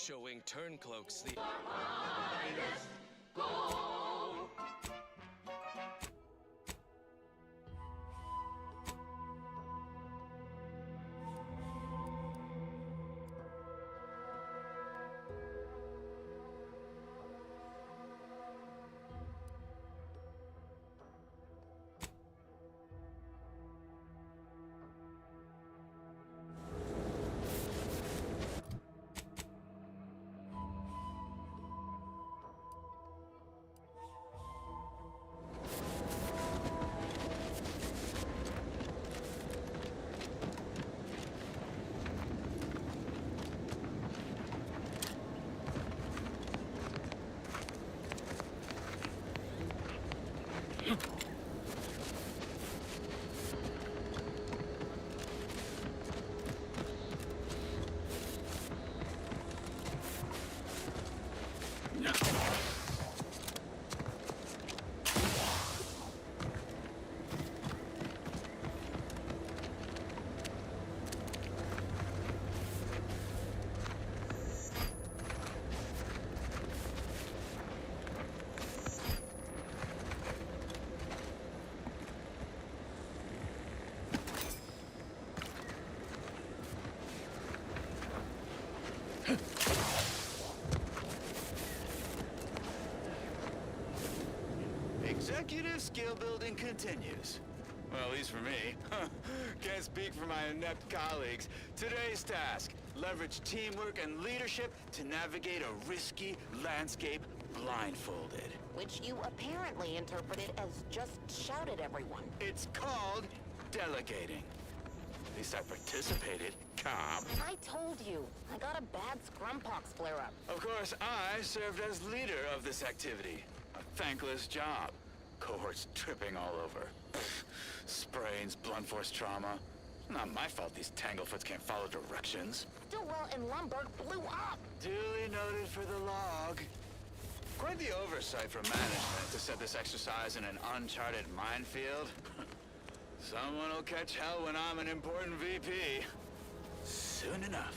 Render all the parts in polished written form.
showing Turncloaks the... Executive skill building continues. Well, at least for me. Can't speak for my inept colleagues. Today's task, leverage teamwork and leadership to navigate a risky landscape blindfolded. Which you apparently interpreted as just shout at everyone. It's called delegating. At least I participated, calm. I told you, I got a bad scrumpox flare-up. Of course, I served as leader of this activity. A thankless job. Cohorts tripping all over. Sprains, blunt force trauma. Not my fault these tanglefoots can't follow directions. Stillwell and Lumberg blew up! Duly noted for the log. Quite the oversight from management to set this exercise in an uncharted minefield. Someone will catch hell when I'm an important VP. Soon enough.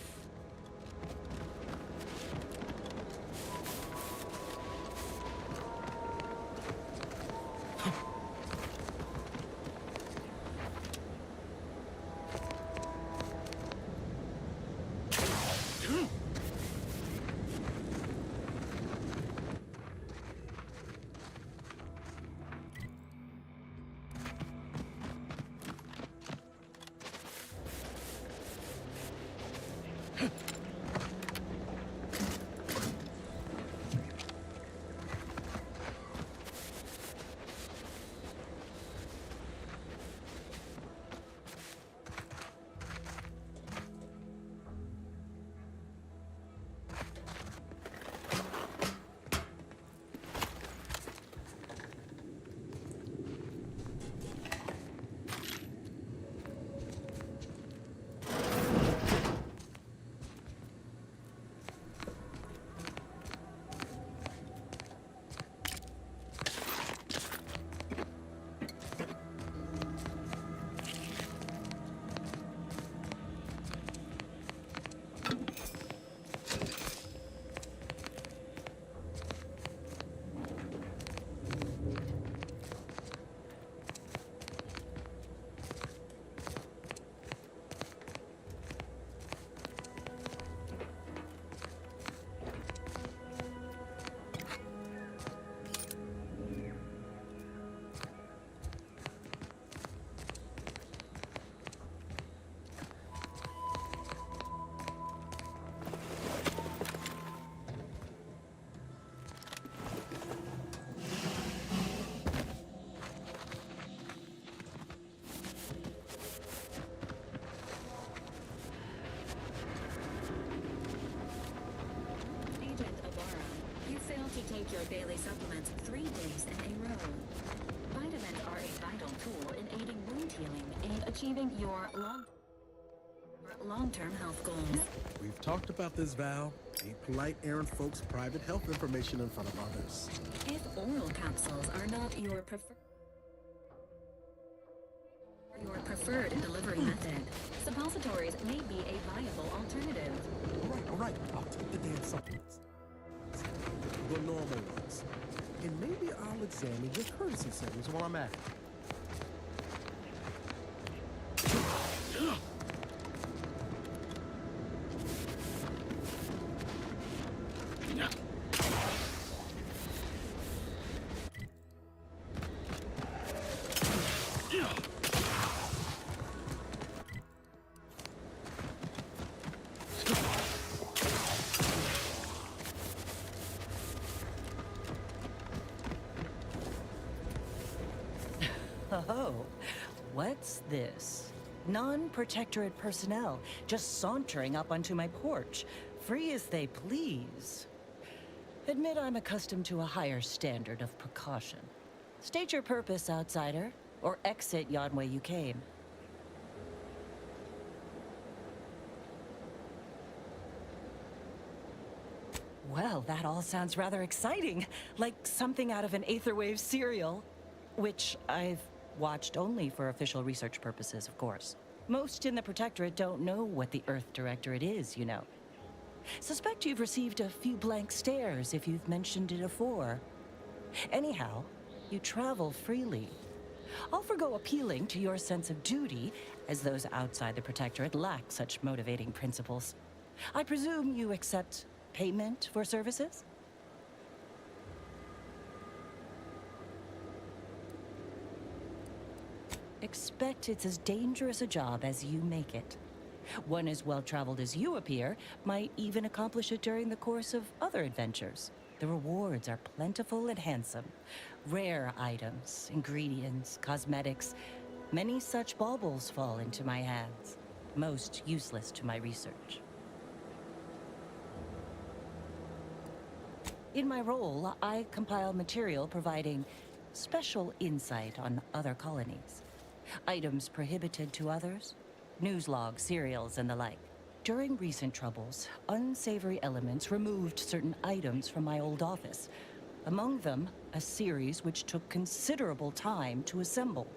Take your daily supplements 3 days in a row. Vitamins are a vital tool in aiding wound healing and achieving your long-term health goals. We've talked about this, Val. Ain't polite airing folks' private health information in front of others. If oral capsules are not your preferred delivery method, suppositories may be a viable alternative. All right. I'll take the damn supplements. The normal ones. And maybe I'll examine your courtesy settings while I'm at it. Oh, what's this? Non-protectorate personnel just sauntering up onto my porch, free as they please. Admit I'm accustomed to a higher standard of precaution. State your purpose, outsider, or exit yon way you came. Well, that all sounds rather exciting, like something out of an Aetherwave serial, which I've watched only for official research purposes, of course. Most in the Protectorate don't know what the Earth Directorate is, you know. Suspect you've received a few blank stares if you've mentioned it afore. Anyhow, you travel freely. I'll forgo appealing to your sense of duty, as those outside the Protectorate lack such motivating principles. I presume you accept payment for services? Expect it's as dangerous a job as you make it. One as well-traveled as you appear might even accomplish it during the course of other adventures. The rewards are plentiful and handsome. Rare items, ingredients, cosmetics. Many such baubles fall into my hands, most useless to my research. In my role, I compile material providing special insight on other colonies. Items prohibited to others, news logs, serials, and the like. During recent troubles, unsavory elements removed certain items from my old office. Among them, a series which took considerable time to assemble.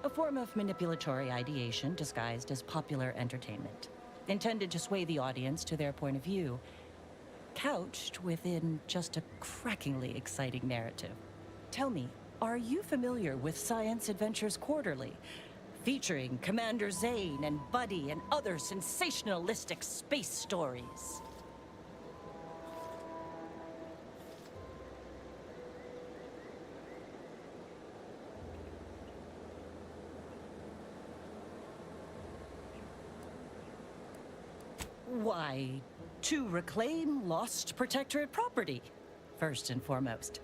A form of manipulatory ideation disguised as popular entertainment, intended to sway the audience to their point of view, couched within just a crackingly exciting narrative. Tell me, are you familiar with Science Adventures Quarterly, featuring Commander Zane and Buddy and other sensationalistic space stories? Why, to reclaim lost Protectorate property, first and foremost.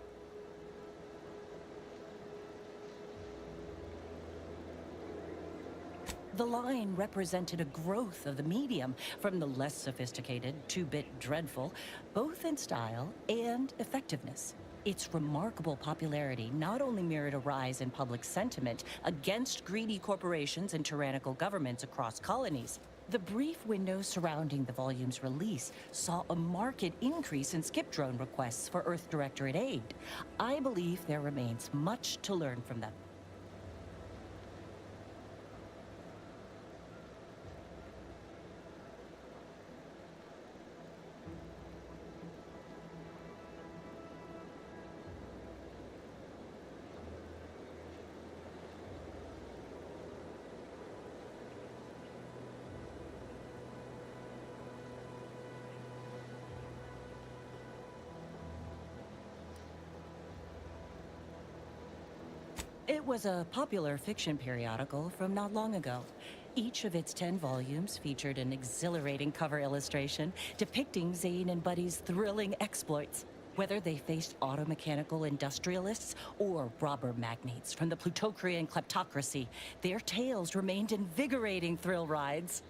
The line represented a growth of the medium from the less sophisticated 2-bit dreadful, both in style and effectiveness. Its remarkable popularity not only mirrored a rise in public sentiment against greedy corporations and tyrannical governments across colonies. The brief window surrounding the volume's release saw a marked increase in skip drone requests for Earth Directorate aid. I believe there remains much to learn from them. It was a popular fiction periodical from not long ago. Each of its 10 volumes featured an exhilarating cover illustration depicting Zane and Buddy's thrilling exploits. Whether they faced automechanical industrialists or robber magnates from the Plutocrian kleptocracy, their tales remained invigorating thrill rides.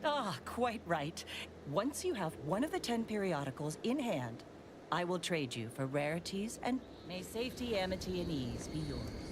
Ah, quite right. Once you have one of the 10 periodicals in hand, I will trade you for rarities, and may safety, amity, and ease be yours.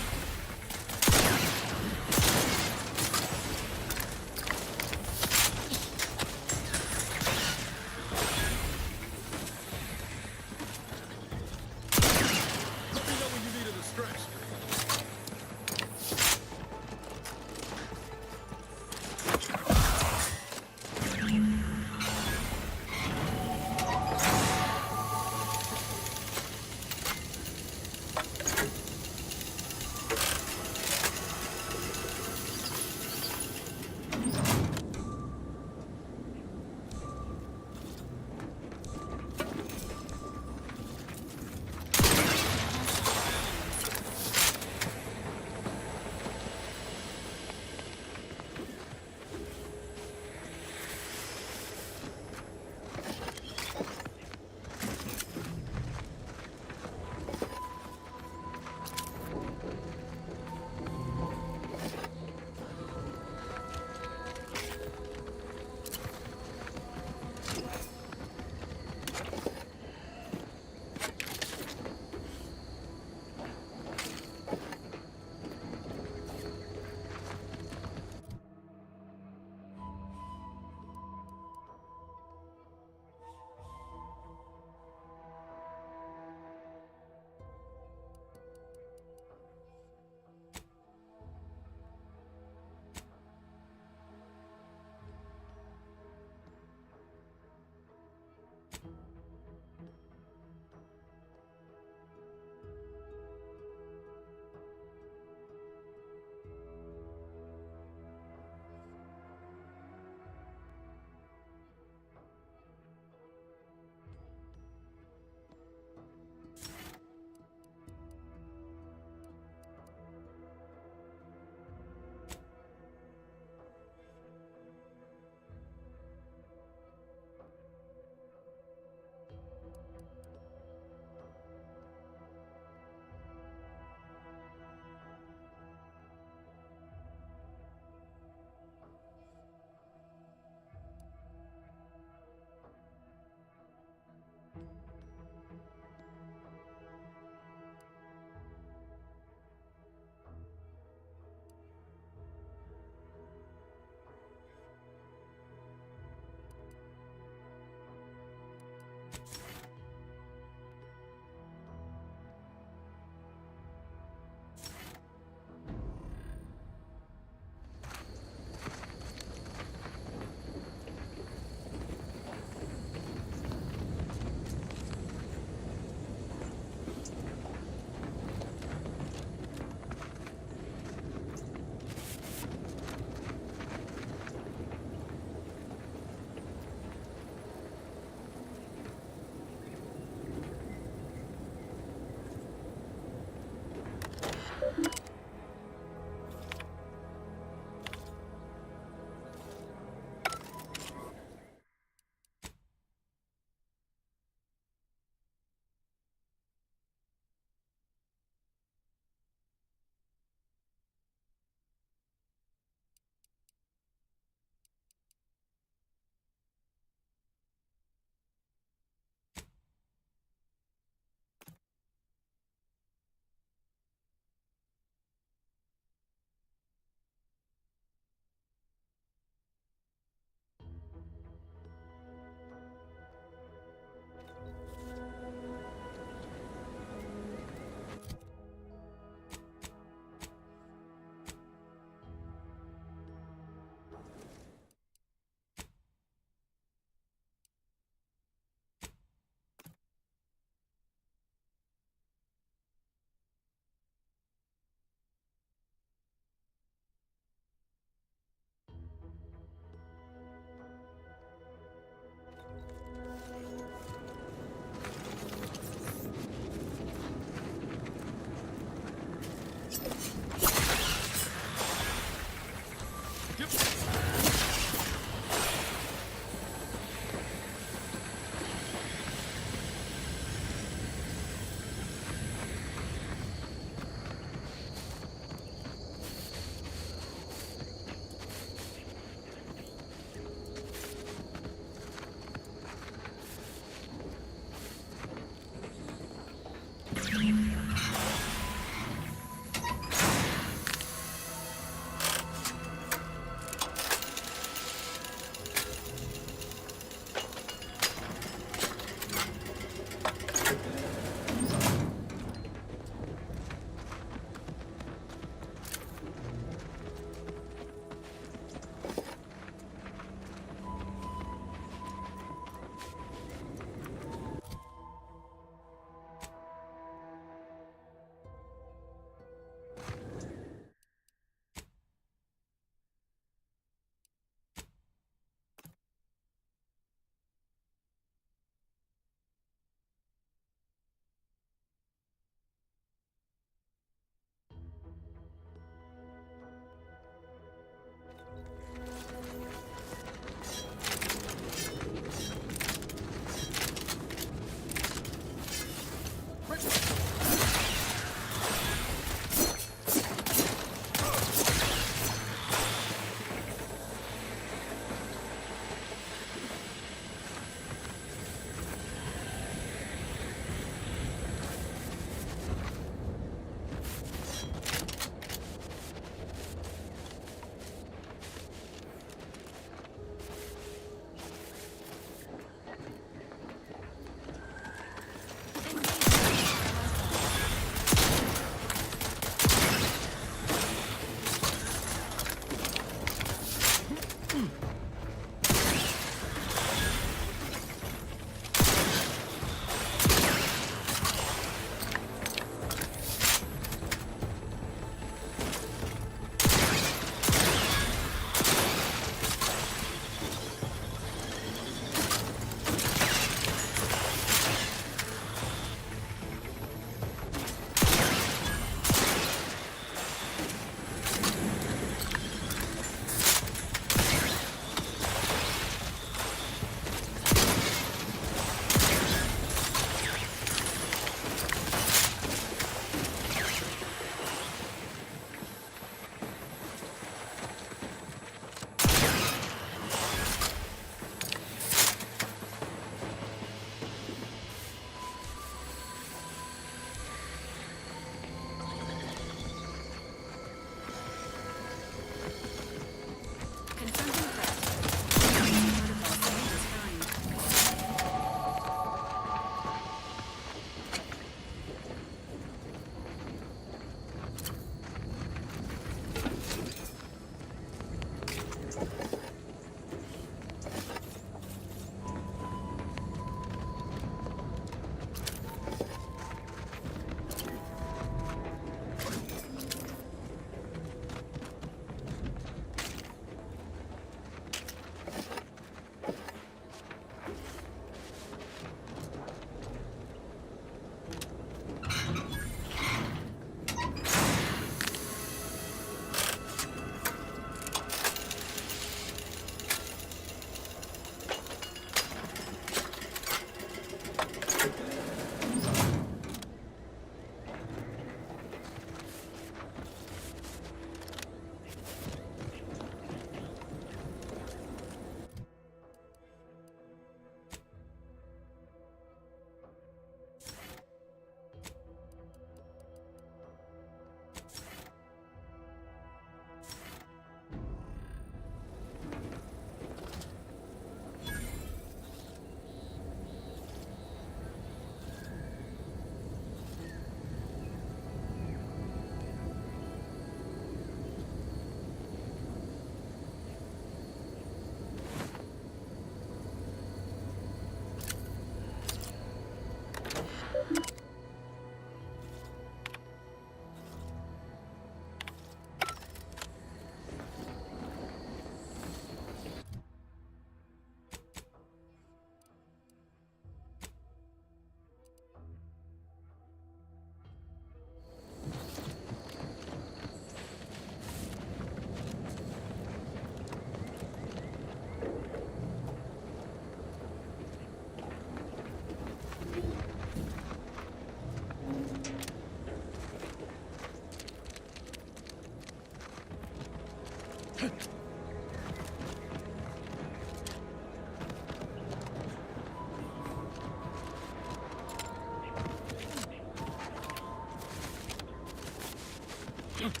Entering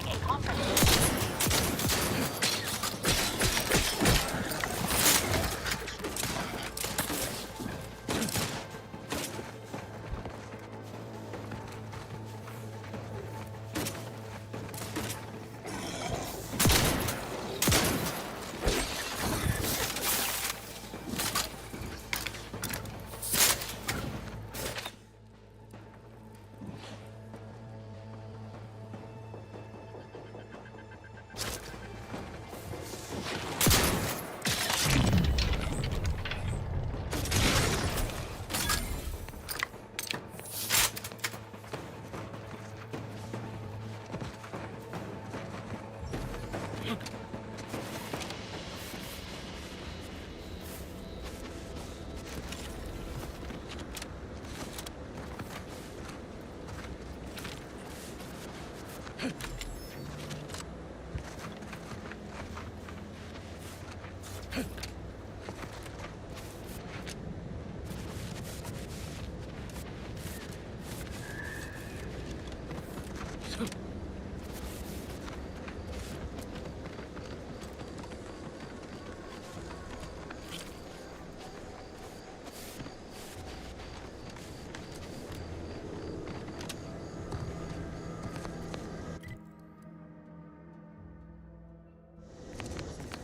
a conference.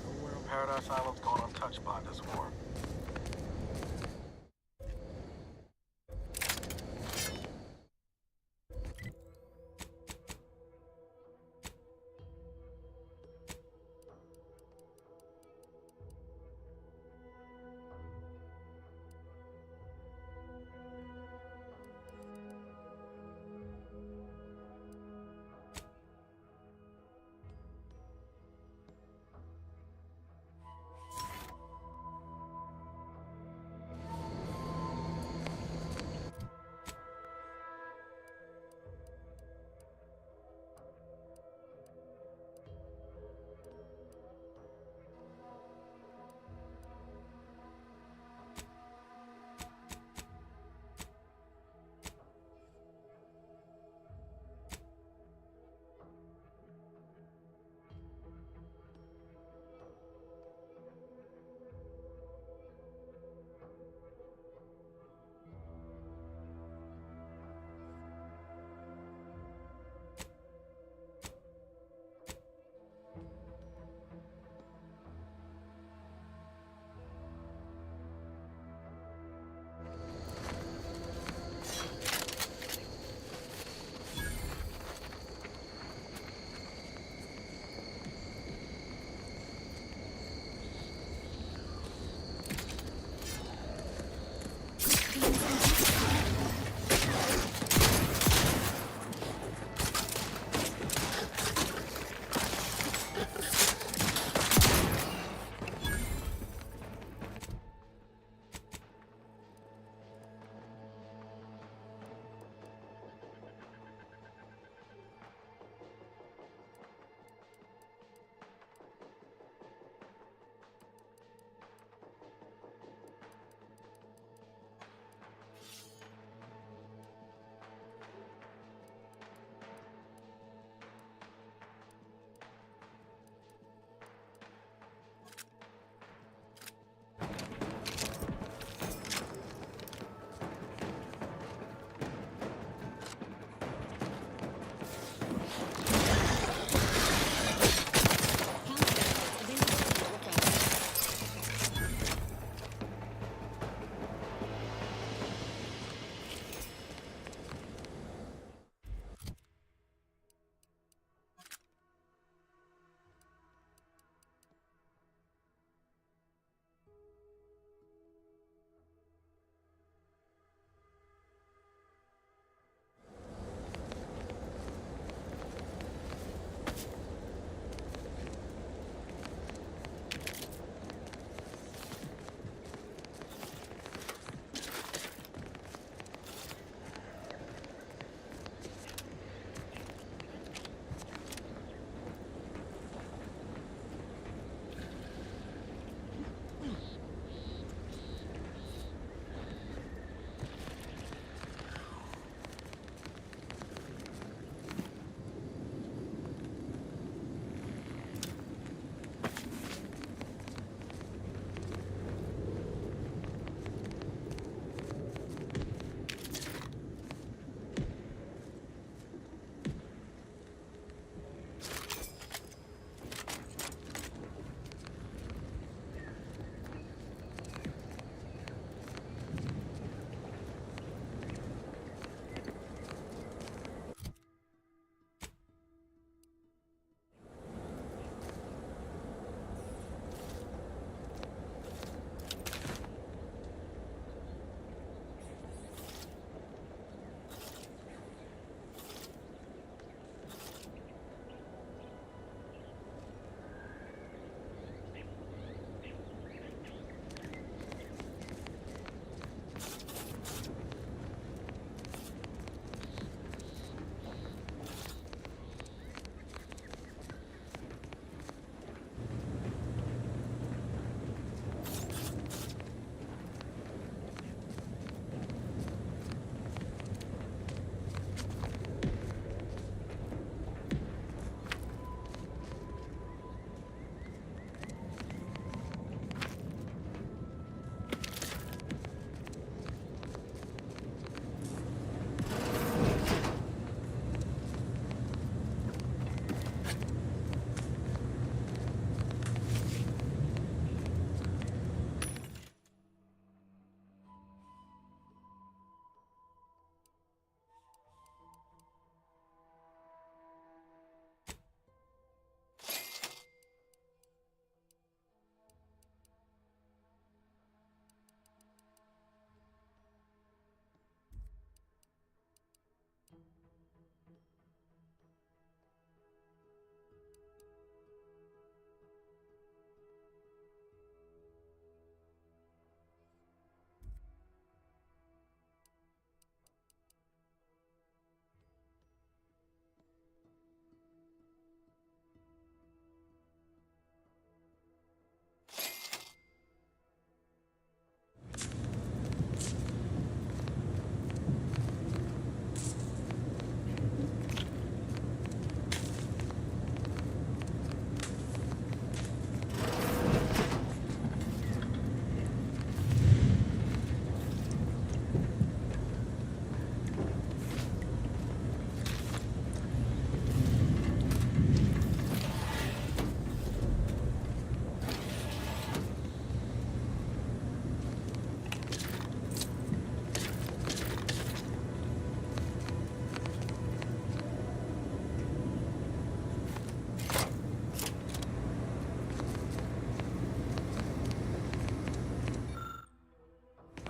Nowhere in Paradise Island's gone untouched by this war.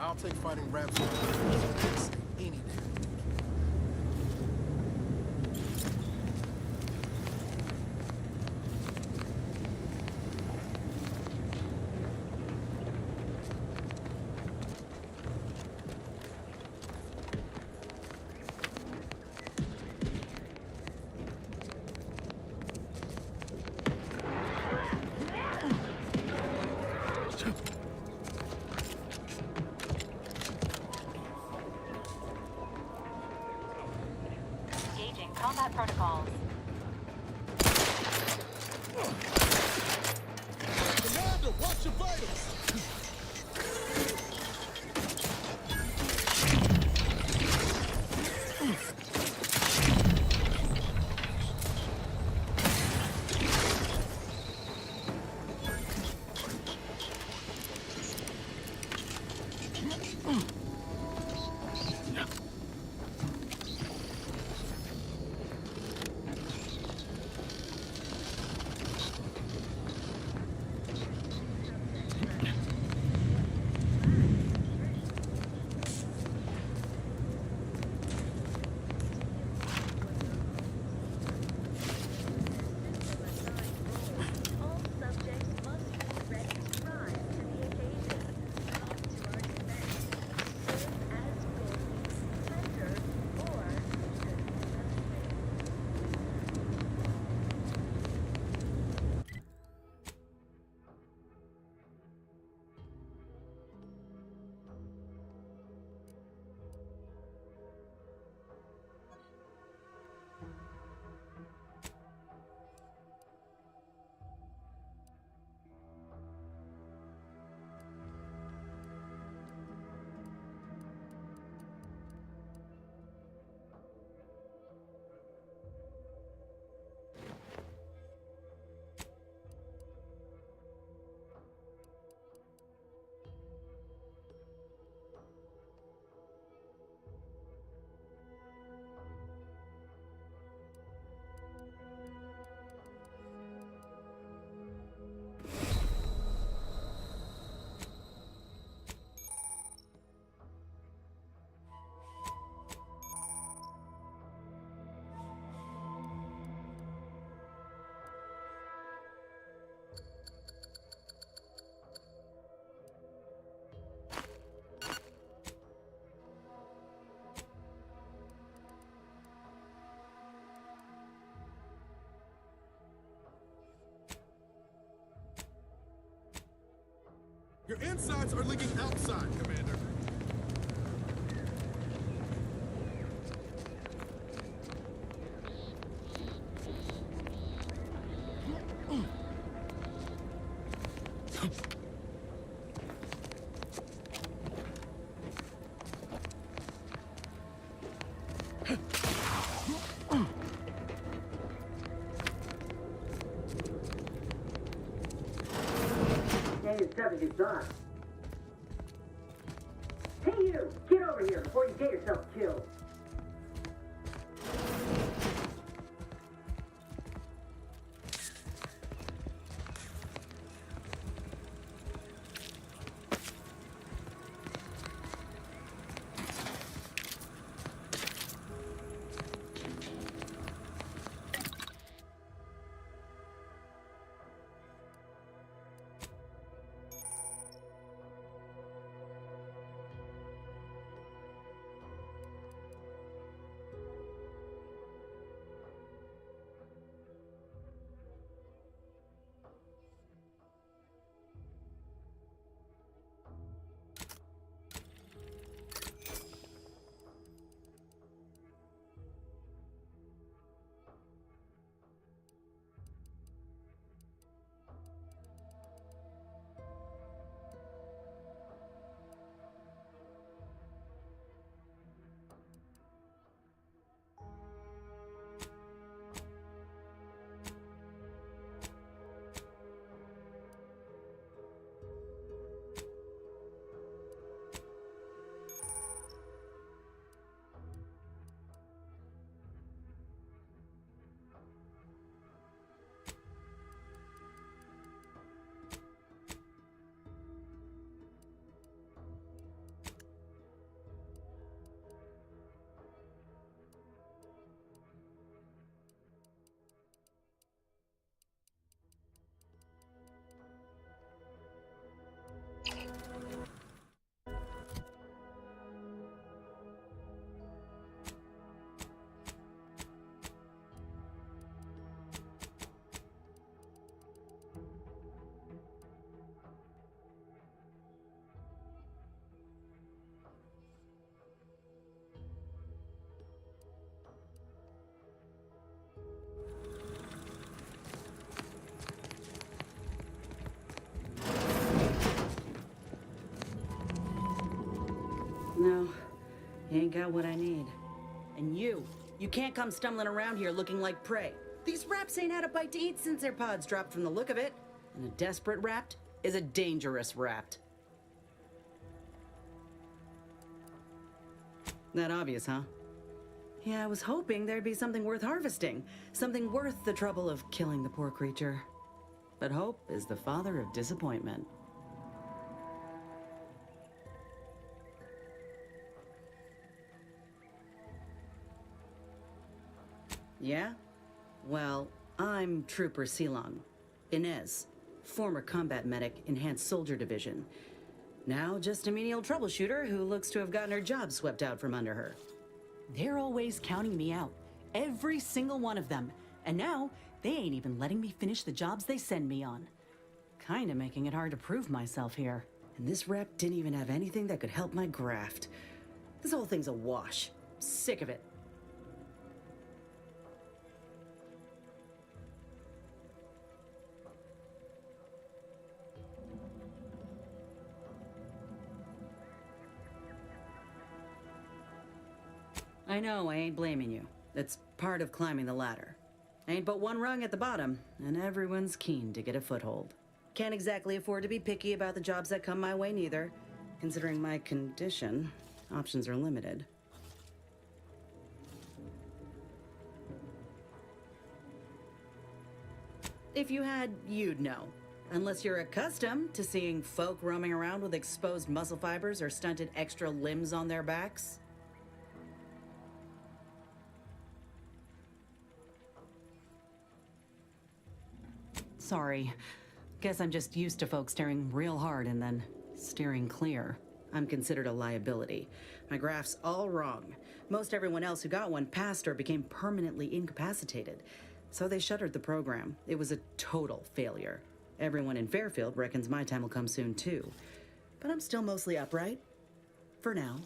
I'll take fighting raps on any day. Engaging combat protocols. Commander, watch your vitals! Your insides are leaking outside, Commander. Is done. Hey you! Get over here before you get yourself killed! No, you ain't got what I need. And you can't come stumbling around here looking like prey. These raps ain't had a bite to eat since their pods dropped from the look of it. And a desperate rapt is a dangerous rapt. That obvious, huh? Yeah, I was hoping there'd be something worth harvesting. Something worth the trouble of killing the poor creature. But hope is the father of disappointment. Yeah? Well, I'm Trooper Silong. Inez, former combat medic, Enhanced Soldier Division. Now just a menial troubleshooter who looks to have gotten her job swept out from under her. They're always counting me out. Every single one of them. And now, they ain't even letting me finish the jobs they send me on. Kinda making it hard to prove myself here. And this rep didn't even have anything that could help my graft. This whole thing's a wash. Sick of it. I know, I ain't blaming you. It's part of climbing the ladder. Ain't but one rung at the bottom, and everyone's keen to get a foothold. Can't exactly afford to be picky about the jobs that come my way neither. Considering my condition, options are limited. If you had, you'd know. Unless you're accustomed to seeing folk roaming around with exposed muscle fibers or stunted extra limbs on their backs. Sorry. Guess I'm just used to folks staring real hard and then steering clear. I'm considered a liability. My graph's all wrong. Most everyone else who got one passed or became permanently incapacitated. So they shuttered the program. It was a total failure. Everyone in Fairfield reckons my time will come soon too. But I'm still mostly upright. For now.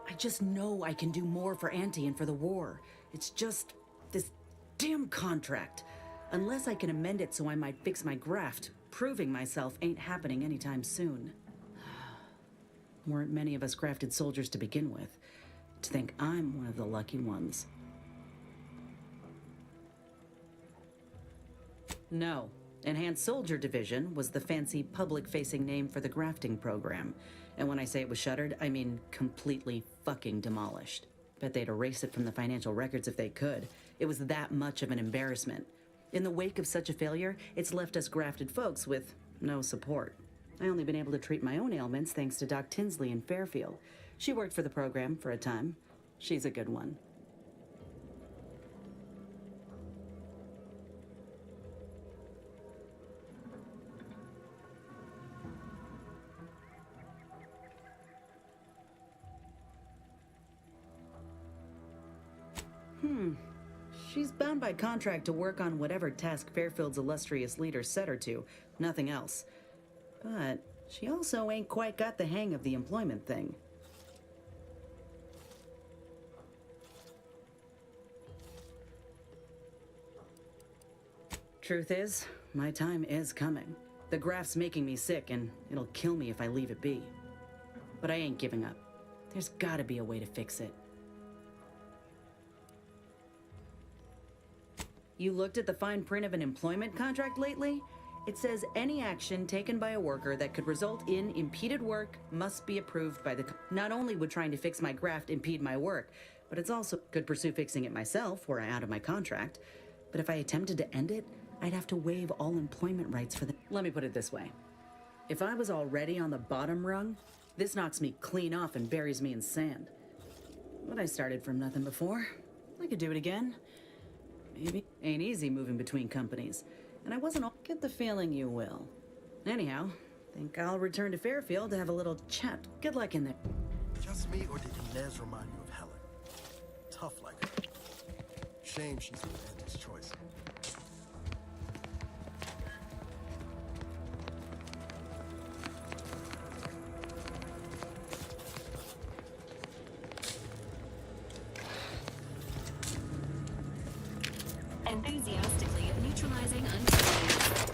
I just know I can do more for Auntie and for the war. It's just this damn contract. Unless I can amend it so I might fix my graft, proving myself ain't happening anytime soon. Weren't many of us grafted soldiers to begin with. To think I'm one of the lucky ones. No. Enhanced Soldier Division was the fancy public-facing name for the grafting program. And when I say it was shuttered, I mean completely fucking demolished. Bet they'd erase it from the financial records if they could. It was that much of an embarrassment. In the wake of such a failure, it's left us grafted folks with no support. I only been able to treat my own ailments thanks to Doc Tinsley in Fairfield. She worked for the program for a time. She's a good one. She's bound by contract to work on whatever task Fairfield's illustrious leader set her to, nothing else. But she also ain't quite got the hang of the employment thing. Truth is, my time is coming. The graft's making me sick, and it'll kill me if I leave it be. But I ain't giving up. There's gotta be a way to fix it. You looked at the fine print of an employment contract lately? It says any action taken by a worker that could result in impeded work must be approved by the... Not only would trying to fix my graft impede my work, but it's also could pursue fixing it myself were I out of my contract. But if I attempted to end it, I'd have to waive all employment rights for the... Let me put it this way. If I was already on the bottom rung, this knocks me clean off and buries me in sand. But I started from nothing before. I could do it again. Maybe. Ain't easy moving between companies. And I wasn't all... Get the feeling you will. Anyhow, think I'll return to Fairfield to have a little chat. Good luck in there. Just me, or did Inez remind you of Helen? Tough like her. Shame she's Auntie's choice. Enthusiastically neutralizing unfriendlies.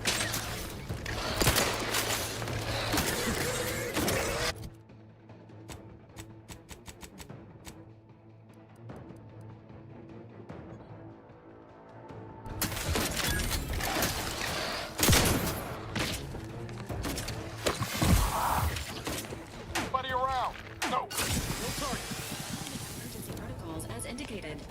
Buddy around. No. Emergency protocols as indicated.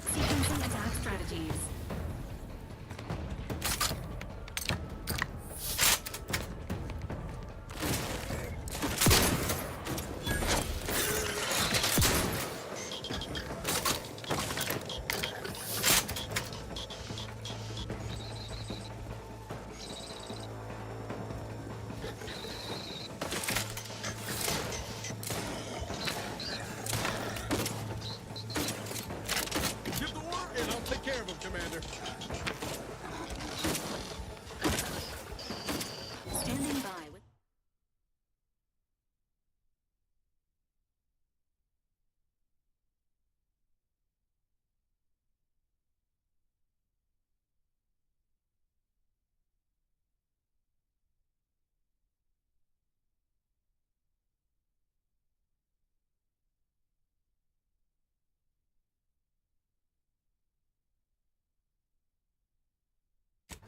Sequencing attack strategies. Give the order, and I'll take care of him, Commander. Standing by with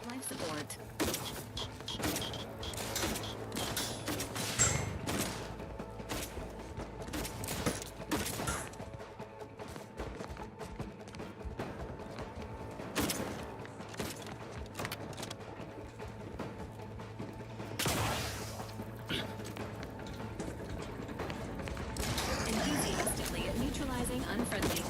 life support. Enthusiastically neutralizing unfriendly.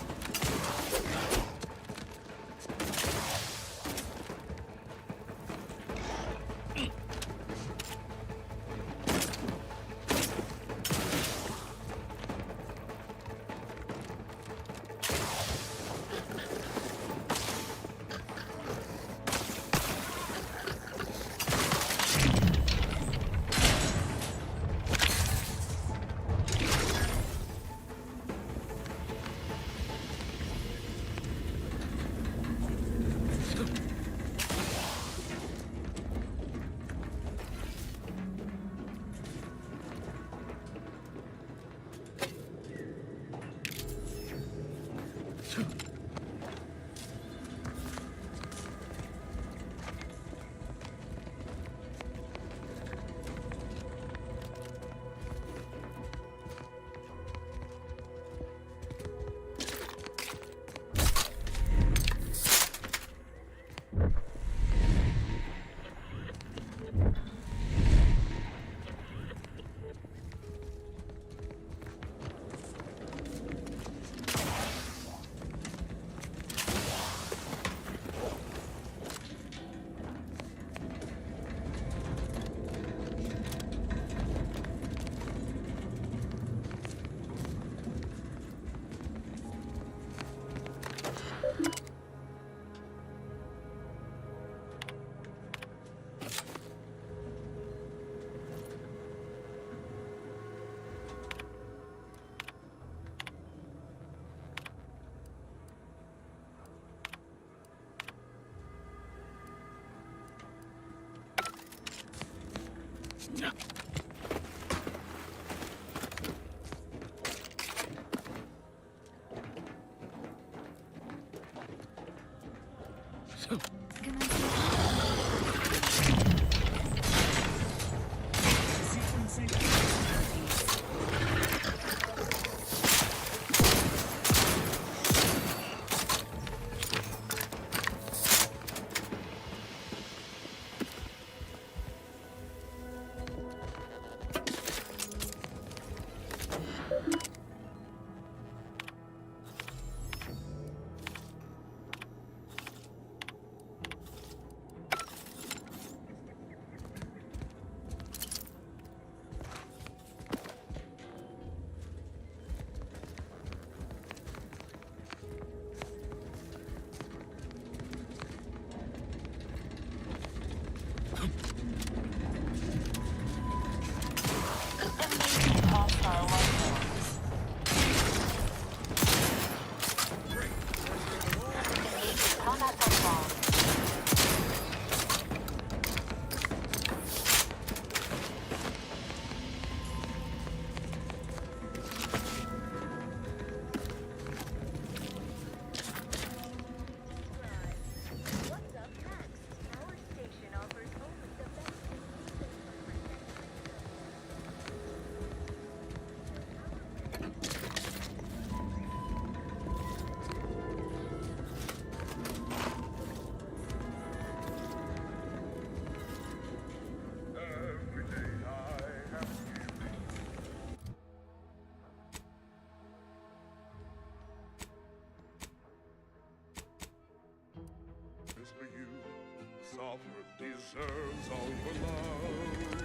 deserves all your love.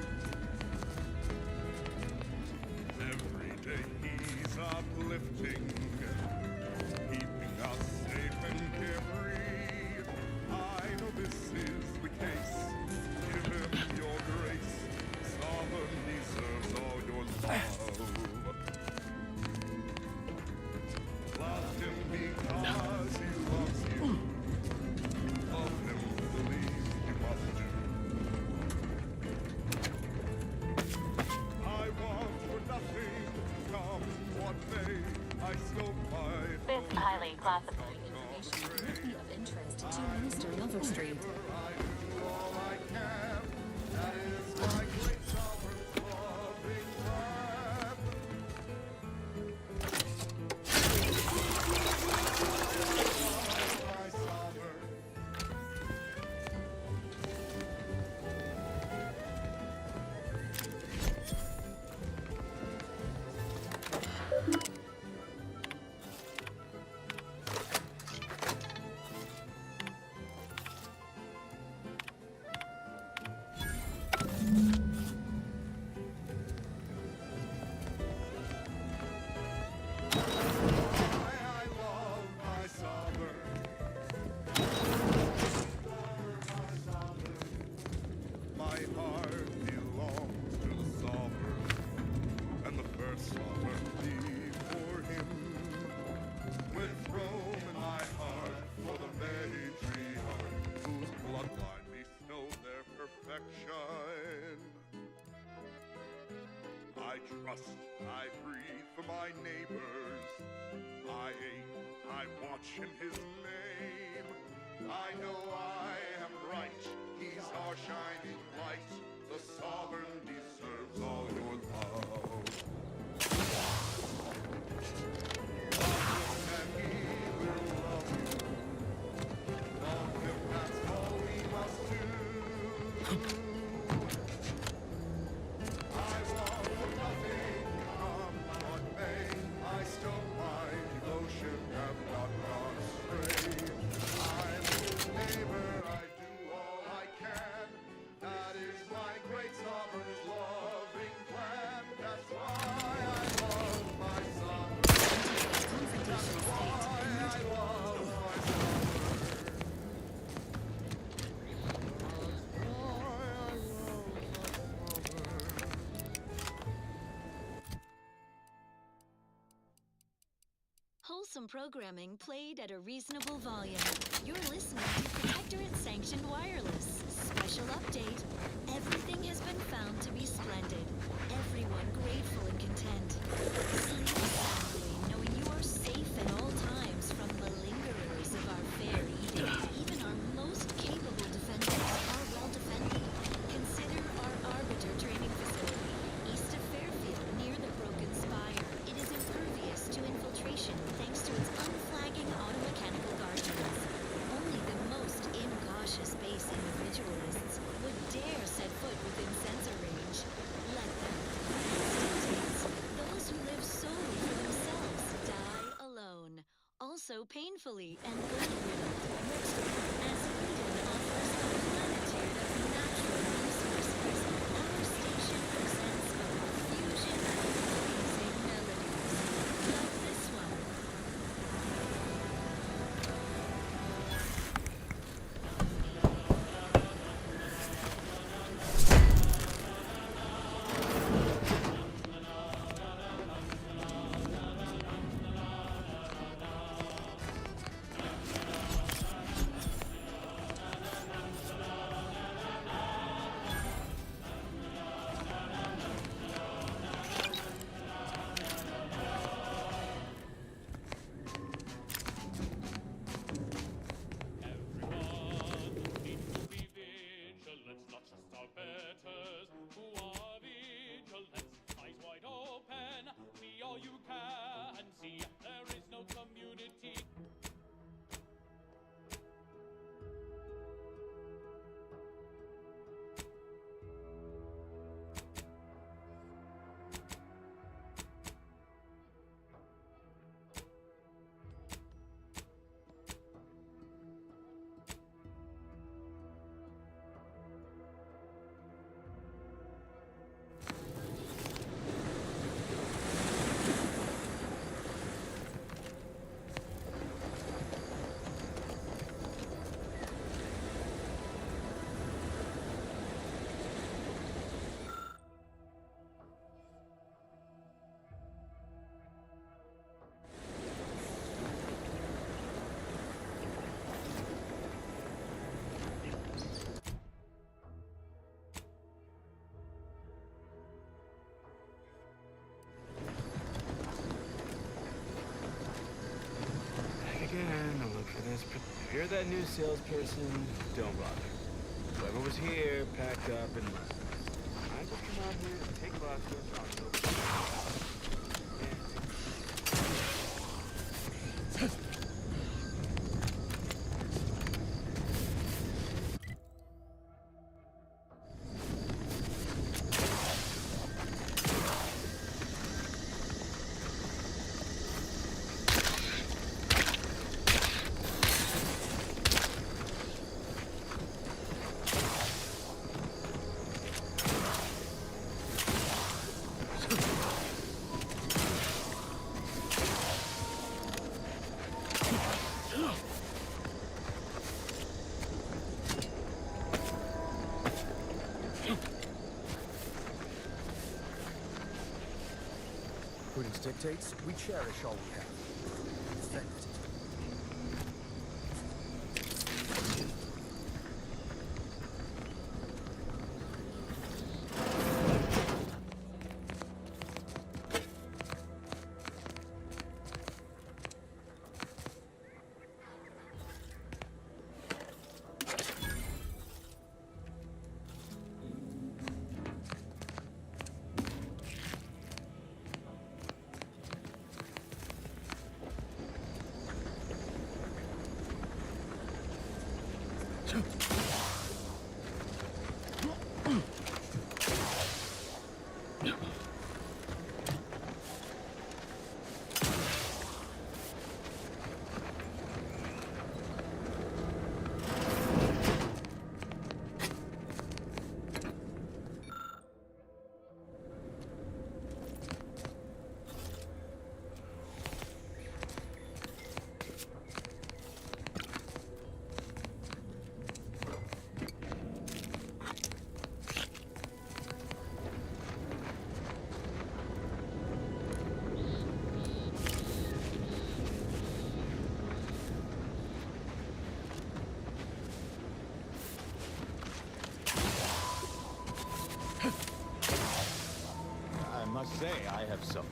Every day he's uplifting, keeping us safe and carefree. I know this is the case. Give him your grace. Sovereign deserves all your love. Love him because he loves you. Love him the least you must do. I want for nothing, come what may. I still fight. This highly classified information would be of interest to Minister Overstreet. I do all I can. That is my great sovereign's loving plan. My sovereign. I love my sovereign. My heart belongs to the sovereign, and the first sovereignty for him. With Rome in my heart, for the matriarch, whose bloodline bestowed their perfection. I trust, I breathe for my neighbors. I aim, I watch in his name. I know I am right, he's our shining light. The sovereign deserves all your love. And he will love you. Love him, that's all we must do. I want for nothing, come what may. I still my devotion have not gone astray. I'm his neighbor, I do all I can. That is my great sovereign's loving plan. That's why I love my sovereign. That's why I love my sovereign. Wholesome programming played at a reasonable volume. You're listening to Protectorate Sanctioned Wireless. Special update. Everything has been found to be splendid. Everyone grateful and content. Sleep soundly, knowing you are safe at all times from the lingerers of our fair Eden. Even our most capable defenders are well defended. Consider our Arbiter training facility, east of Fairfield, near the Broken Spire. It is impervious to infiltration thanks to its unflagging automechanical guardians. Only the most incautious base individualists would dare set foot within sensor range. Let them. Those who live solely for themselves die alone. Also painfully and blood-riddled. As Eden offers a plenitude of natural resources, our station presents a profusion of pleasing melodies. Like this one. you're that new salesperson, don't bother. Whoever was here, packed up, and I just come out here to take vodka, talk to Prudence dictates we cherish all we have. Defend it. I must say, I have some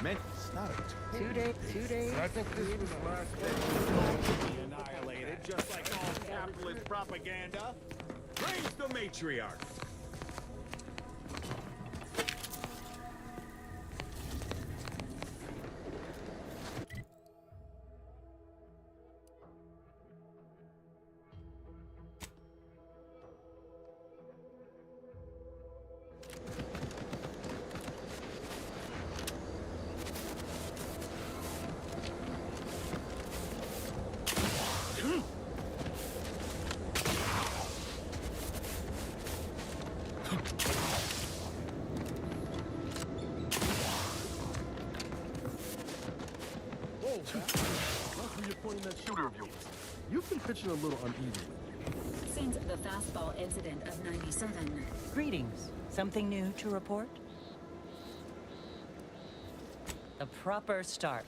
it's not a 2 days. I think this was last day. Be annihilated, just like all capitalist propaganda. Praise the matriarch. That shooter of yours. You've been pitching a little unevenly. Since the fastball incident of 97. Greetings. Something new to report? A proper start.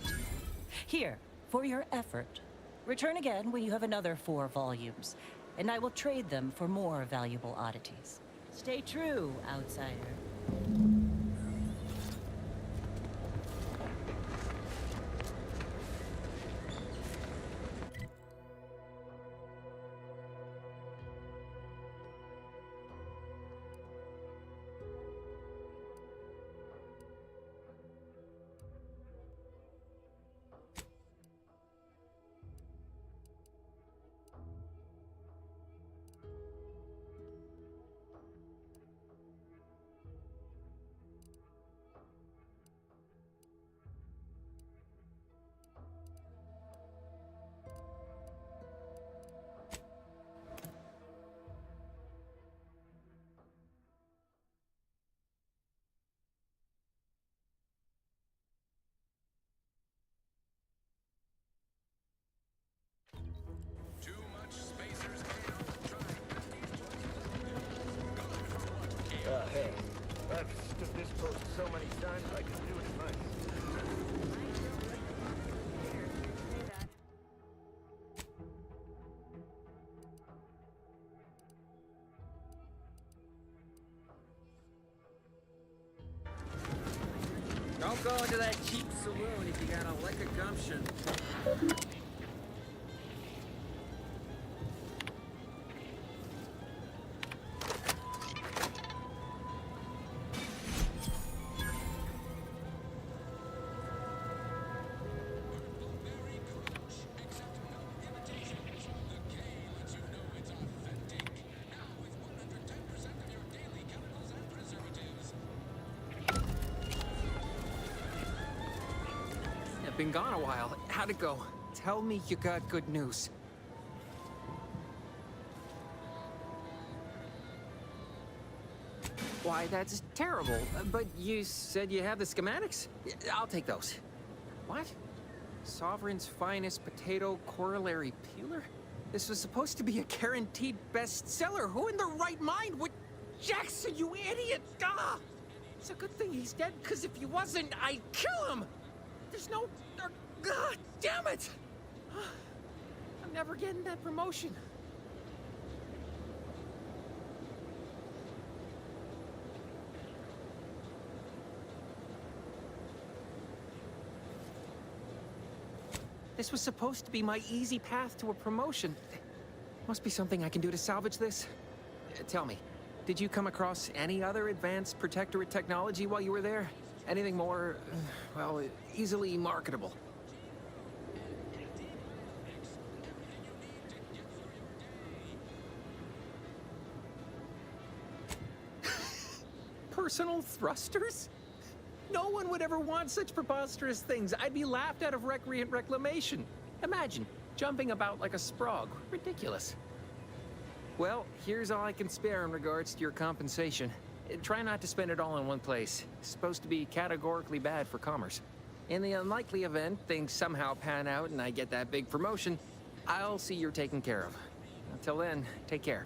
Here, for your effort. Return again when you have another 4 volumes, and I will trade them for more valuable oddities. Stay true, outsider. Hey, I've stood this post so many times I can do it in life. Don't go into that cheap saloon if you got a lick of gumption. I've been gone a while. How'd it go? Tell me you got good news. Why, that's terrible. But you said you have the schematics? I'll take those. What? Sovereign's finest potato corollary peeler? This was supposed to be a guaranteed bestseller. Who in their right mind would... Jackson, you idiot! Ah! It's a good thing he's dead, because if he wasn't, I'd kill him! There's no... God damn it! I'm never getting that promotion. This was supposed to be my easy path to a promotion. Must be something I can do to salvage this. Tell me, did you come across any other advanced protectorate technology while you were there? Anything more, well, easily marketable? Personal thrusters? No one would ever want such preposterous things. I'd be laughed out of recreant reclamation. Imagine, jumping about like a sprog. Ridiculous. Well, here's all I can spare in regards to your compensation. Try not to spend it all in one place. It's supposed to be categorically bad for commerce. In the unlikely event things somehow pan out and I get that big promotion, I'll see you're taken care of. Until then, take care.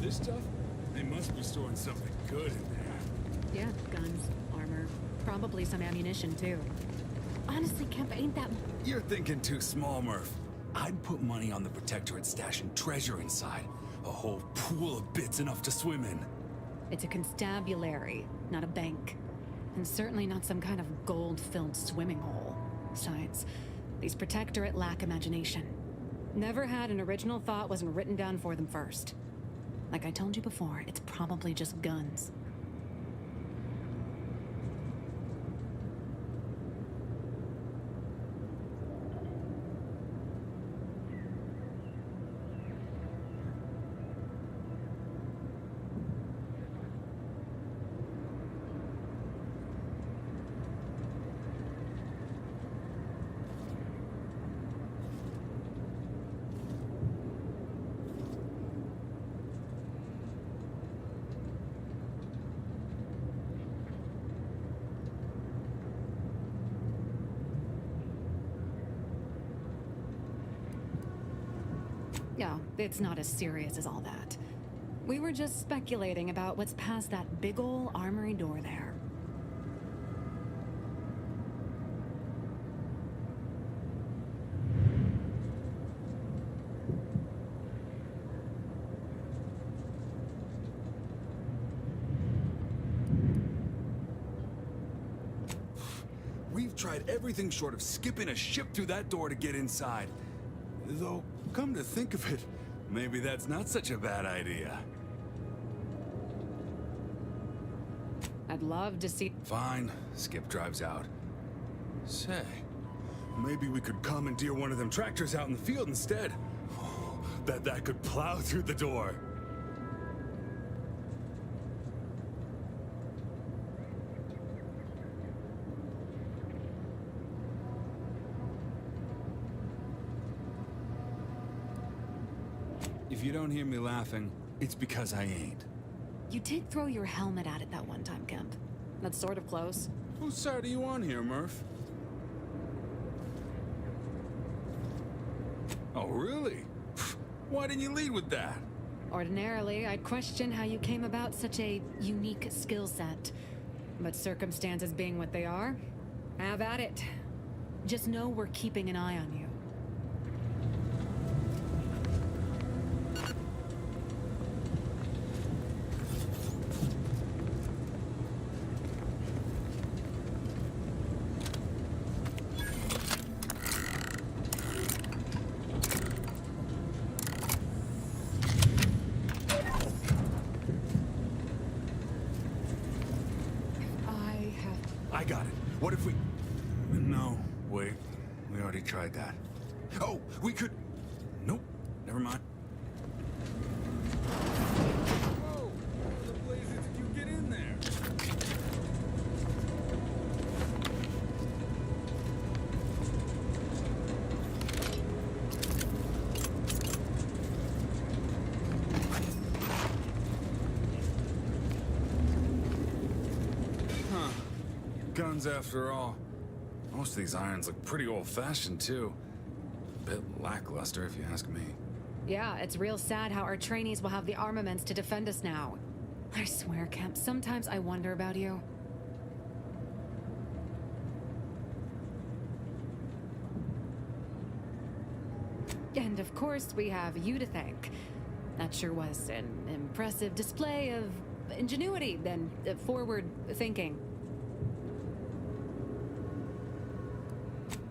Stuff? They must be storing something good in there. Yeah, guns, armor, probably some ammunition too. Honestly, Kemp, ain't that... You're thinking too small, Murph. I'd put money on the Protectorate stashing treasure inside. A whole pool of bits enough to swim in. It's a constabulary, not a bank. And certainly not some kind of gold-filled swimming hole. Besides, these Protectorate lack imagination. Never had an original thought wasn't written down for them first. Like I told you before, it's probably just guns. Yeah, it's not as serious as all that. We were just speculating about what's past that big ol' armory door there. We've tried everything short of skipping a ship through that door to get inside. Though, come to think of it, maybe that's not such a bad idea. I'd love to see... Fine. Skip drives out. Say, maybe we could commandeer one of them tractors out in the field instead. Oh, bet that could plow through the door. If you don't hear me laughing, it's because I ain't. You did throw your helmet at it that one time, Kemp. That's sort of close. Whose side are you on here, Murph? Oh, really? Why didn't you lead with that? Ordinarily, I'd question how you came about such a unique skill set. But circumstances being what they are, have at it. Just know we're keeping an eye on you. I got it. What if we... No, wait. We already tried that. Oh, we could... Nope. Never Never mind. Whoa! How the blazes did you get in there? Huh. Guns after all. Most of these irons look pretty old-fashioned, too. Bit lackluster, if you ask me. Yeah, it's real sad how our trainees will have the armaments to defend us now. I swear, Kemp, sometimes I wonder about you. And of course, we have you to thank. That sure was an impressive display of ingenuity and forward thinking.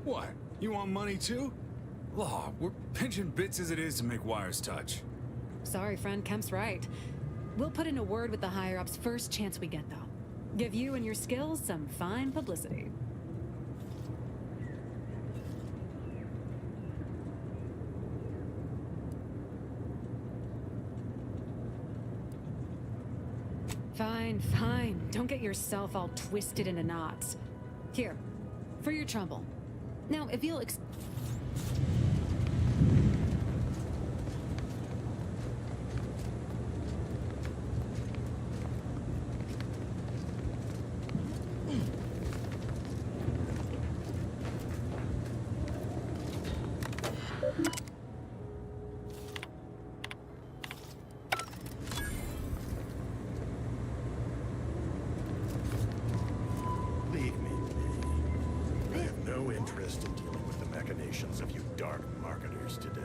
What? You want money too? Law, we're pinching bits as it is to make wires touch. Sorry, friend, Kemp's right. We'll put in a word with the higher-ups first chance we get, though. Give you and your skills some fine publicity. Fine, fine. Don't get yourself all twisted into knots. Here, for your trouble. Now, if you'll Leave me be. I have no interest in dealing with the machinations of you dark marketers today.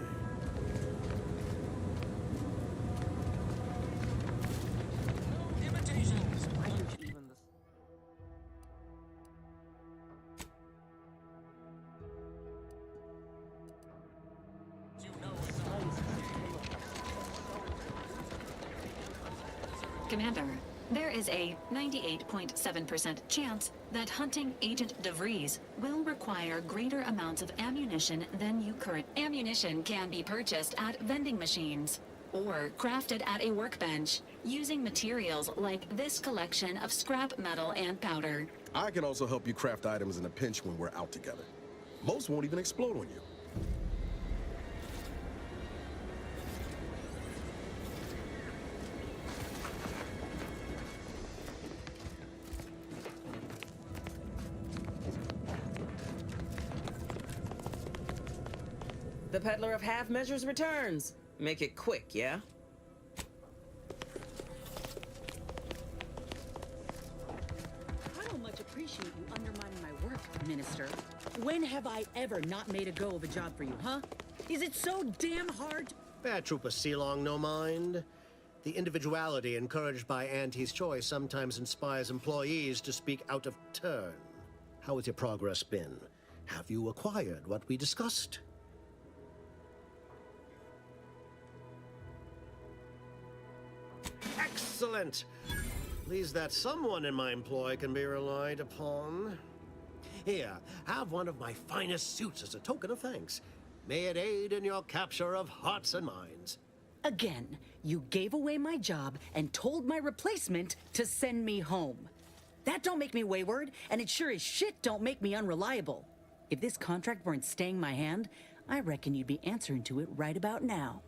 Commander, there is a 98.7% chance that hunting Agent DeVries will require greater amounts of ammunition than you current. Ammunition can be purchased at vending machines or crafted at a workbench using materials like this collection of scrap metal and powder. I can also help you craft items in a pinch when we're out together. Most won't even explode on you. The peddler of half measures returns. Make it quick, yeah? I don't much appreciate you undermining my work, Minister. When have I ever not made a go of a job for you, huh? Is it so damn hard? Bad Trooper Sealong, no mind. The individuality encouraged by Auntie's choice sometimes inspires employees to speak out of turn. How has your progress been? Have you acquired what we discussed? Excellent! At least that someone in my employ can be relied upon. Here, have one of my finest suits as a token of thanks. May it aid in your capture of hearts and minds. Again, you gave away my job and told my replacement to send me home. That don't make me wayward, and it sure as shit don't make me unreliable. If this contract weren't staying my hand, I reckon you'd be answering to it right about now.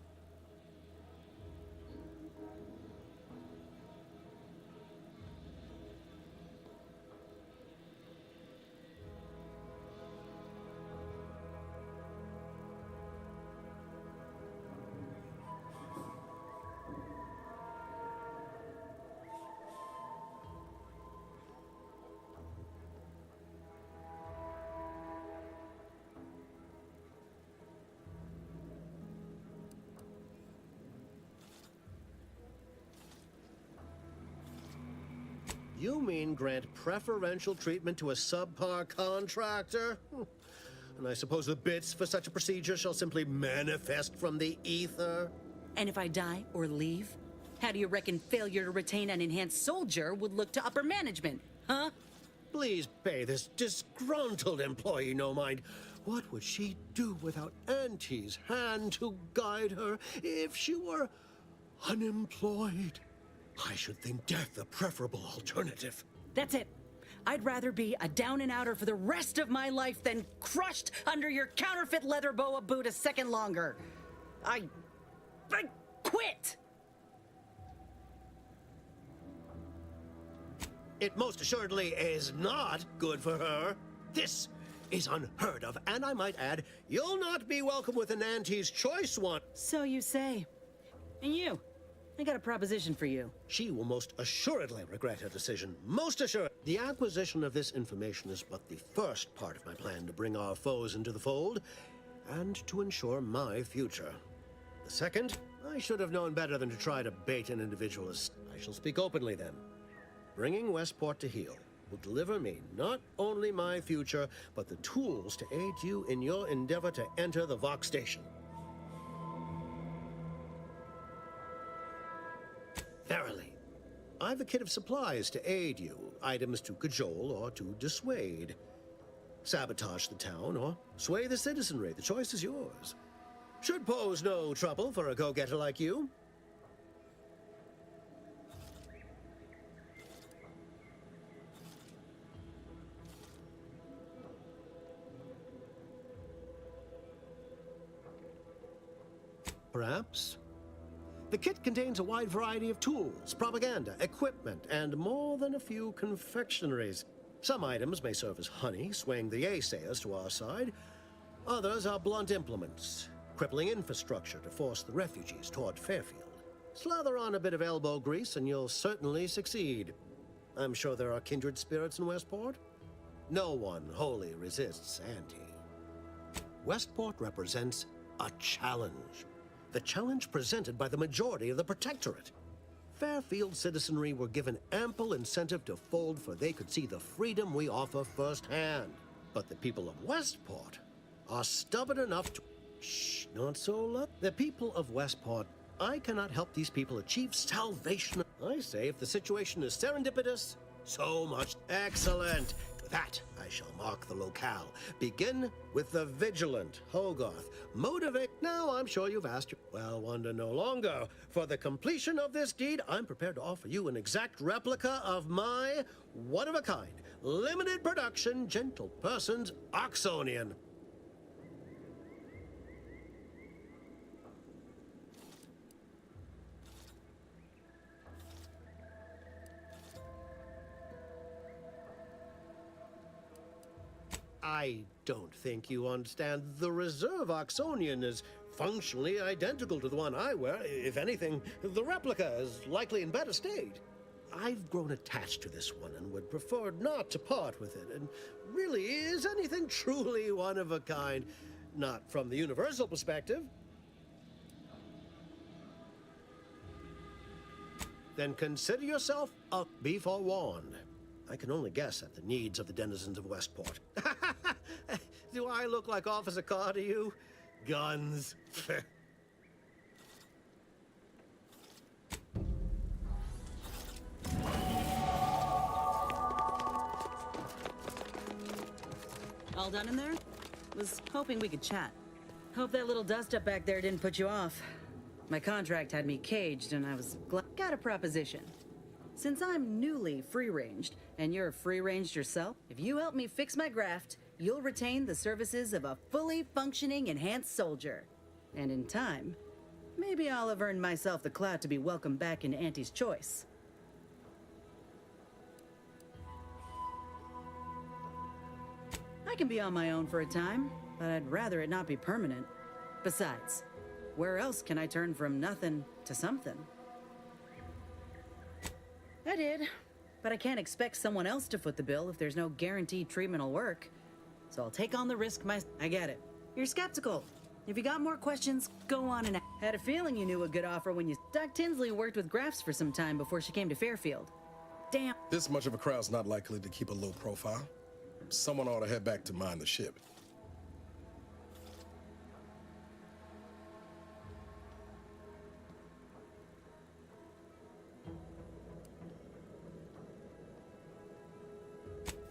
You mean grant preferential treatment to a subpar contractor? And I suppose the bits for such a procedure shall simply manifest from the ether? And if I die or leave, how do you reckon failure to retain an enhanced soldier would look to upper management, huh? Please pay this disgruntled employee no mind. What would she do without Auntie's hand to guide her if she were unemployed? I should think death a preferable alternative. That's it. I'd rather be a down-and-outer for the rest of my life than crushed under your counterfeit leather boa boot a second longer. I quit! It most assuredly is not good for her. This is unheard of, and I might add, you'll not be welcome with an Auntie's Choice one. So you say. And you? I got a proposition for you. She will most assuredly regret her decision. Most assured. The acquisition of this information is but the first part of my plan to bring our foes into the fold and to ensure my future. The second, I should have known better than to try to bait an individual as... I shall speak openly then. Bringing Westport to heel will deliver me not only my future, but the tools to aid you in your endeavor to enter the Vox station. Verily, I've a kit of supplies to aid you, items to cajole or to dissuade. Sabotage the town or sway the citizenry, the choice is yours. Should pose no trouble for a go-getter like you. Perhaps. The kit contains a wide variety of tools, propaganda, equipment, and more than a few confectionaries. Some items may serve as honey, swaying the naysayers to our side. Others are blunt implements, crippling infrastructure to force the refugees toward Fairfield. Slather on a bit of elbow grease and you'll certainly succeed. I'm sure there are kindred spirits in Westport. No one wholly resists Auntie. Westport represents a challenge. The challenge presented by the majority of the Protectorate. Fairfield citizenry were given ample incentive to fold, for they could see the freedom we offer firsthand. But the people of Westport are stubborn enough to... Shh, not so loud. The people of Westport, I cannot help these people achieve salvation. I say if the situation is serendipitous, so much. Excellent. With that, I shall mark the locale. Begin with the vigilant Hogarth. Motivate. Now, I'm sure you've asked. Well, wonder no longer. For the completion of this deed, I'm prepared to offer you an exact replica of my one-of-a-kind, limited production, gentle person's Oxonian. I don't think you understand. The Reserve Oxonian is functionally identical to the one I wear. If anything, the replica is likely in better state. I've grown attached to this one and would prefer not to part with it. And really, is anything truly one of a kind? Not from the universal perspective. Then consider yourself be forewarned. I can only guess at the needs of the denizens of Westport. Do I look like Officer Carr to you? Guns. All done in there? Was hoping we could chat. Hope that little dust-up back there didn't put you off. My contract had me caged, and I was glad. Got a proposition. Since I'm newly free-ranged, and you're free-ranged yourself, if you help me fix my graft, you'll retain the services of a fully functioning enhanced soldier. And in time, maybe I'll have earned myself the clout to be welcomed back into Auntie's Choice. I can be on my own for a time, but I'd rather it not be permanent. Besides, where else can I turn from nothing to something? I did, but I can't expect someone else to foot the bill if there's no guaranteed treatment will work. So I'll take on the risk I get it. You're skeptical. If you got more questions, go on and... Had a feeling you knew a good offer when you... Doc Tinsley worked with Grafts for some time before she came to Fairfield. Damn. This much of a crowd's not likely to keep a low profile. Someone ought to head back to mind the ship.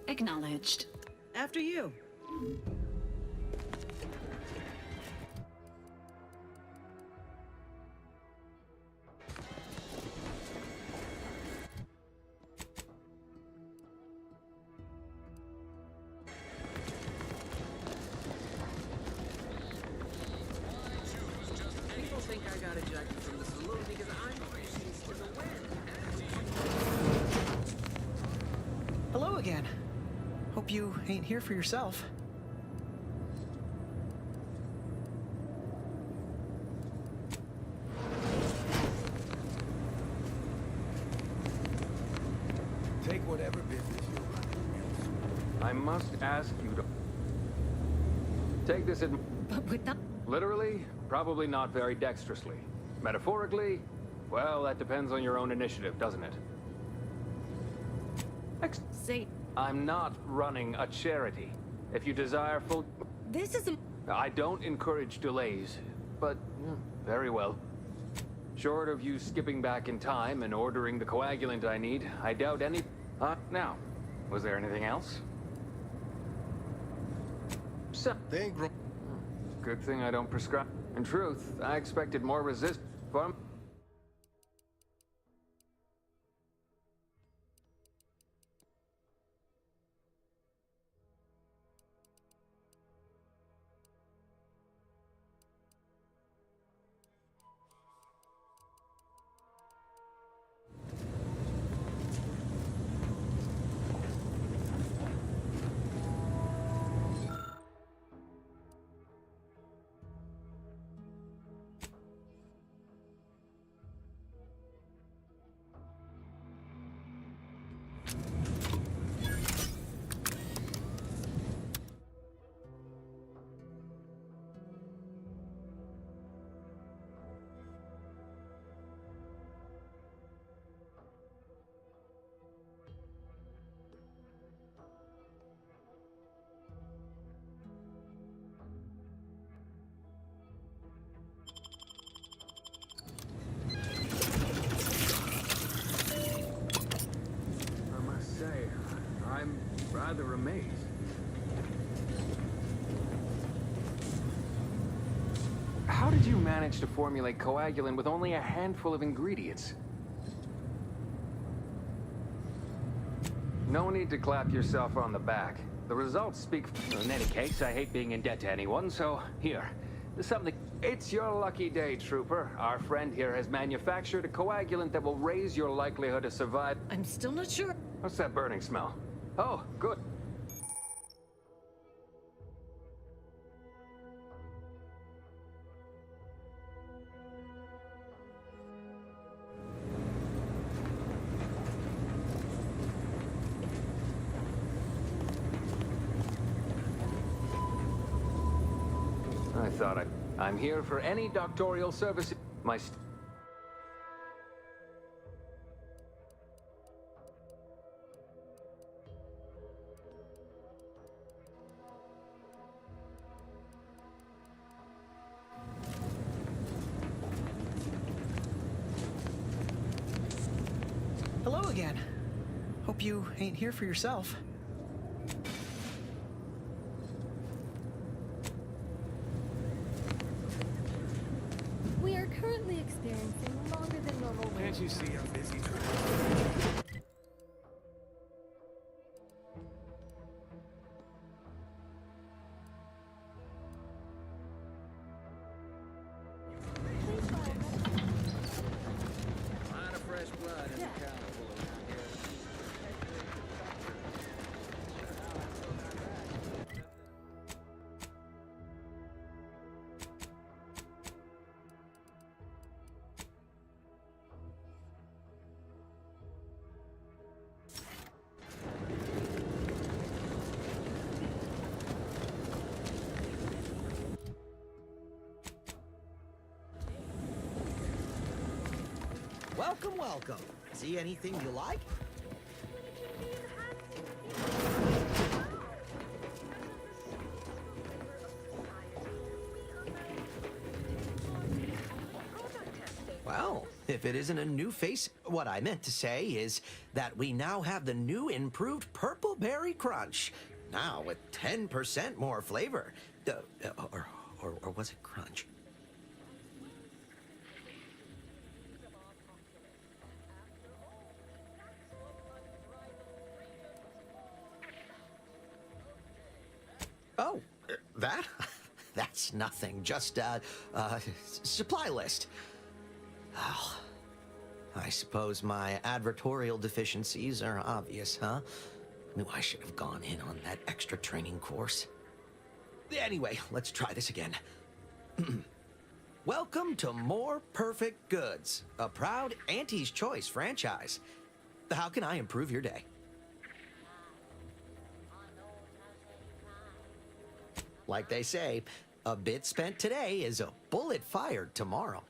Acknowledged. After you. got ejected from the saloon because I'm racing for the win. Hello again. Hope you ain't here for yourself. Take whatever business you're running. I must ask you to take this in. But with that... Literally, probably not very dexterously. Metaphorically, well, that depends on your own initiative, doesn't it? Say... I'm not running a charity. If you desire full... This isn't... I don't encourage delays, but very well. Short of you skipping back in time and ordering the coagulant I need, I doubt any... Now, was there anything else? Good thing I don't prescribe. In truth, I expected more resistance from... I'm rather amazed. How did you manage to formulate coagulant with only a handful of ingredients? No need to clap yourself on the back. The results speak... In any case, I hate being in debt to anyone, so here. Something... It's your lucky day, Trooper. Our friend here has manufactured a coagulant that will raise your likelihood of survive... I'm still not sure. What's that burning smell? Oh, good. I thought I'm here for any doctorial service. Hello again. Hope you ain't here for yourself. We are currently experiencing longer than normal wait. Can't you see I'm busy? Lot of fresh blood in the cow pool around here. Welcome, welcome. See anything you like? Well, if it isn't a new face, what I meant to say is that we now have the new improved Purple Berry Crunch. Now with 10% more flavor. Or was it crunch? Oh, that? That's nothing. Just, supply list. Oh, I suppose my advertorial deficiencies are obvious, huh? Knew I should have gone in on that extra training course. Anyway, let's try this again. Welcome to More Perfect Goods, a proud Auntie's Choice franchise. How can I improve your day? Like they say, a bit spent today is a bullet fired tomorrow.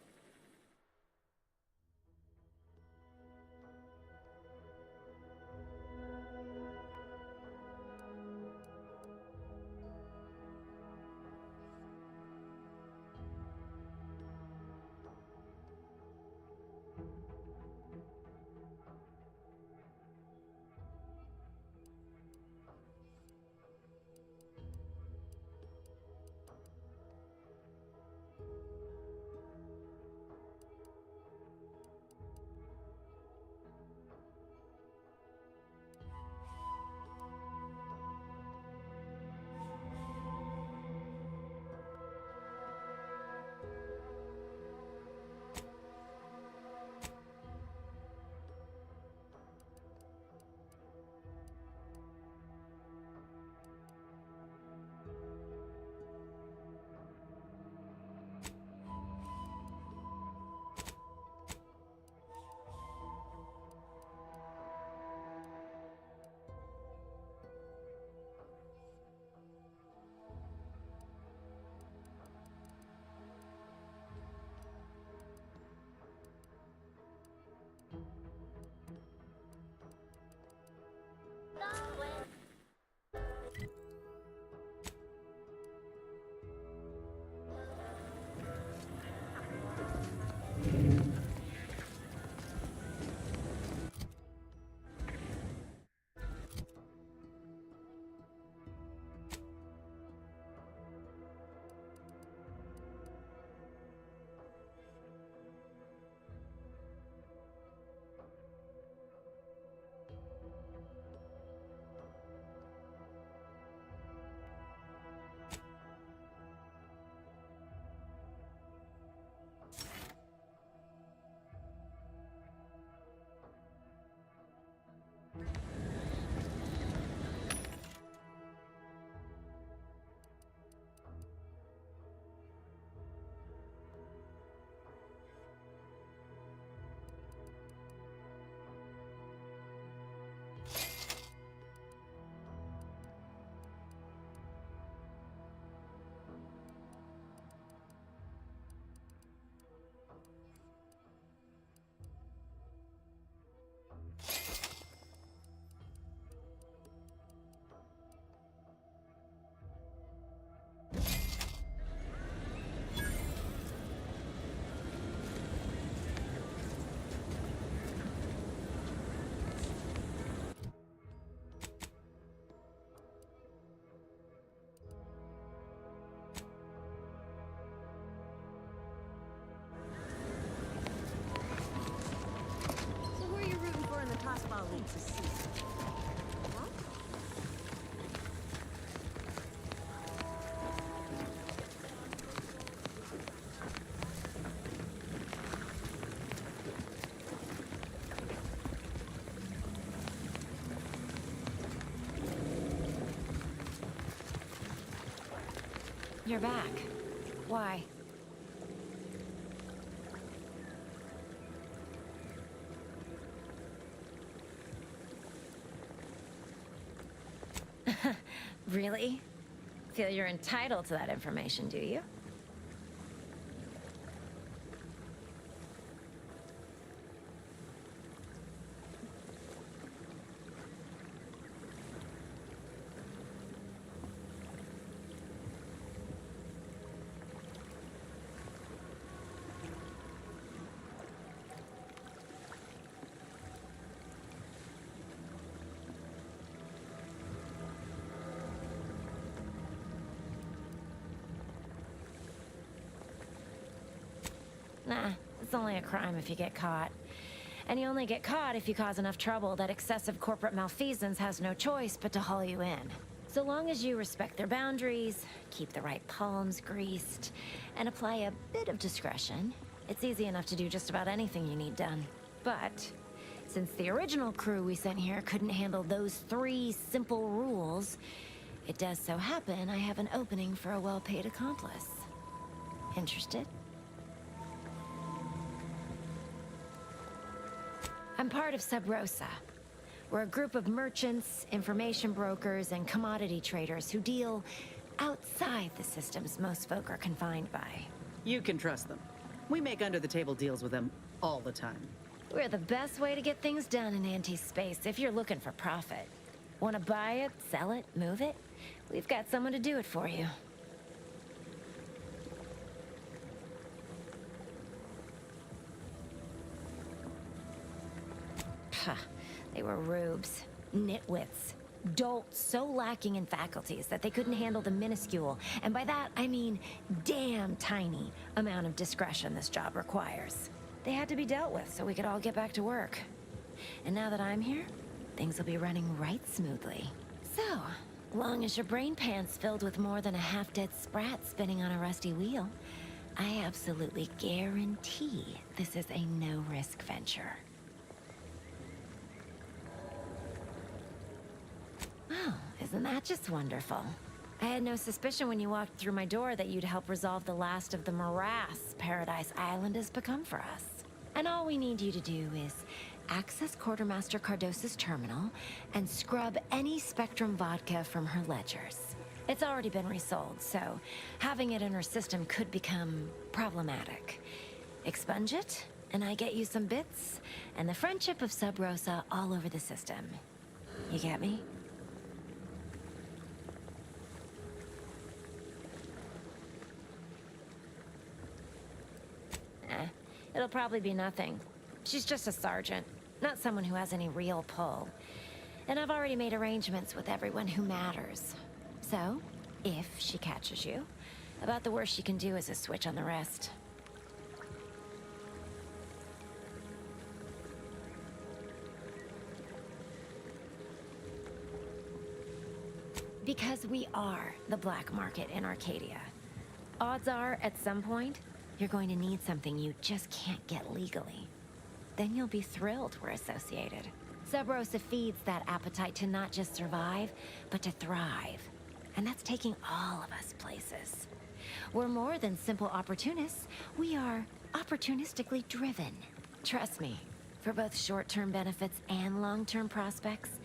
To see. Huh? You're back. Why? Really? Feel you're entitled to that information, do you? Nah, it's only a crime if you get caught. And you only get caught if you cause enough trouble that excessive corporate malfeasance has no choice but to haul you in. So long as you respect their boundaries, keep the right palms greased, and apply a bit of discretion, It's easy enough to do just about anything you need done. But since the original crew we sent here couldn't handle those 3 simple rules, it does so happen I have an opening for a well-paid accomplice. Interested? I'm part of Sub Rosa. We're a group of merchants, information brokers, and commodity traders who deal outside the systems most folk are confined by. You can trust them. We make under-the-table deals with them all the time. We're the best way to get things done in anti-space if you're looking for profit. Want to buy it, sell it, move it? We've got someone to do it for you. Huh. They were rubes, nitwits, dolts so lacking in faculties that they couldn't handle the minuscule, and by that I mean damn tiny, amount of discretion this job requires. They had to be dealt with so we could all get back to work. And now that I'm here, things will be running right smoothly. So, long as your brain pan's filled with more than a half-dead sprat spinning on a rusty wheel, I absolutely guarantee this is a no-risk venture. Oh, isn't that just wonderful? I had no suspicion when you walked through my door that you'd help resolve the last of the morass Paradise Island has become for us. And all we need you to do is access Quartermaster Cardosa's terminal and scrub any Spectrum vodka from her ledgers. It's already been resold, so having it in her system could become problematic. Expunge it, and I get you some bits, and the friendship of Sub Rosa all over the system. You get me? It'll probably be nothing. She's just a sergeant, not someone who has any real pull. And I've already made arrangements with everyone who matters. So, if she catches you, about the worst she can do is a switch on the rest. Because we are the black market in Arcadia. Odds are, at some point, you're going to need something you just can't get legally. Then you'll be thrilled we're associated. Sub Rosa feeds that appetite to not just survive, but to thrive. And that's taking all of us places. We're more than simple opportunists. We are opportunistically driven. Trust me, for both short-term benefits and long-term prospects,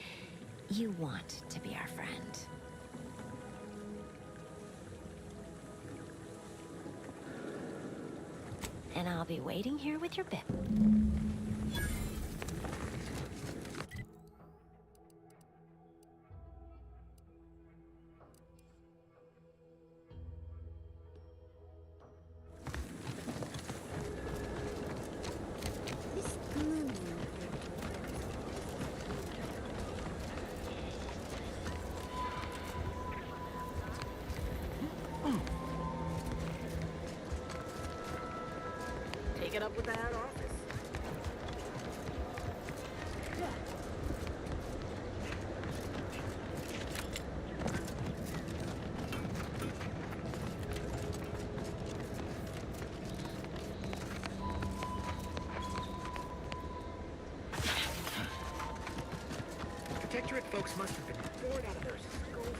you want to be our friend. And I'll be waiting here with your bib. Take it up with the head office. Protectorate folks must have been bored out of their skulls.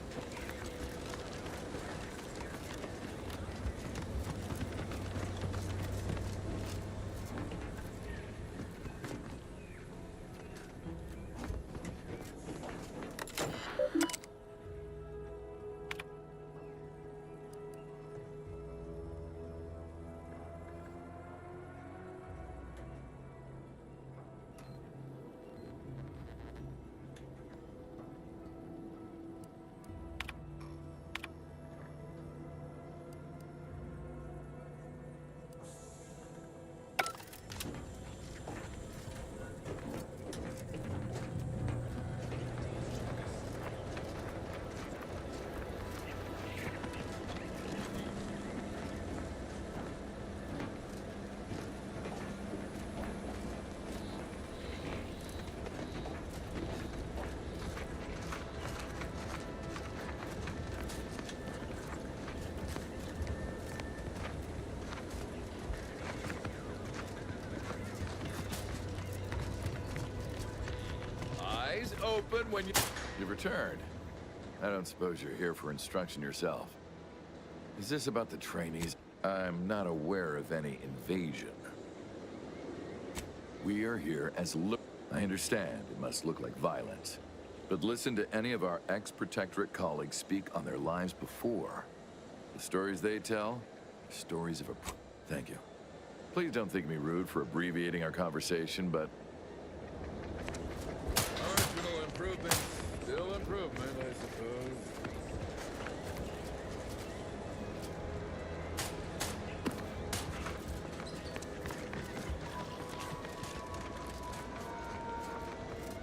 open when you... You've returned. I don't suppose you're here for instruction yourself. Is this about the trainees? I'm not aware of any invasion. We are here as I understand it must look like violence. But listen to any of our ex-Protectorate colleagues speak on their lives before. The stories they tell, stories of a... Thank you. Please don't think me rude for abbreviating our conversation, but... Marginal improvement. Still improvement, I suppose.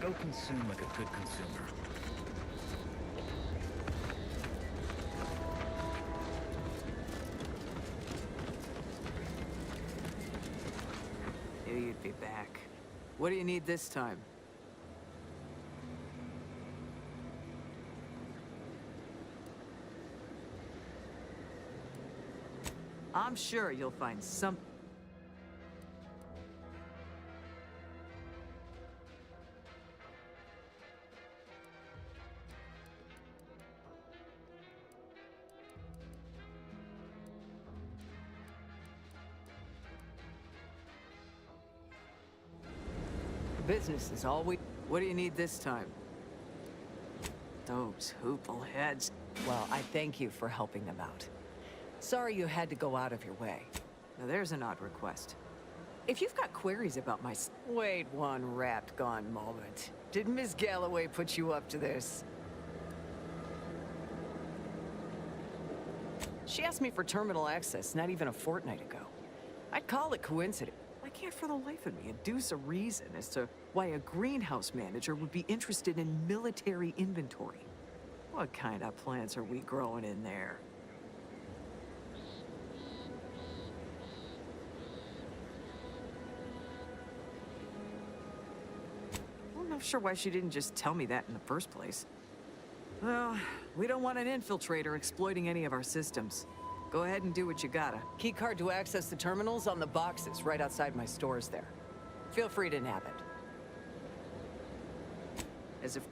Go consume like a good consumer. Knew you'd be back. What do you need this time? I'm sure you'll find some... Business is all we... What do you need this time? Those hoople heads. Well, I thank you for helping them out. Sorry you had to go out of your way. Now there's an odd request. If you've got queries about my... Wait one rat-gone moment. Did Miss Galloway put you up to this? She asked me for terminal access not even a fortnight ago. I'd call it coincidence. I can't for the life of me induce a reason as to why a greenhouse manager would be interested in military inventory. What kind of plants are we growing in there? I'm not sure why she didn't just tell me that in the first place. Well, we don't want an infiltrator exploiting any of our systems. Go ahead and do what you gotta. Keycard to access the terminals on the boxes right outside my stores there. Feel free to nab it. As if...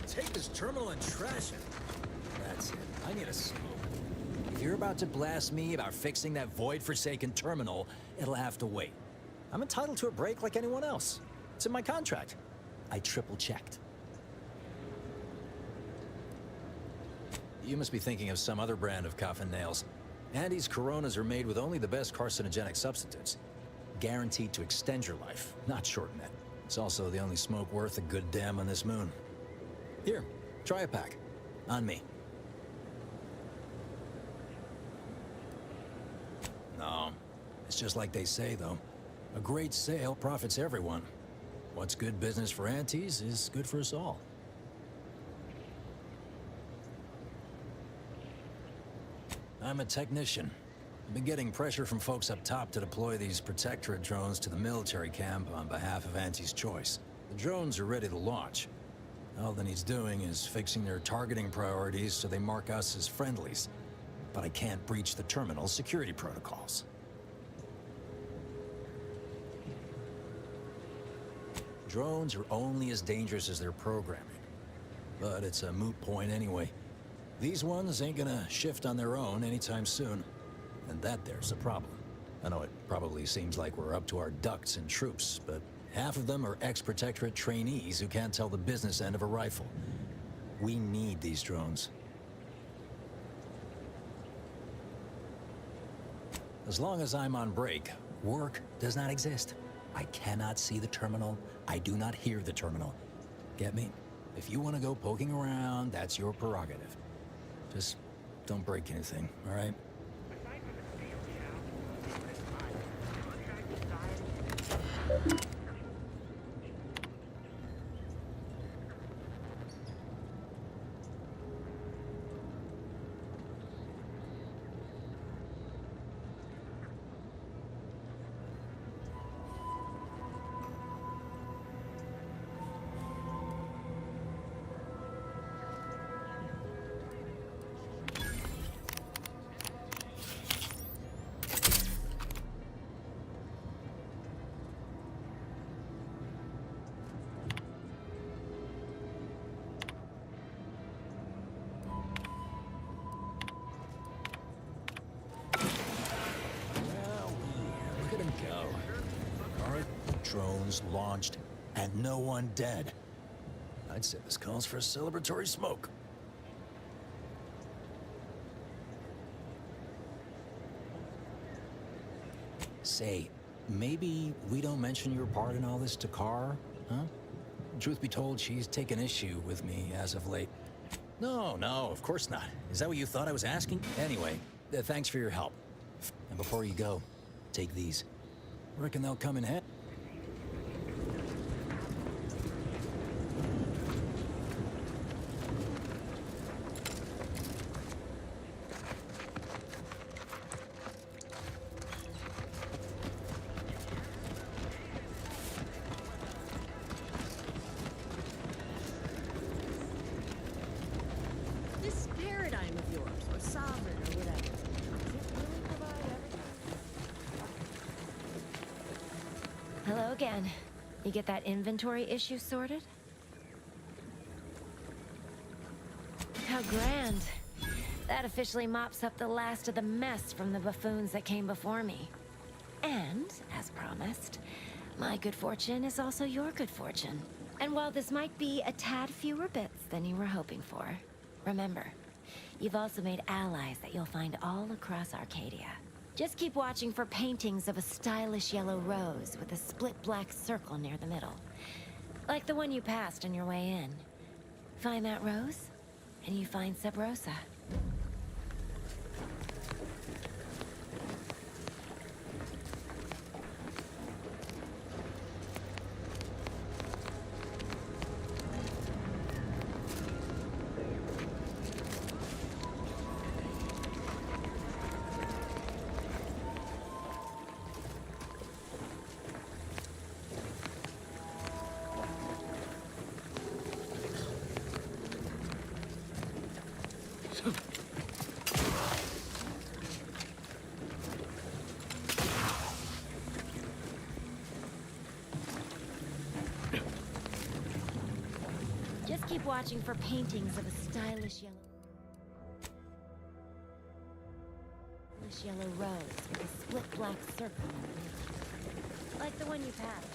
Take this terminal and trash it. That's it. I need a smoke. If you're about to blast me about fixing that void-forsaken terminal, it'll have to wait. I'm entitled to a break like anyone else. It's in my contract. I triple-checked. You must be thinking of some other brand of coffin nails. Andy's Coronas are made with only the best carcinogenic substitutes. Guaranteed to extend your life, not shorten it. It's also the only smoke worth a good damn on this moon. Here, try a pack. On me. No, it's just like they say, though. A great sale profits everyone. What's good business for Antes is good for us all. I'm a technician. I've been getting pressure from folks up top to deploy these Protectorate drones to the military camp on behalf of Antes Choice. The drones are ready to launch. All that he's doing is fixing their targeting priorities so they mark us as friendlies. But I can't breach the terminal's security protocols. Drones are only as dangerous as their programming. But it's a moot point anyway. These ones ain't gonna shift on their own anytime soon. And that there's a problem. I know it probably seems like we're up to our ducks and troops, but half of them are ex-Protectorate trainees who can't tell the business end of a rifle. We need these drones. As long as I'm on break, work does not exist. I cannot see the terminal. I do not hear the terminal. Get me? If you want to go poking around, that's your prerogative. Just don't break anything, all right? Drones launched, and no one dead. I'd say this calls for a celebratory smoke. Say, maybe we don't mention your part in all this to Carr, huh? Truth be told, she's taken issue with me as of late. No, of course not. Is that what you thought I was asking? Anyway, thanks for your help. And before you go, take these. Reckon they'll come in handy. This paradigm of yours, or sovereign, or whatever, does it really provide everything? Hello again. You get that inventory issue sorted? How grand. That officially mops up the last of the mess from the buffoons that came before me. And, as promised, my good fortune is also your good fortune. And while this might be a tad fewer bits than you were hoping for, remember, you've also made allies that you'll find all across Arcadia. Just keep watching for paintings of a stylish yellow rose with a split black circle near the middle. Like the one you passed on your way in. Find that rose, and you find Sub Rosa. Just keep watching for paintings of a stylish yellow rose with a split black circle in the middle. Like the one you passed.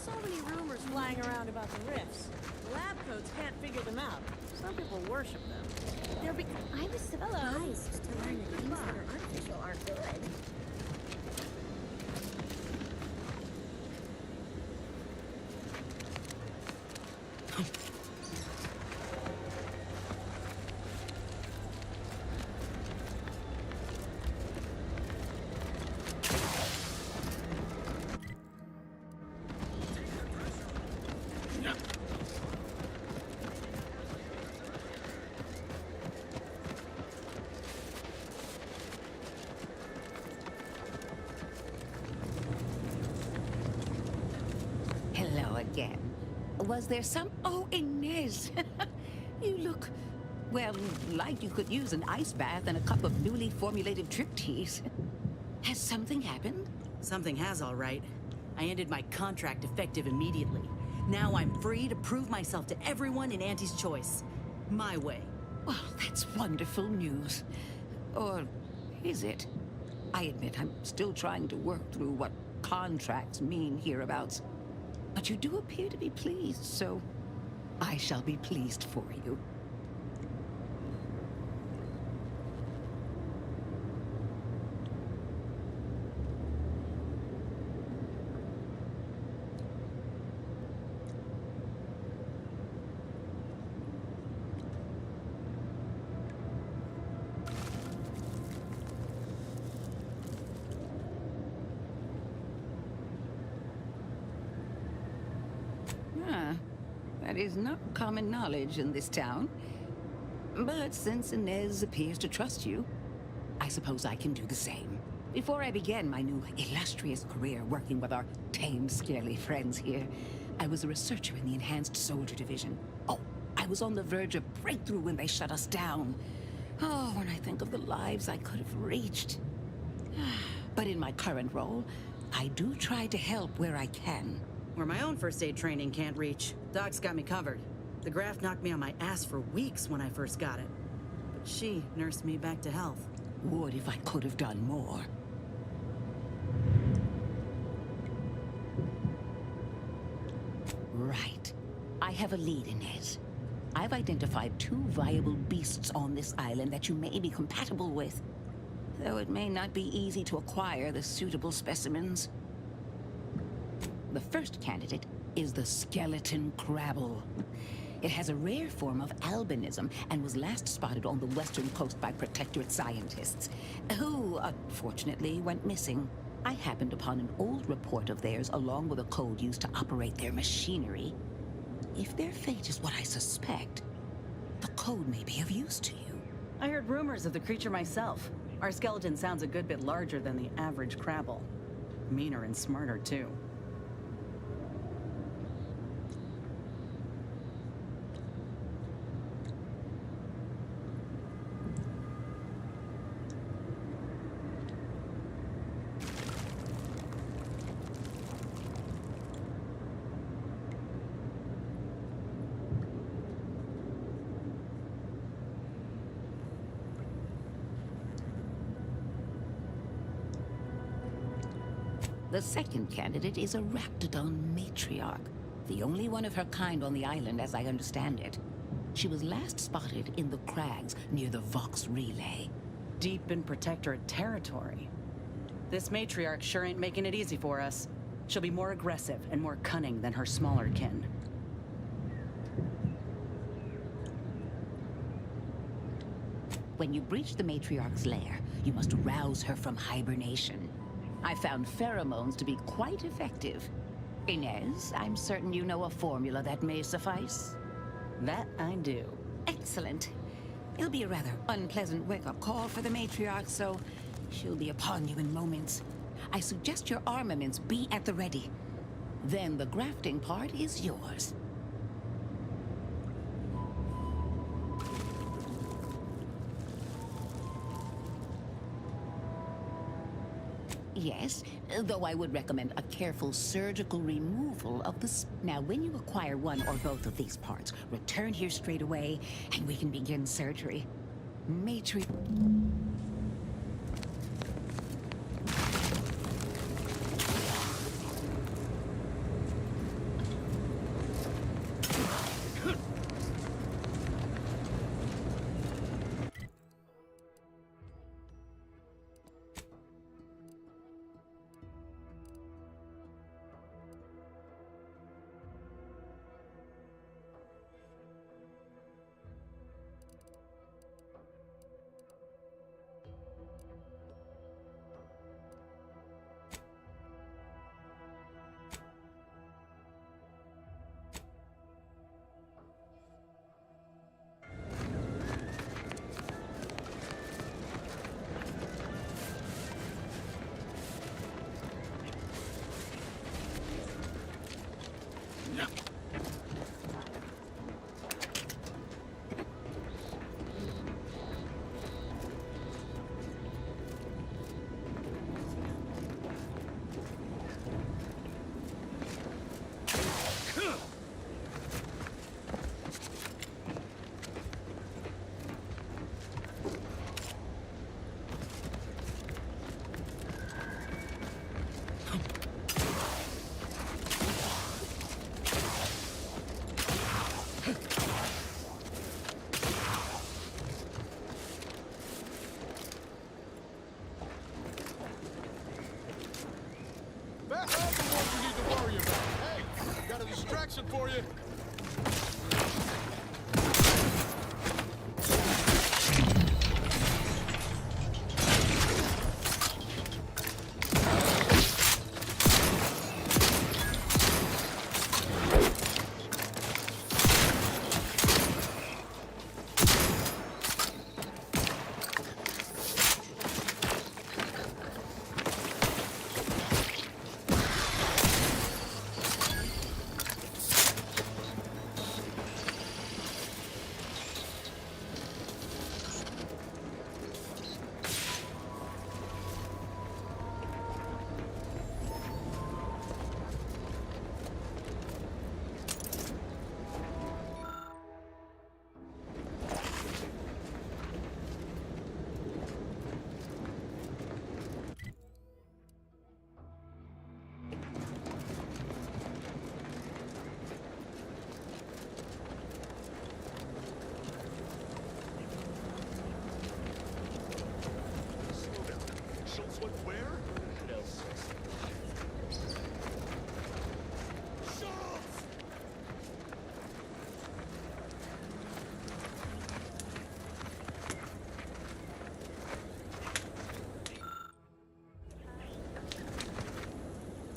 So many rumors flying around about the rifts. Lab coats can't figure them out. Some people worship them. I was surprised to learn that things that are artificial are good. Hello again. Was there some... Oh, Inez! You look... well, like you could use an ice bath and a cup of newly formulated trip teas. Has something happened? Something has, all right. I ended my contract effective immediately. Now I'm free to prove myself to everyone in Auntie's Choice. My way. Well, that's wonderful news. Or is it? I admit I'm still trying to work through what contracts mean hereabouts. But you do appear to be pleased, so I shall be pleased for you. That is not common knowledge in this town. But since Inez appears to trust you, I suppose I can do the same. Before I began my new illustrious career working with our tame, scaly friends here, I was a researcher in the Enhanced Soldier Division. Oh, I was on the verge of breakthrough when they shut us down. Oh, when I think of the lives I could have reached. But in my current role, I do try to help where I can. Where my own first aid training can't reach, Doc's got me covered. The graft knocked me on my ass for weeks when I first got it. But she nursed me back to health. Would if I could have done more. Right. I have a lead, Inez. I've identified 2 viable beasts on this island that you may be compatible with. Though it may not be easy to acquire the suitable specimens. The first candidate is the skeleton crabble. It has a rare form of albinism and was last spotted on the western coast by Protectorate scientists, who, unfortunately, went missing. I happened upon an old report of theirs along with a code used to operate their machinery. If their fate is what I suspect, the code may be of use to you. I heard rumors of the creature myself. Our skeleton sounds a good bit larger than the average crabble. Meaner and smarter, too. The second candidate is a Raptidon matriarch, the only one of her kind on the island as I understand it. She was last spotted in the crags near the Vox Relay. Deep in Protectorate territory. This matriarch sure ain't making it easy for us. She'll be more aggressive and more cunning than her smaller kin. When you breach the matriarch's lair, you must rouse her from hibernation. I found pheromones to be quite effective. Inez, I'm certain you know a formula that may suffice. That I do. Excellent. It'll be a rather unpleasant wake-up call for the matriarch, so she'll be upon you in moments. I suggest your armaments be at the ready. Then the grafting part is yours. Yes, though I would recommend a careful surgical removal of the Now, when you acquire one or both of these parts, return here straight away, and we can begin surgery.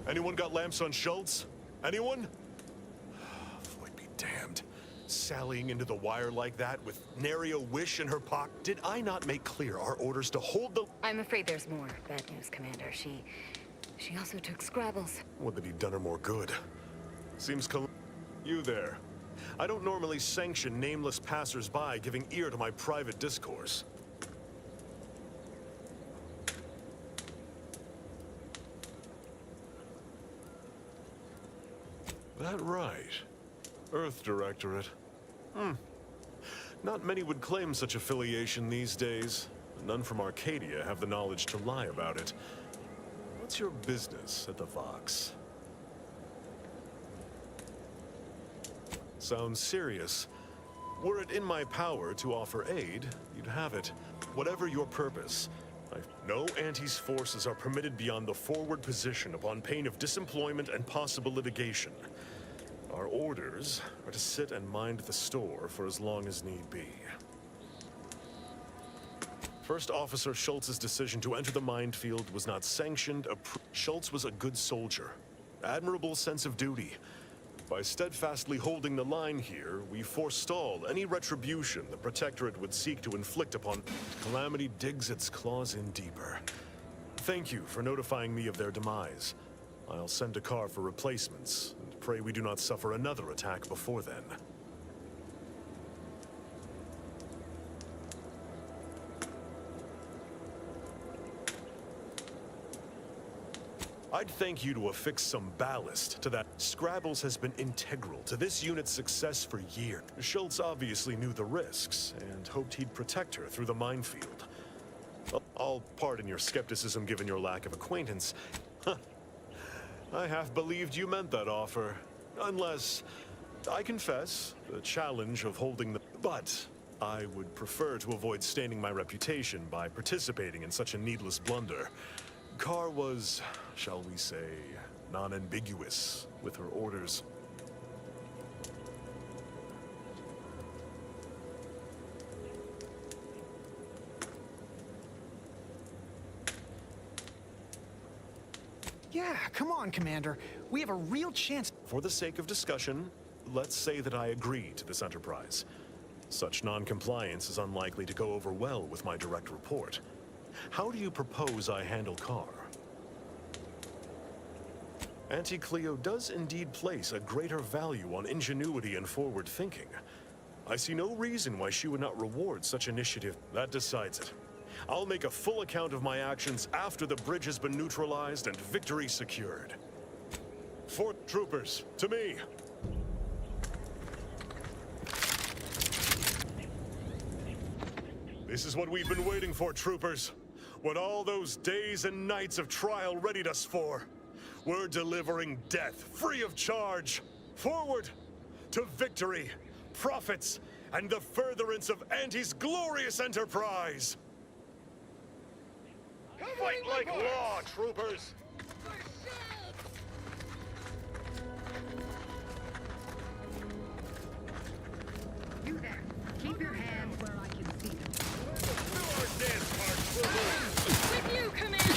Anyone got lamps on Schultz? Anyone? Floyd be damned. Sallying into the wire like that with nary a wish in her pocket. Did I not make clear our orders to hold the... I'm afraid there's more. Bad news, Commander. She also took Scrabbles. Would that he'd done her more good. Seems you there. I don't normally sanction nameless passers-by giving ear to my private discourse. That right. Earth Directorate. Not many would claim such affiliation these days. None from Arcadia have the knowledge to lie about it. What's your business at the Vox? Sounds serious. Were it in my power to offer aid, you'd have it. Whatever your purpose, no Antes forces are permitted beyond the forward position upon pain of disemployment and possible litigation. Our orders are to sit and mind the store for as long as need be. First Officer Schultz's decision to enter the minefield was not sanctioned. Schultz was a good soldier. Admirable sense of duty. By steadfastly holding the line here, we forestall any retribution the Protectorate would seek to inflict upon. Calamity digs its claws in deeper. Thank you for notifying me of their demise. I'll send a car for replacements, and pray we do not suffer another attack before then. I'd thank you to affix some ballast to that. Scrabbles has been integral to this unit's success for years. Schultz obviously knew the risks, and hoped he'd protect her through the minefield. I'll pardon your skepticism given your lack of acquaintance. I half believed you meant that offer. Unless, I confess, the challenge of holding the... But I would prefer to avoid staining my reputation by participating in such a needless blunder. Carr was, shall we say, non-ambiguous with her orders. Yeah, come on, Commander. We have a real chance. For the sake of discussion, let's say that I agree to this enterprise. Such non-compliance is unlikely to go over well with my direct report. How do you propose I handle Carr? Auntie Cleo does indeed place a greater value on ingenuity and forward thinking. I see no reason why she would not reward such initiative. That decides it. I'll make a full account of my actions after the bridge has been neutralized and victory secured. Fort troopers, to me! This is what we've been waiting for, troopers. What all those days and nights of trial readied us for. We're delivering death, free of charge. Forward to victory, profits, and the furtherance of Auntie's glorious enterprise! Fight like law, troopers! You there. Keep your hands where I can see them. Do our dance part, troopers! With you, Commander!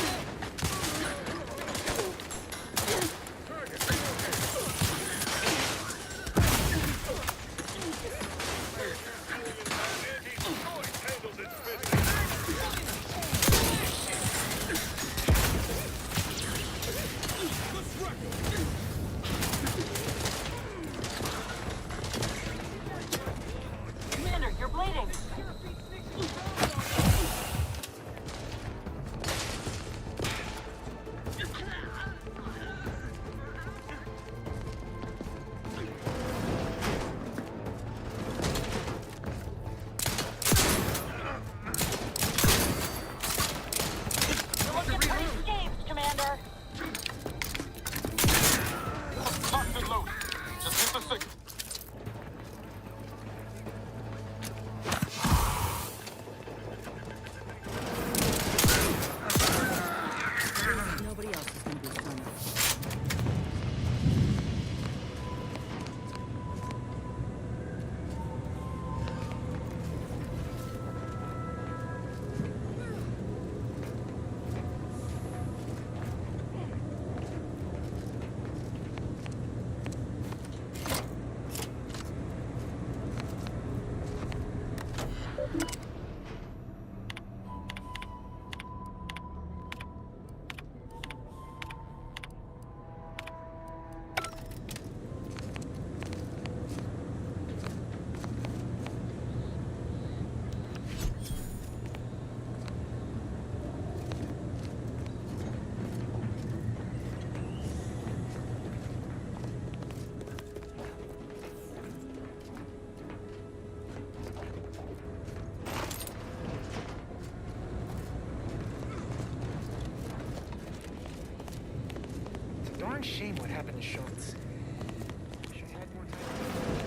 darn shame what happened to Schultz. Wish I had more time.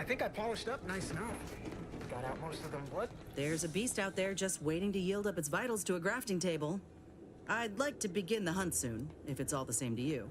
think I polished up nice enough. Got out most of them blood. There's a beast out there just waiting to yield up its vitals to a grafting table. I'd like to begin the hunt soon, if it's all the same to you.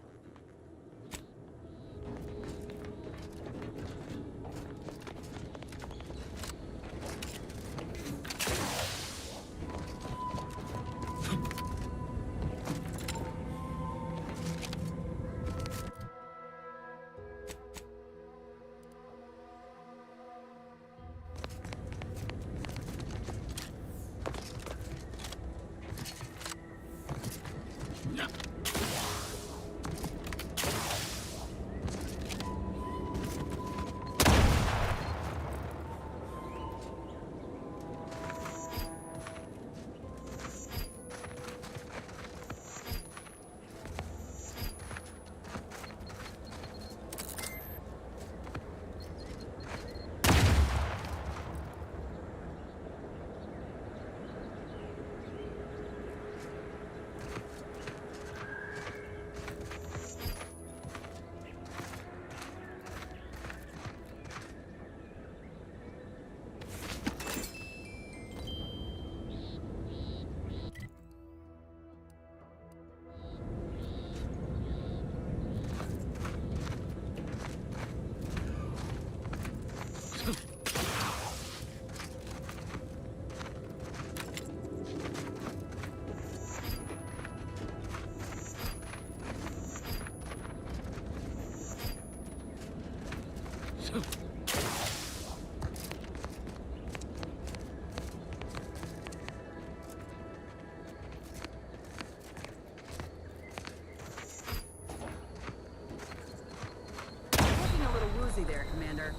Looking a little woozy there, Commander.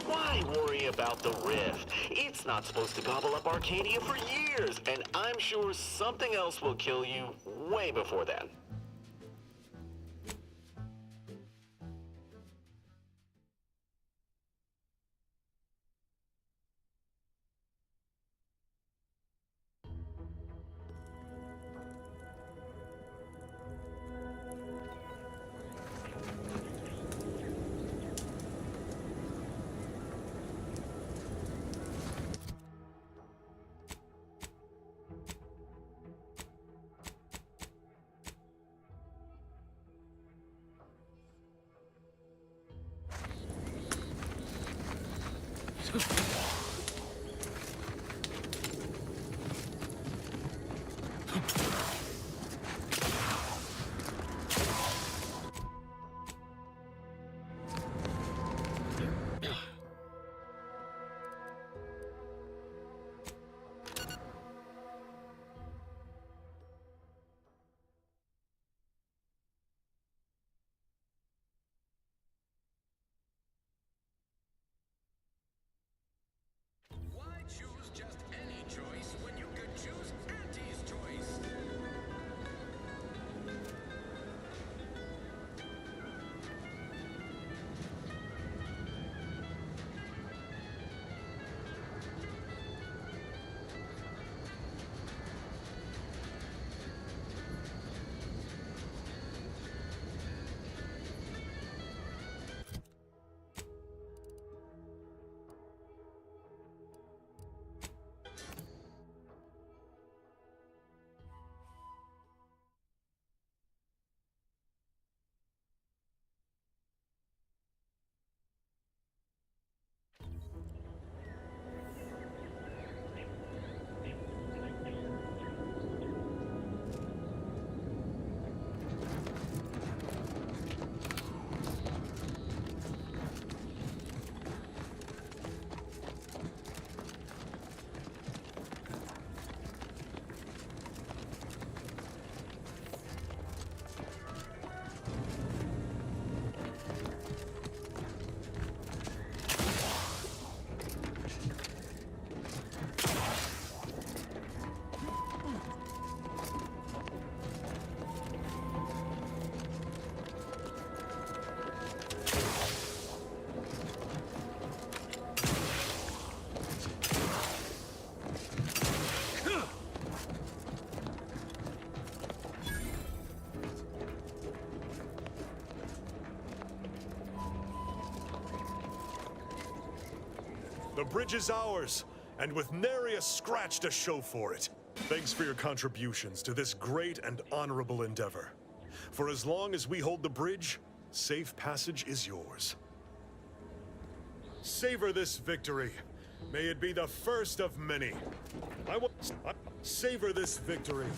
Why worry about the rift? It's not supposed to gobble up Arcadia for years, and I'm sure something else will kill you way before then. The bridge is ours, and with nary a scratch to show for it. Thanks for your contributions to this great and honorable endeavor. For as long as we hold the bridge, safe passage is yours. Savor this victory. May it be the first of many. Savor this victory.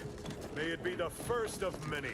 May it be the first of many.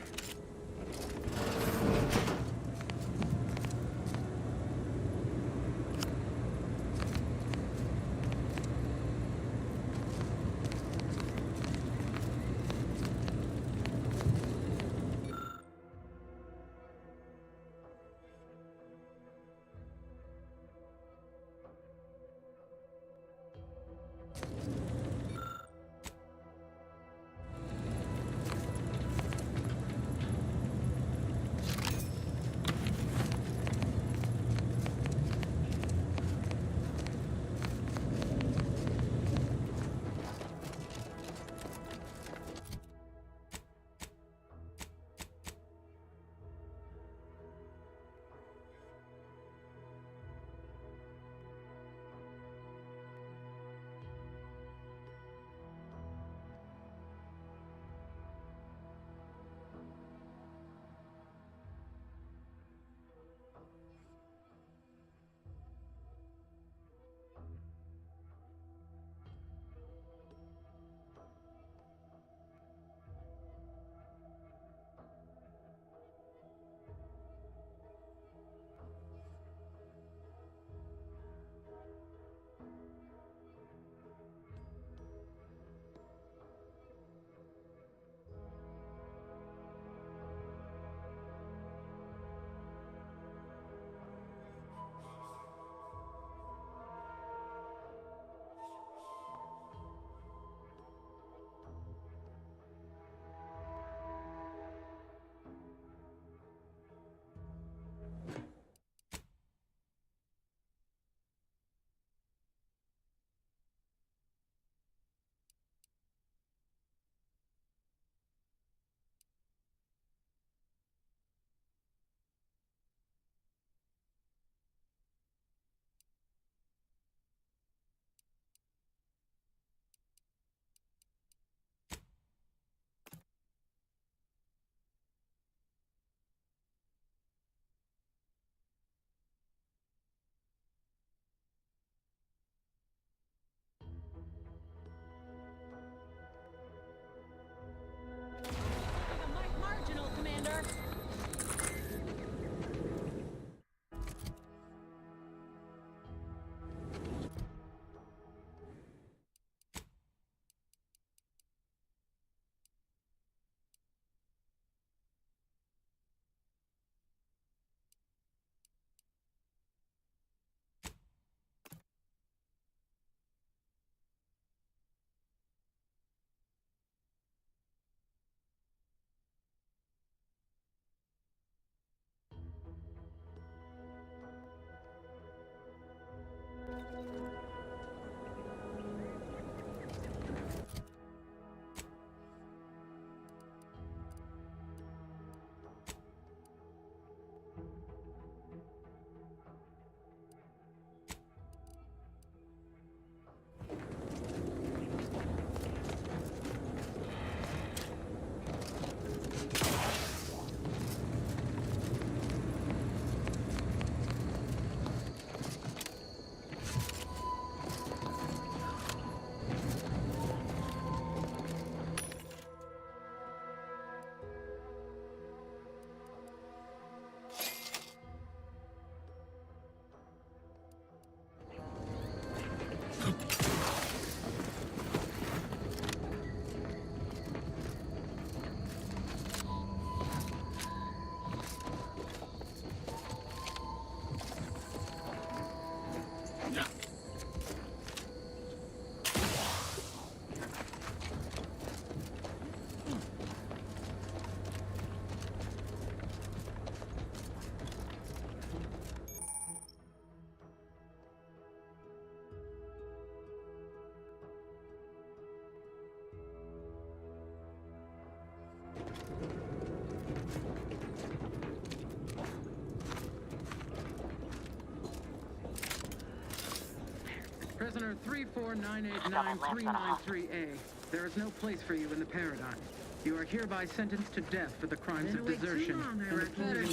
Prisoner 349893993A. There is no place for you in the Paradigm. You are hereby sentenced to death for the crimes of desertion and the polluting.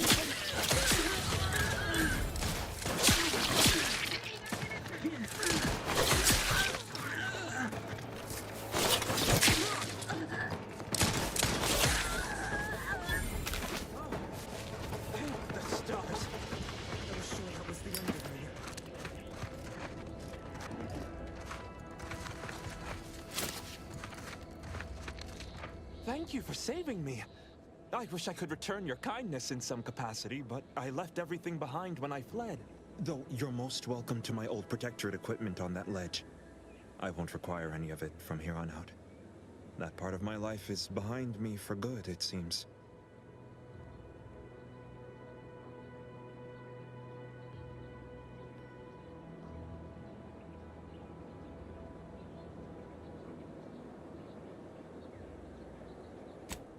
Thank you for saving me. I wish I could return your kindness in some capacity, but I left everything behind when I fled. Though you're most welcome to my old Protectorate equipment on that ledge. I won't require any of it from here on out. That part of my life is behind me for good, it seems.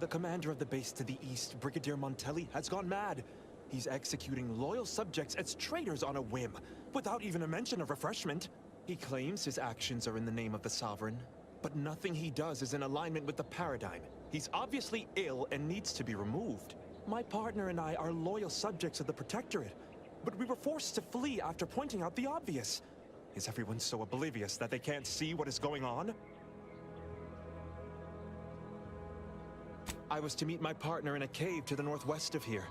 The commander of the base to the east, Brigadier Montelli, has gone mad. He's executing loyal subjects as traitors on a whim, without even a mention of refreshment. He claims his actions are in the name of the Sovereign, but nothing he does is in alignment with the Paradigm. He's obviously ill and needs to be removed. My partner and I are loyal subjects of the Protectorate, but we were forced to flee after pointing out the obvious. Is everyone so oblivious that they can't see what is going on? I was to meet my partner in a cave to the northwest of here.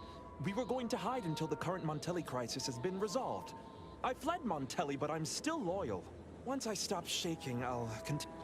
We were going to hide until the current Montelli crisis has been resolved. I fled Montelli, but I'm still loyal. Once I stop shaking, I'll continue.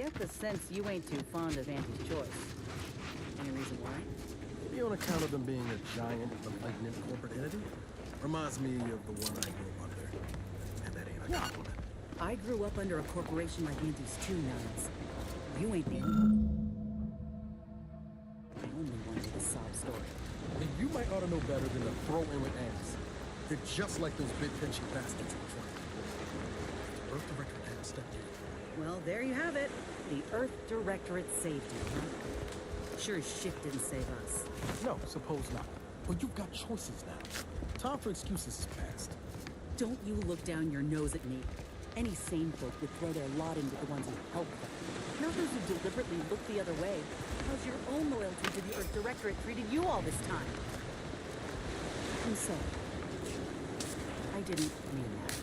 get the sense you ain't too fond of Auntie's choice. Any reason why? Maybe on account of them being a giant, malignant corporate entity. Reminds me of the one I grew up under. And that ain't a compliment. I grew up under a corporation like Auntie's too, Nuns. You ain't the only one with a sob story. And you might ought to know better than to throw in with ants. They're just like those big pinchy bastards in front of you. Earth Director had stepped in. Well, there you have it. The Earth Directorate saved you, huh? Sure as shit didn't save us. No, suppose not. But you've got choices now. Time for excuses is past. Don't you look down your nose at me. Any sane folk would throw their lot in with the ones who help them. Not those who deliberately look the other way. How's your own loyalty to the Earth Directorate treated you all this time? I'm sorry. I didn't mean that.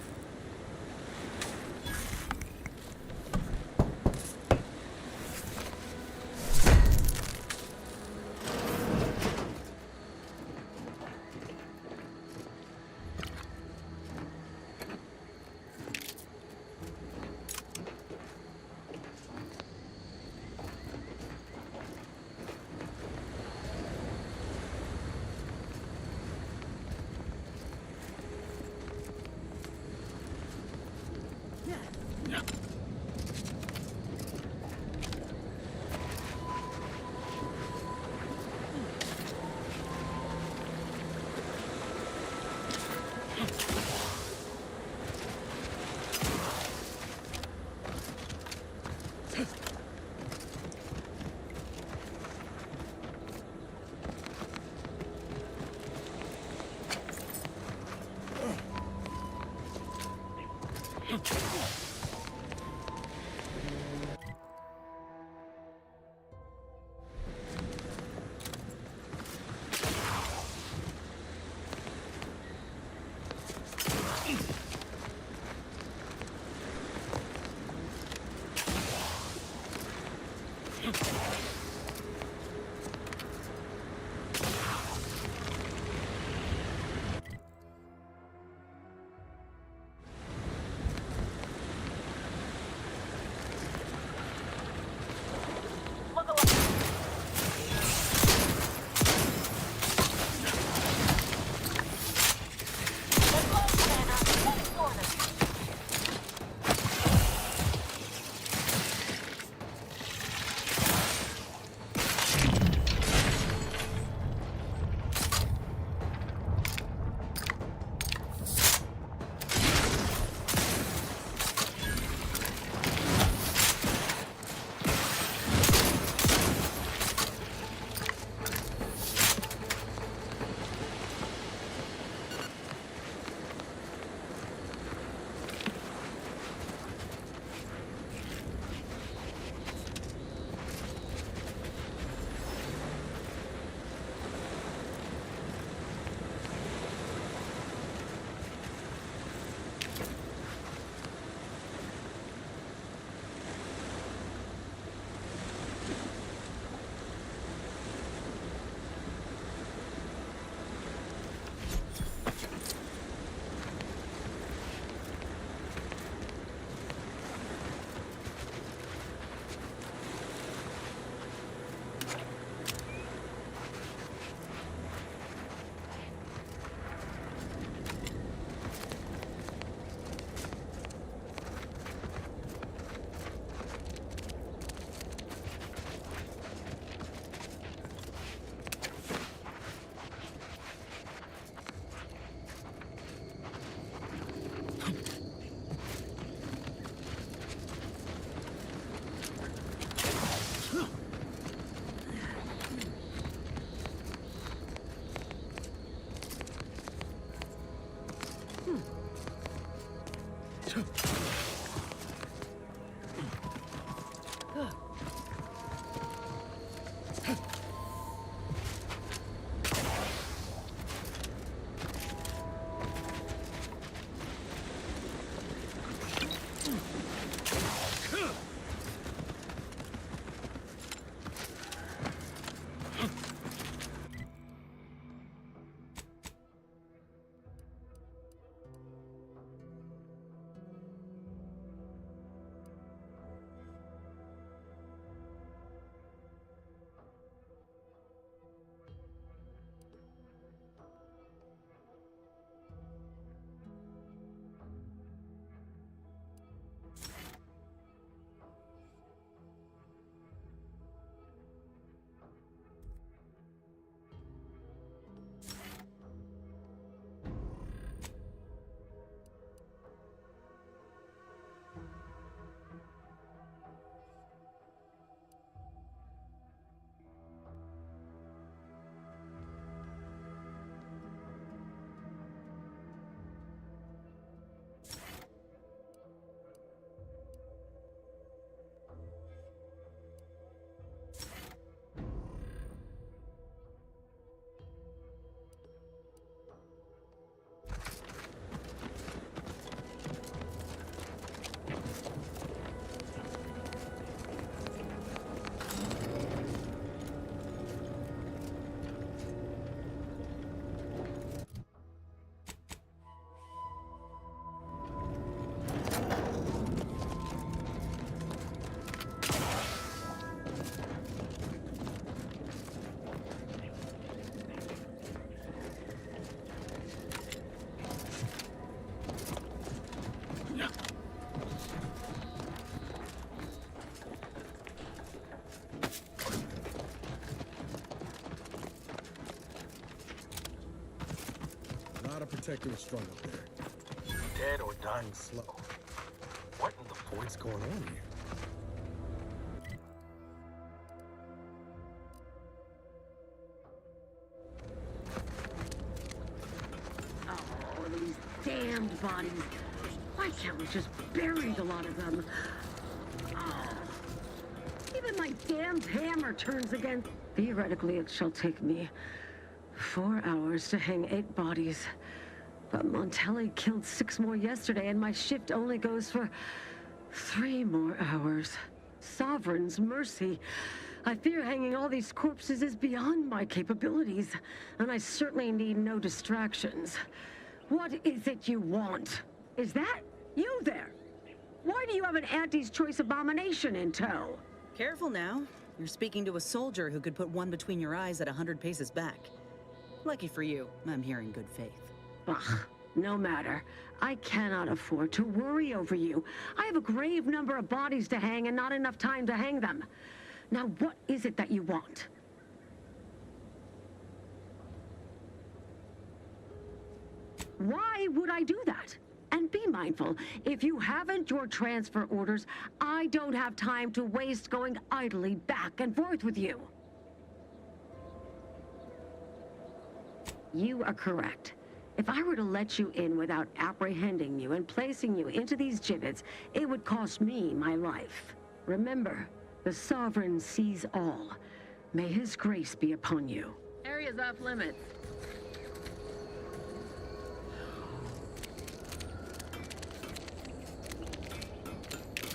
a protector is strung up there. Dead or dying slow. What in the void's going on here? Oh, these damned bodies. Why can't we just bury the lot of them? Oh. Even my damned hammer turns against... Theoretically, it shall take me 4 hours to hang 8 bodies. But Montelli killed 6 more yesterday, and my shift only goes for 3 more hours. Sovereign's mercy. I fear hanging all these corpses is beyond my capabilities, and I certainly need no distractions. What is it you want? Is that you there? Why do you have an Auntie's Choice abomination in tow? Careful now. You're speaking to a soldier who could put one between your eyes at 100 paces back. Lucky for you, I'm here in good faith. Ugh, no matter. I cannot afford to worry over you. I have a grave number of bodies to hang and not enough time to hang them. Now, what is it that you want? Why would I do that? And be mindful, if you haven't your transfer orders, I don't have time to waste going idly back and forth with you. You are correct. If I were to let you in without apprehending you and placing you into these gibbets, it would cost me my life. Remember, the Sovereign sees all. May his grace be upon you. Area's off limits.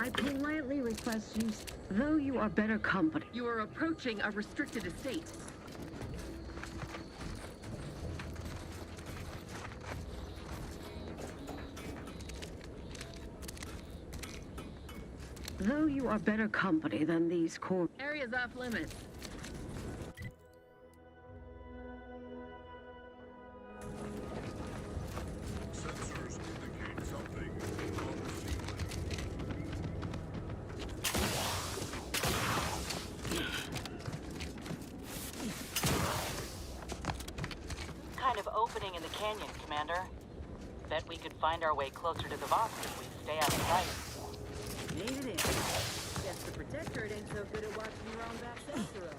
I politely request you, though you are better company. You are approaching a restricted estate. Though you are better company than these core... Area's off limits. Sensors indicate something on the Kind of opening in the canyon, Commander. Bet we could find our way closer to the Vox if we stay out of sight. Made it in. Guess the Protectorate ain't so good at watching your own backs after all.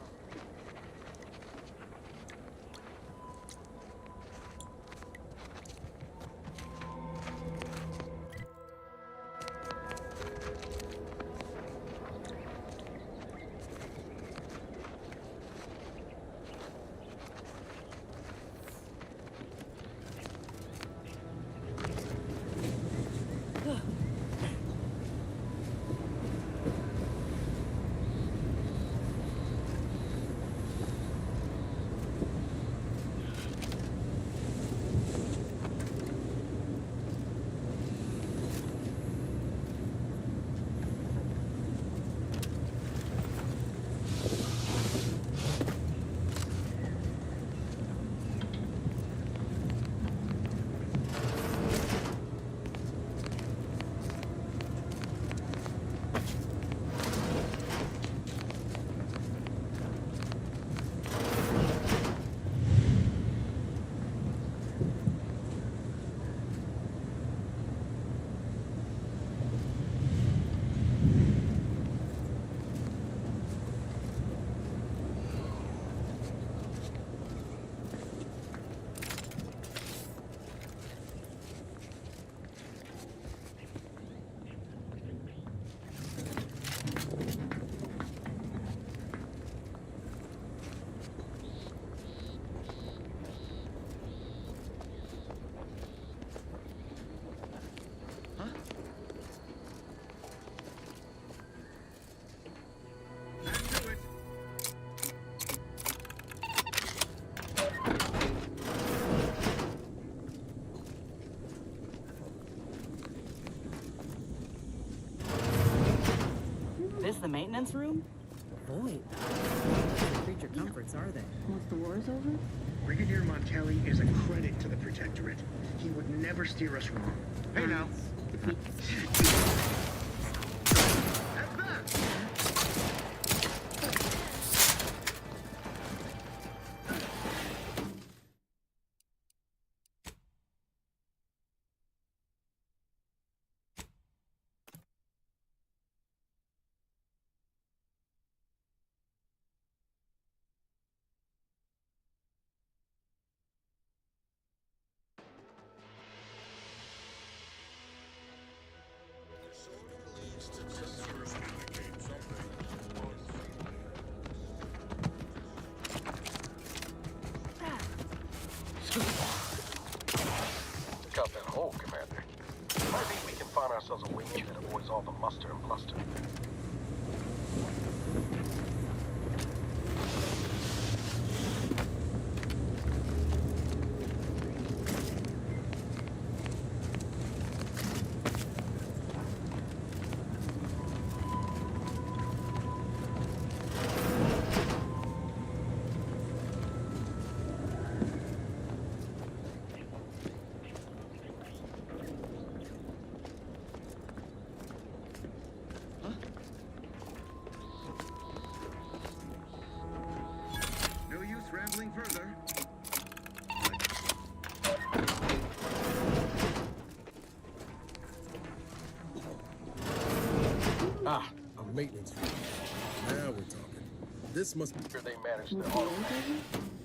This the maintenance room? Void. What creature comforts are they? Once the war is over? Brigadier Montelli is a credit to the Protectorate. He would never steer us wrong. Hey now. ourselves a wingman that avoids all the muster and bluster. No use rambling further. Ah, a maintenance field. Now we're talking. This must be where they manage the auto.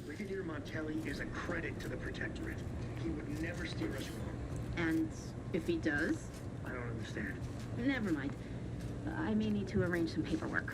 Brigadier Montelli is a credit to the Protectorate. He would never steer us wrong. And if he does? I don't understand. Never mind. I may need to arrange some paperwork.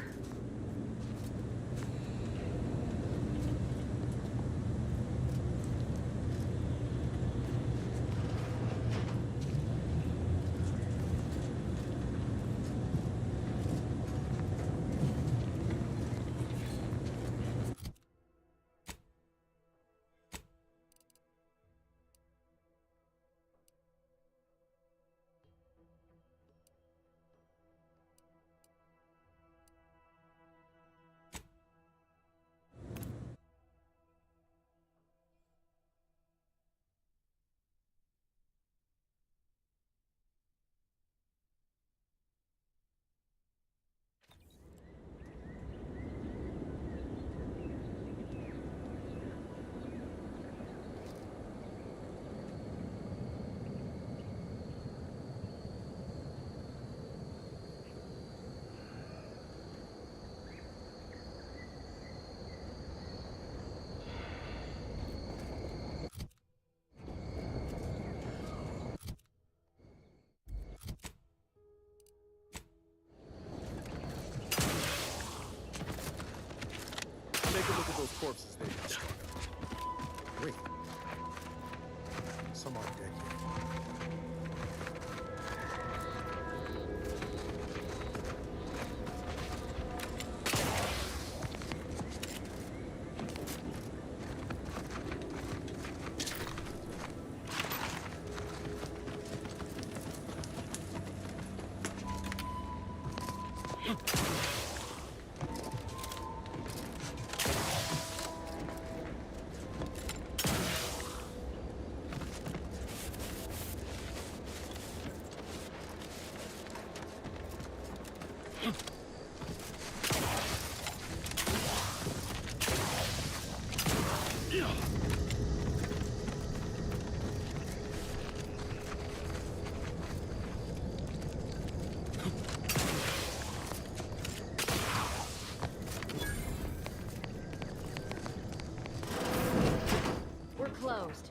Take a look at those corpses they just struck out. Wait. Some are dead here. We're closed.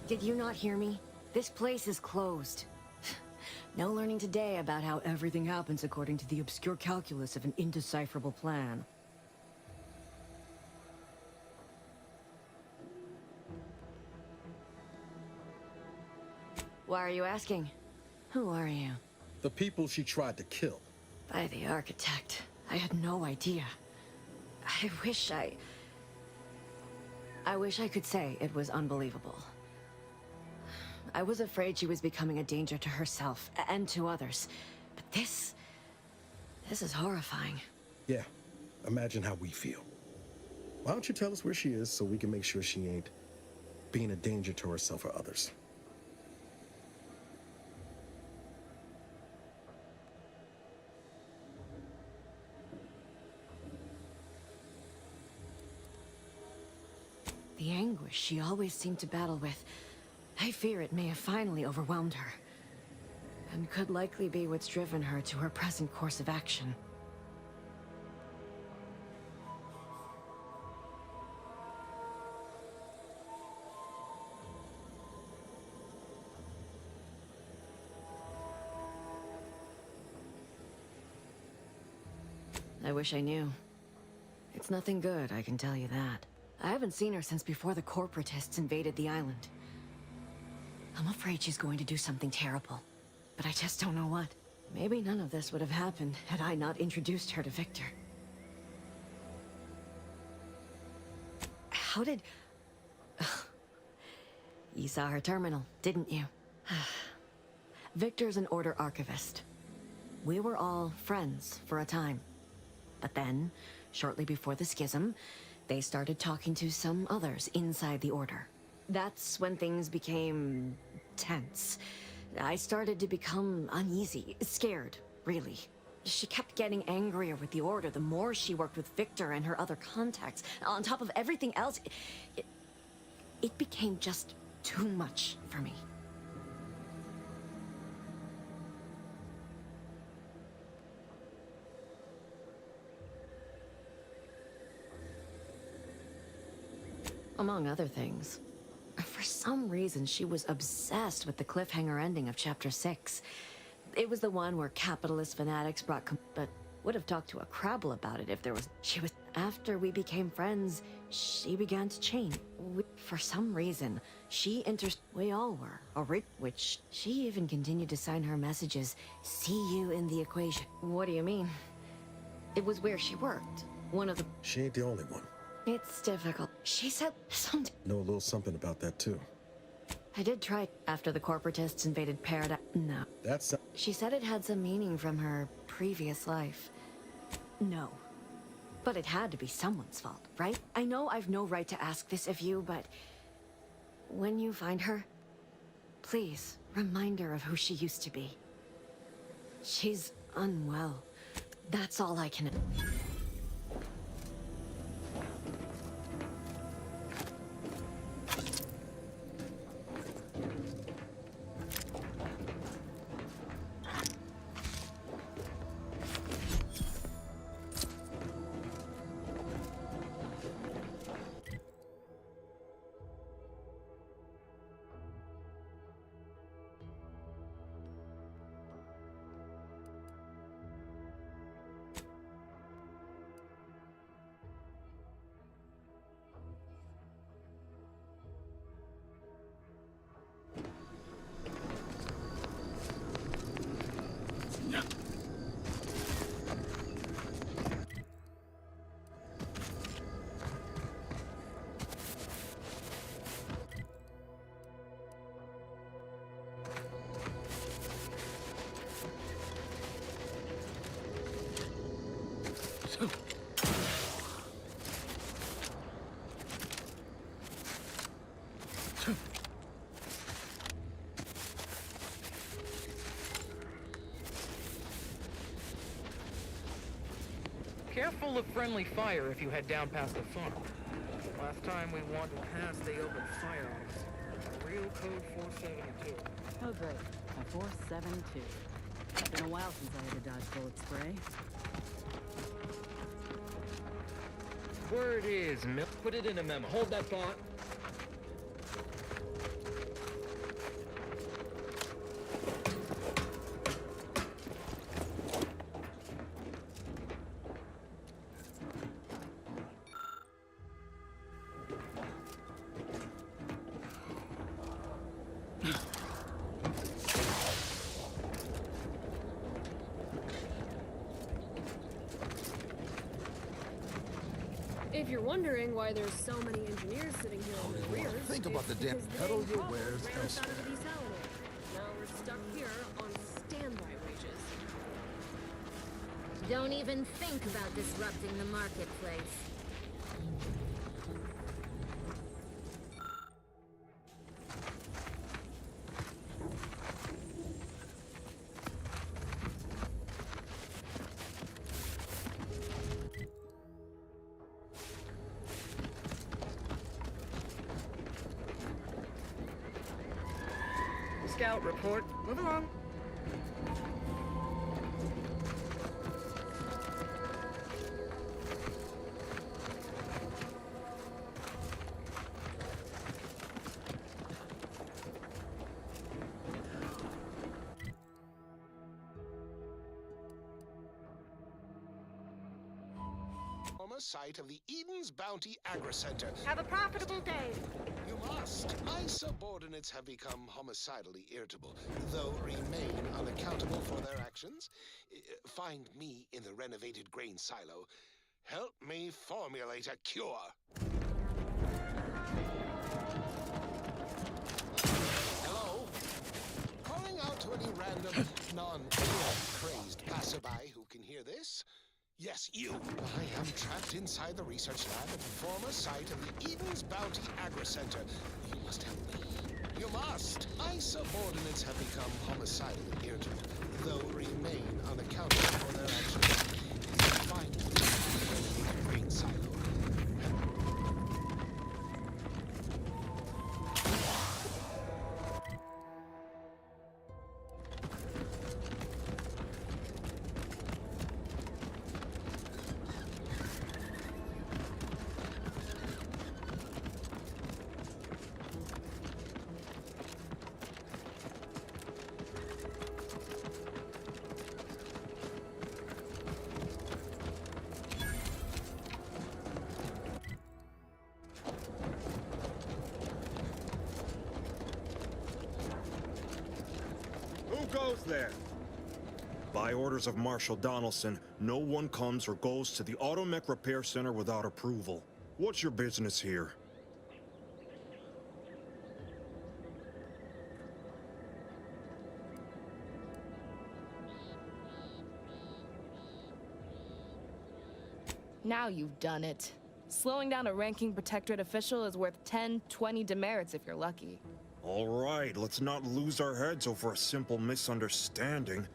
Did you not hear me? This place is closed. No learning today about how everything happens according to the obscure calculus of an indecipherable plan. Why are you asking? Who are you? The people she tried to kill. By the architect. I had no idea. I wish I could say it was unbelievable. I was afraid she was becoming a danger to herself and to others. But this is horrifying. Yeah, imagine how we feel. Why don't you tell us where she is so we can make sure she ain't being a danger to herself or others? The anguish she always seemed to battle with, I fear it may have finally overwhelmed her. And could likely be what's driven her to her present course of action. I wish I knew. It's nothing good, I can tell you that. I haven't seen her since before the corporatists invaded the island. I'm afraid she's going to do something terrible, but I just don't know what. Maybe none of this would have happened had I not introduced her to Victor. How did... You saw her terminal, didn't you? Victor's an Order archivist. We were all friends for a time. But then, shortly before the schism, they started talking to some others inside the Order. That's when things became tense. I started to become uneasy, scared, really. She kept getting angrier with the Order the more she worked with Victor and her other contacts. On top of everything else, it became just too much for me. Among other things. For some reason, she was obsessed with the cliffhanger ending of Chapter 6. It was the one where capitalist fanatics but would have talked to a Crabble about it if there was... After we became friends, she began to change. For some reason, we all were. Which she even continued to sign her messages, "See you in the equation." What do you mean? It was where she worked. One of the... She ain't the only one. It's difficult. She said something... Know a little something about that, too. I did try after the corporatists invaded Paradise. No. That's... She said it had some meaning from her previous life. No. But it had to be someone's fault, right? I know I've no right to ask this of you, but... when you find her, please remind her of who she used to be. She's unwell. That's all I can... Careful of friendly fire if you head down past the farm. Last time we wandered past, they opened fire on us. Real code 472. Oh, great. A 472. It's been a while since I had to dodge bullet spray. Word is, put it in a memo. Hold that thought. If you're wondering why there's so many engineers sitting here in the rear, think about the damn pedal your wares elsewhere. Now we're stuck here on standby wages. Don't even think about disrupting the marketplace. Scout report. Move along. former site of the Eden's Bounty Agri-Center. Have a profitable day. You must. My subordinates have become homicidally irritable, though remain unaccountable for their actions. Find me in the renovated grain silo. Help me formulate a cure. Hello? Calling out to any random, non-crazed passerby who can hear this? Yes, you. I am trapped inside the research lab at the former site of the Eden's Bounty Agri-Center. You must help me. You must. My subordinates have become homicidally irritable, though remain unaccountable for their actions. Find me in the grain silo. Who goes there? By orders of Marshal Donaldson, no one comes or goes to the Automech Repair Center without approval. What's your business here? Now you've done it. Slowing down a ranking Protectorate official is worth 10, 20 demerits if you're lucky. All right, let's not lose our heads over a simple misunderstanding.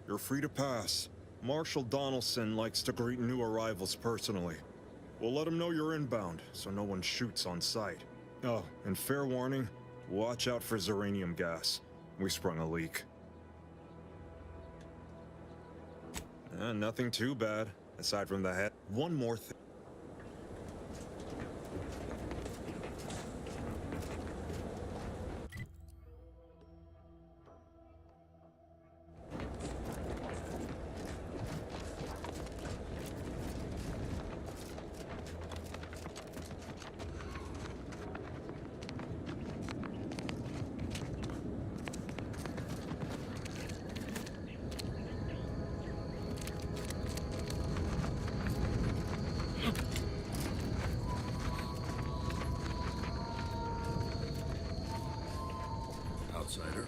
You're free to pass. Marshal Donaldson likes to greet new arrivals personally. We'll let him know you're inbound, so no one shoots on sight. Oh, and fair warning, watch out for Zeranium gas. We sprung a leak. Nothing too bad, aside from the head. One more thing. Outsider.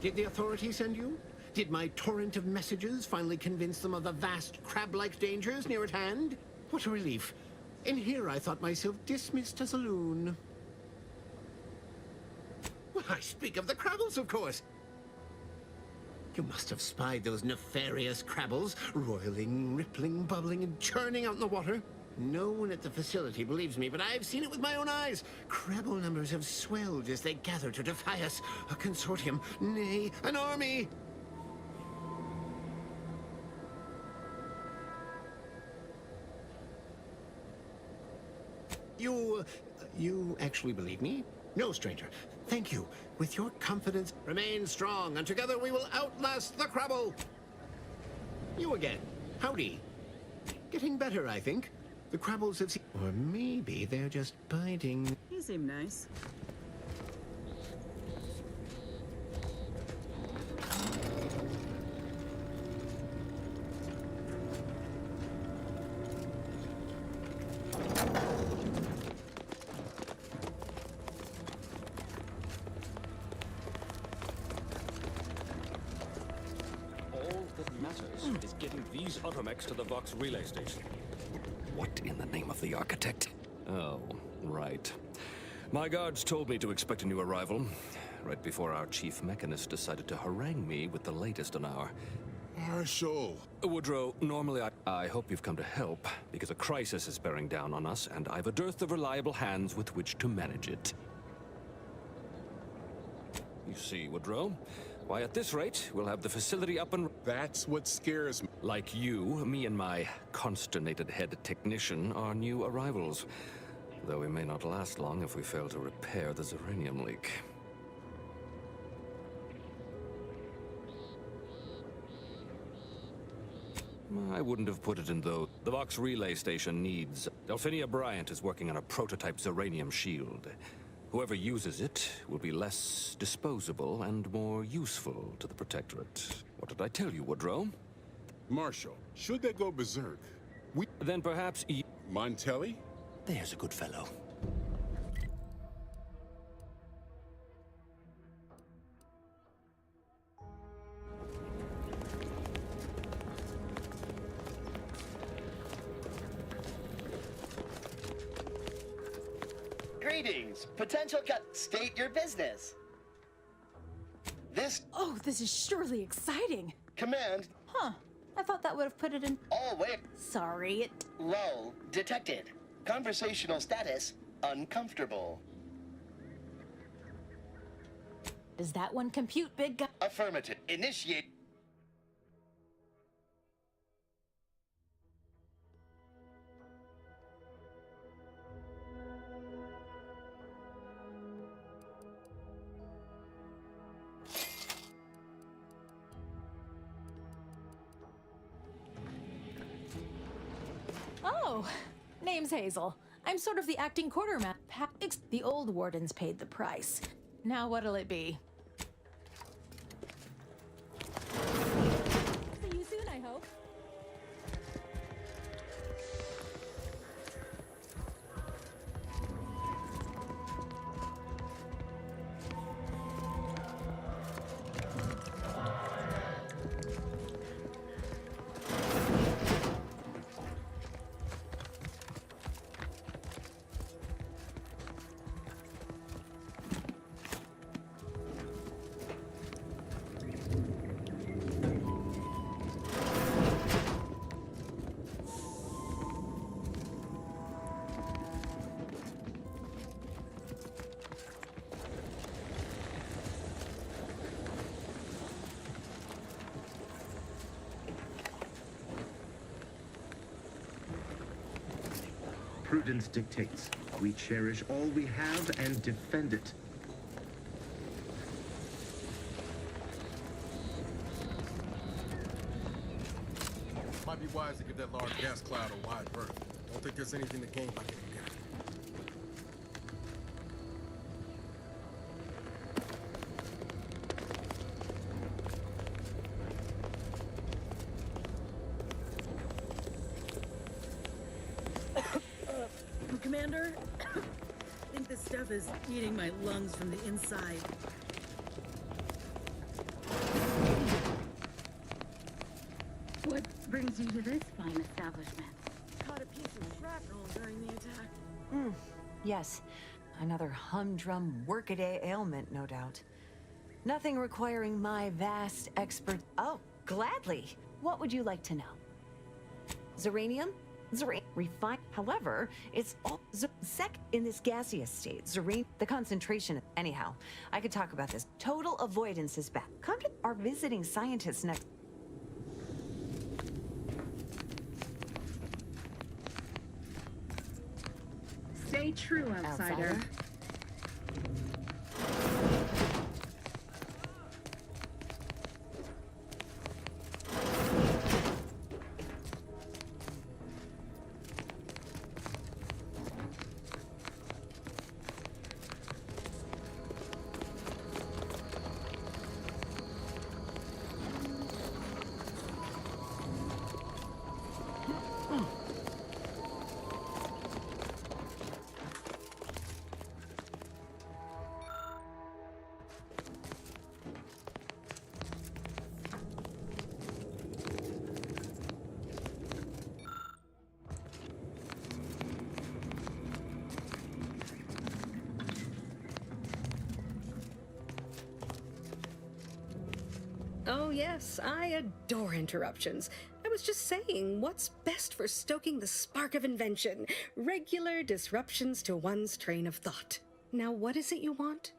Did the authorities send you? Did my torrent of messages finally convince them of the vast crab-like dangers near at hand? What a relief. In here I thought myself dismissed as a loon. Well, I speak of the Crabbles, of course. You must have spied those nefarious Crabbles, roiling, rippling, bubbling, and churning out in the water. No one at the facility believes me, but I've seen it with my own eyes. Crabble numbers have swelled as they gather to defy us. A consortium, nay, an army. You actually believe me? No, stranger. Thank you. With your confidence, remain strong, and together we will outlast the Crabble. You again. Howdy. Getting better, I think. The Crabbles have seen... Or maybe they're just biding. You seem nice. these Automex to the Vox relay station. What in the name of the architect? Oh, right. My guards told me to expect a new arrival, right before our chief mechanist decided to harangue me with the latest on our... Marshall! Woodrow, normally I hope you've come to help, because a crisis is bearing down on us, and I've a dearth of reliable hands with which to manage it. You see, Woodrow, why at this rate, we'll have the facility up and... That's what scares me. Like you, me and my consternated head technician are new arrivals. Though we may not last long if we fail to repair the Zeranium leak. I wouldn't have put it in though. The Vox relay station needs... Delphinia Bryant is working on a prototype Zeranium shield. Whoever uses it will be less disposable and more useful to the Protectorate. What did I tell you, Woodrow? Marshall, should they go berserk? Then perhaps... Montelli? There's a good fellow. Greetings, potential state your business. Oh, this is surely exciting. Command. Huh. I thought that would have put it in... Oh, wait. Sorry, it... Lull detected. Conversational status uncomfortable. Does that one compute, big guy? Affirmative. Initiate. Oh, name's Hazel. I'm sort of the acting quartermaster. The old wardens paid the price. Now what'll it be? See you soon, I hope. Prudence dictates we cherish all we have and defend it. Might be wise to give that large gas cloud a wide berth. Don't think there's anything to gain by getting near it. Commander, I think this stuff is eating my lungs from the inside. What brings you to this fine establishment? Caught a piece of shrapnel during the attack. Yes. Another humdrum workaday ailment, no doubt. Nothing requiring my vast expert... Oh, gladly. What would you like to know? Zeranium? Refined. However, it's all sec in this gaseous state. The concentration. Anyhow, I could talk about this. Total avoidance is bad. Come to our visiting scientists next. Stay true, outsider. Oh yes, I adore interruptions. I was just saying, what's best for stoking the spark of invention? Regular disruptions to one's train of thought. Now, what is it you want?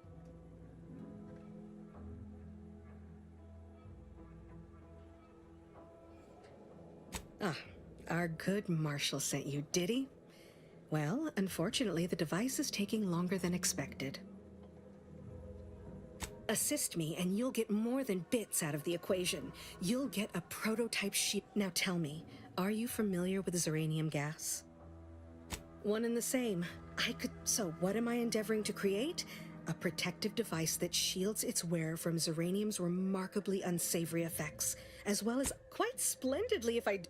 Ah, our good Marshall sent you, did he? Well, unfortunately, the device is taking longer than expected. Assist me, and you'll get more than bits out of the equation. You'll get a prototype sheet. Now tell me, are you familiar with Zeranium gas? One and the same. So what am I endeavoring to create? A protective device that shields its wearer from Zeranium's remarkably unsavory effects, as well as quite splendidly if I...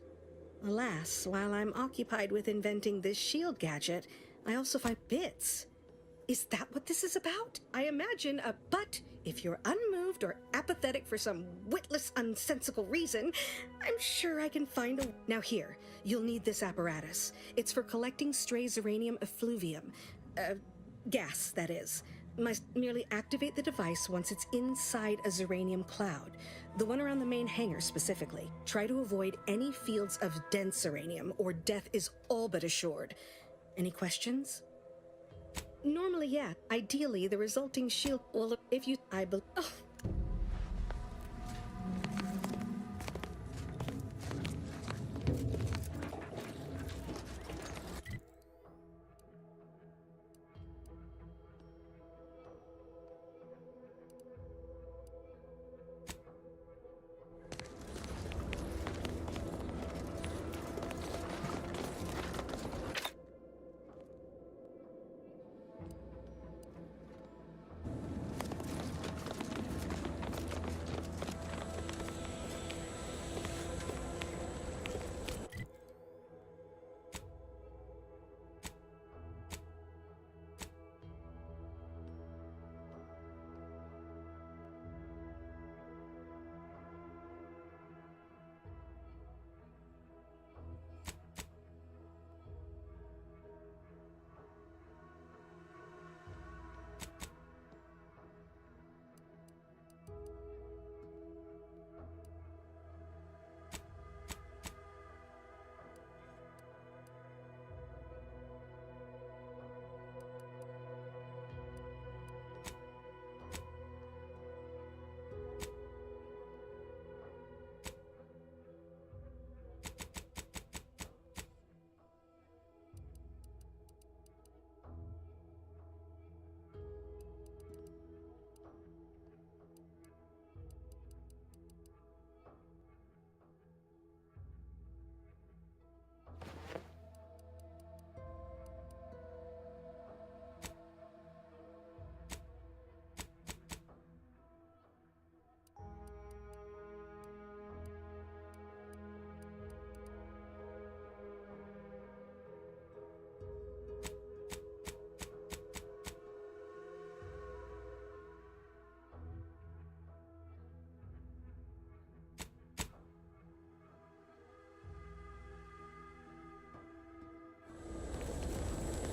Alas, while I'm occupied with inventing this shield gadget, I also find bits. Is that what this is about? I imagine but if you're unmoved or apathetic for some witless, unsensical reason, I'm sure I can find a... Now here, you'll need this apparatus. It's for collecting stray Zeranium effluvium. Gas, that is. Merely activate the device once it's inside a Zeranium cloud. The one around the main hangar specifically. Try to avoid any fields of dense Zeranium, or death is all but assured. Any questions? Normally, yeah. Ideally, the resulting shield... Well, if you... Oh.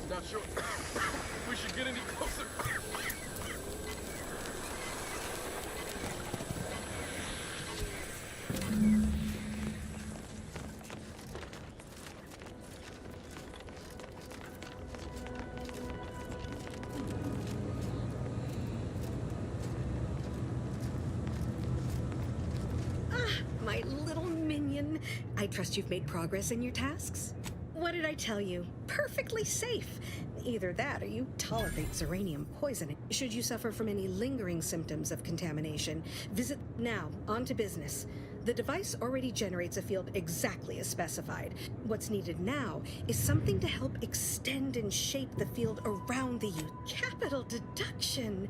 Not sure we should get any closer. My little minion. I trust you've made progress in your tasks? What did I tell you? Perfectly safe. Either that or you tolerate Zeranium poisoning. Should you suffer from any lingering symptoms of contamination, visit now. On to business. The device already generates a field exactly as specified. What's needed now is something to help extend and shape the field around the youth. Capital deduction.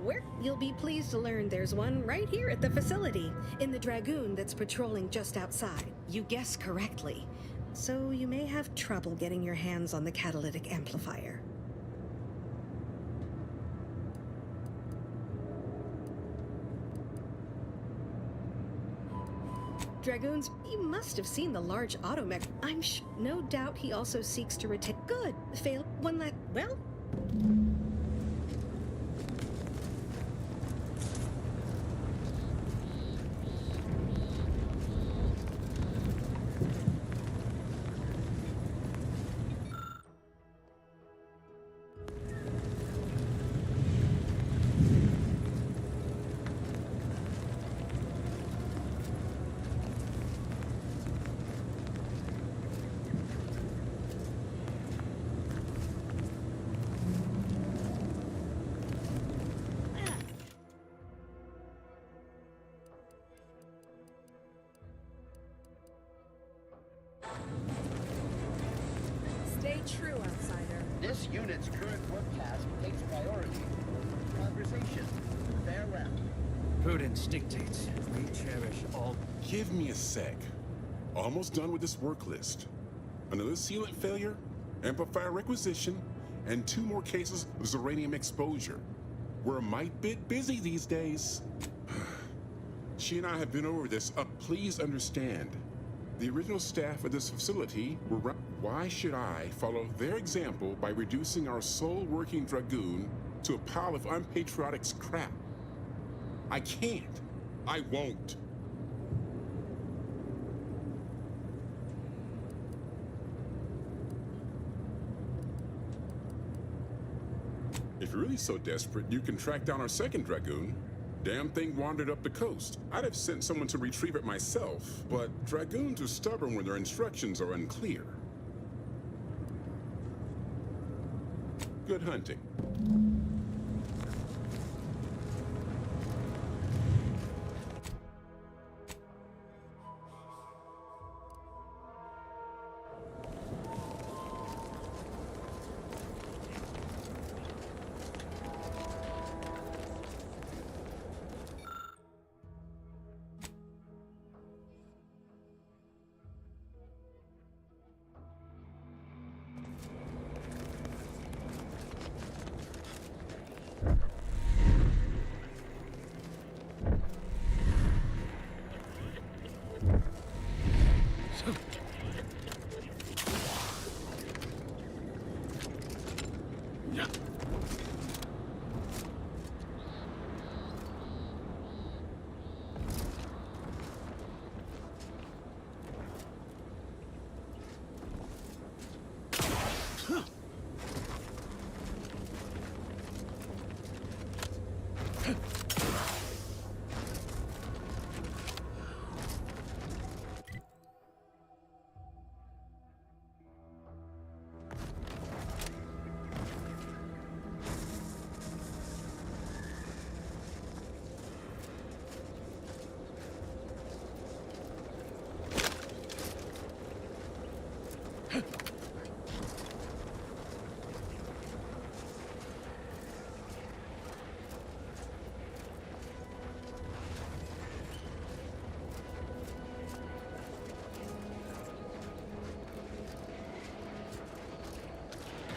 Where you'll be pleased to learn there's one right here at the facility, in the Dragoon that's patrolling just outside. You guess correctly. So you may have trouble getting your hands on the catalytic amplifier. Dragoons, you must have seen the large automech. I'm no doubt he also seeks to retain. Good. Fail. One that. Well. unit's current work task takes priority. Conversation. Farewell. Prudence dictates we cherish all. Give me a sec. Almost done with this work list. Another sealant failure, amplifier requisition, and 2 more cases of Zeranium exposure. We're a mite bit busy these days. She and I have been over this. Please understand. The original staff of this facility were... Why should I follow their example by reducing our sole working Dragoon to a pile of unpatriotic scrap? I can't. I won't. If you're really so desperate, you can track down our second Dragoon. Damn thing wandered up the coast. I'd have sent someone to retrieve it myself, but Dragoons are stubborn when their instructions are unclear. Good hunting.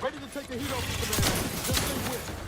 Ready to take the heat off the command. Just stay with it.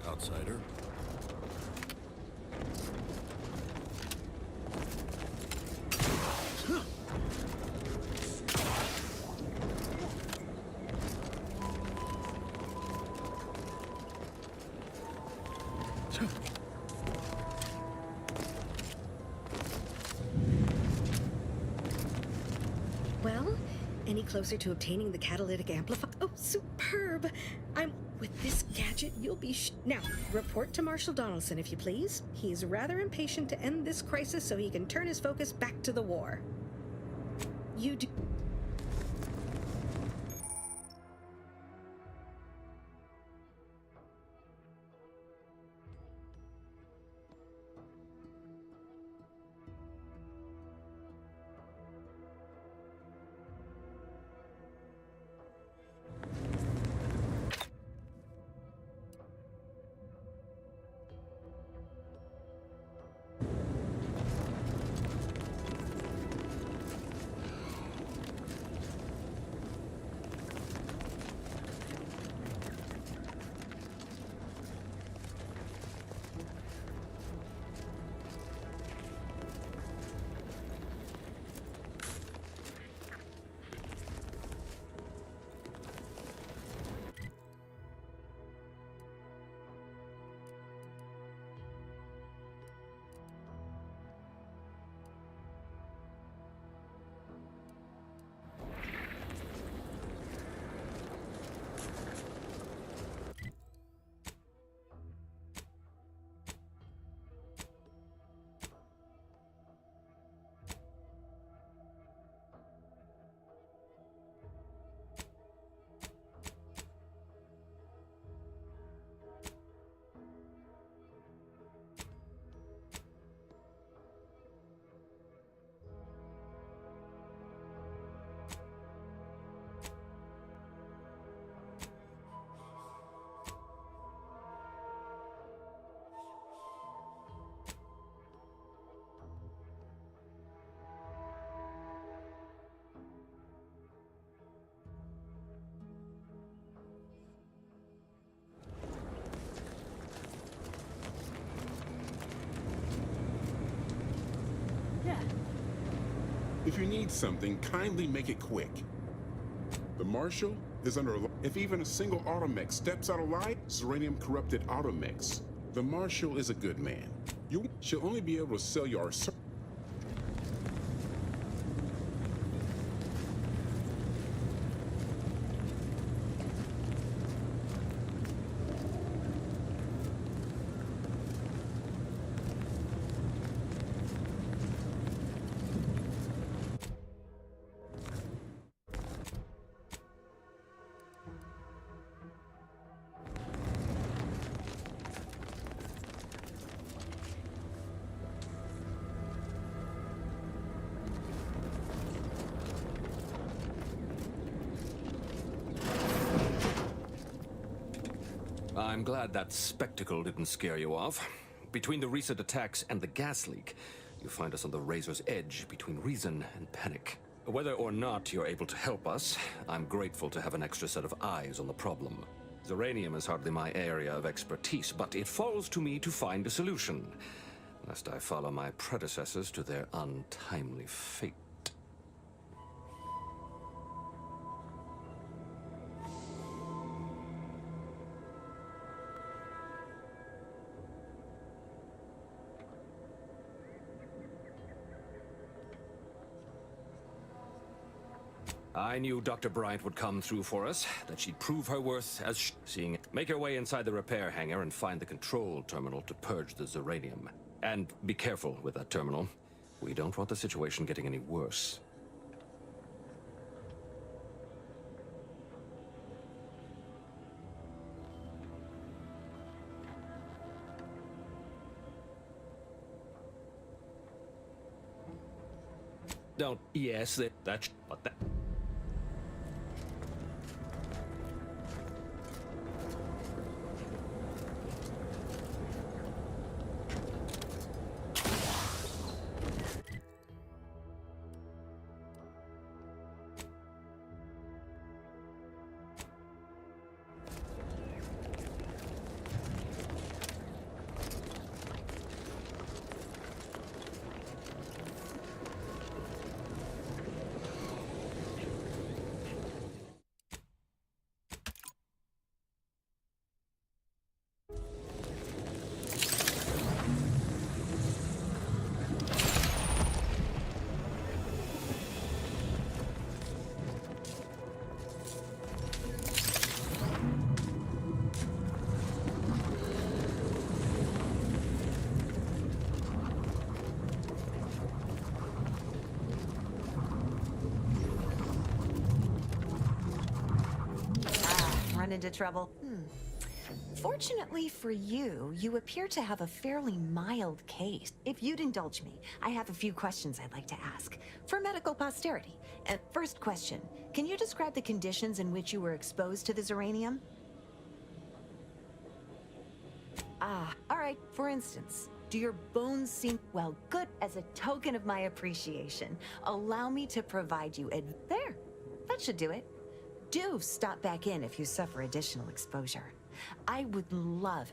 Outsider. Well, any closer to obtaining the catalytic amplifier? Oh, superb! With this gadget, you'll be now, report to Marshal Donaldson, if you please. He's rather impatient to end this crisis so he can turn his focus back to the war. You do... If you need something, kindly make it quick. The Marshal is under. If even a single automech steps out of line, Zeranium corrupted automechs. The Marshal is a good man. She'll only be able to sell you our. I'm glad that spectacle didn't scare you off. Between the recent attacks and the gas leak, you find us on the razor's edge between reason and panic. Whether or not you're able to help us, I'm grateful to have an extra set of eyes on the problem. Zeranium is hardly my area of expertise, but it falls to me to find a solution, lest I follow my predecessors to their untimely fate. I knew Dr. Bryant would come through for us, that she'd prove her worth as seeing it. Make her way inside the repair hangar and find the control terminal to purge the Zeranium. And be careful with that terminal. We don't want the situation getting any worse. Don't, yes, but that... Into trouble? Fortunately for you, you appear to have a fairly mild case. If you'd indulge me, I have a few questions I'd like to ask for medical posterity. And first question, can you describe the conditions in which you were exposed to the Zeranium? All right. For instance, do your bones seem, well, good? As a token of my appreciation, allow me to provide you there. That should do it. Do stop back in if you suffer additional exposure. I would love...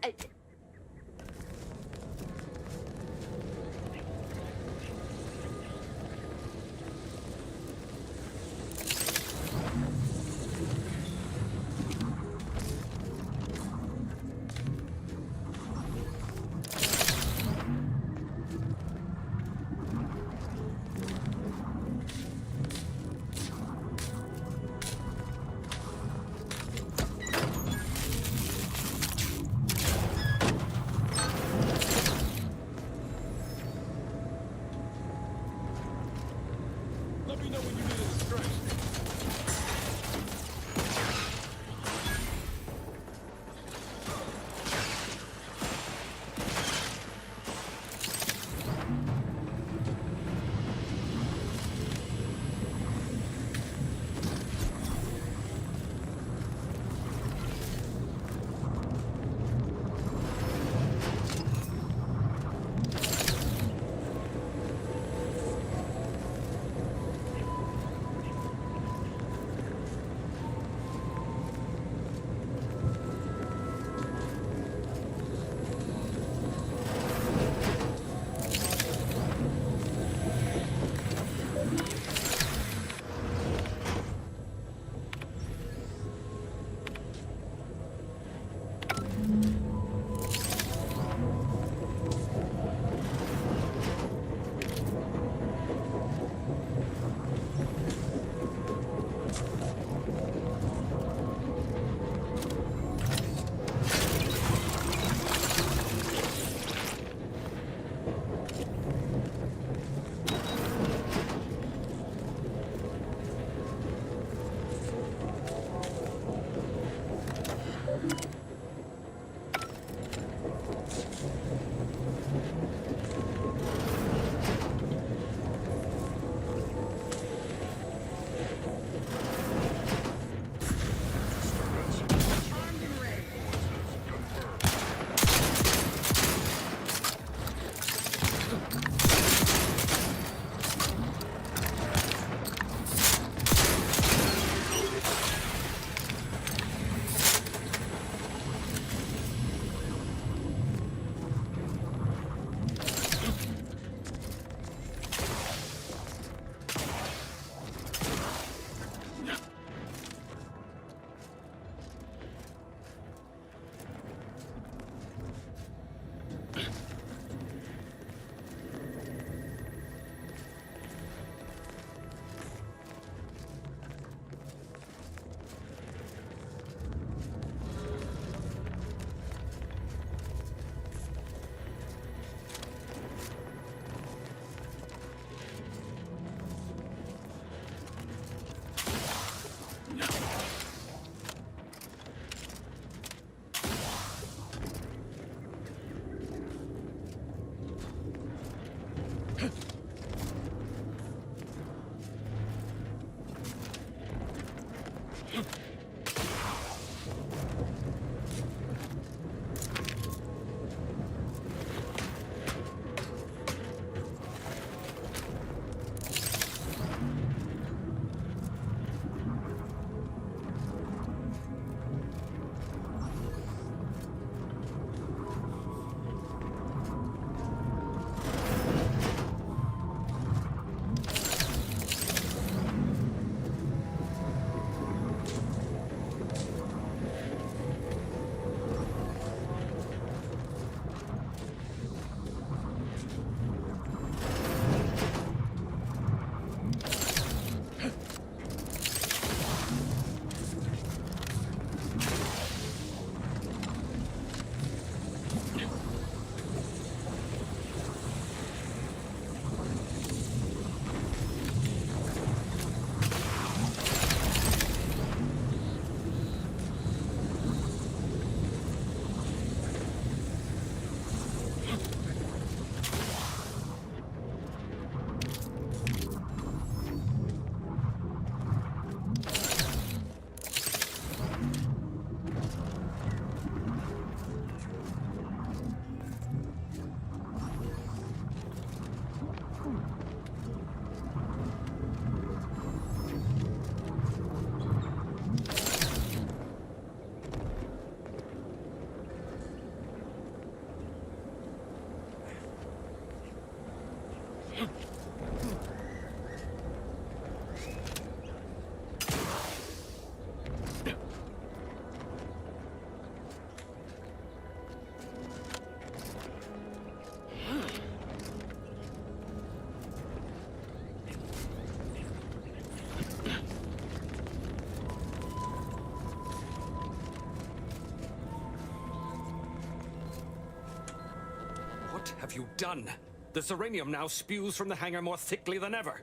What have you done? The Zeranium now spews from the hangar more thickly than ever.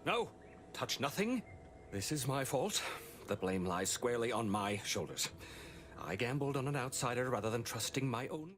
No, touch nothing. This is my fault. The blame lies squarely on my shoulders. I gambled on an outsider rather than trusting my own...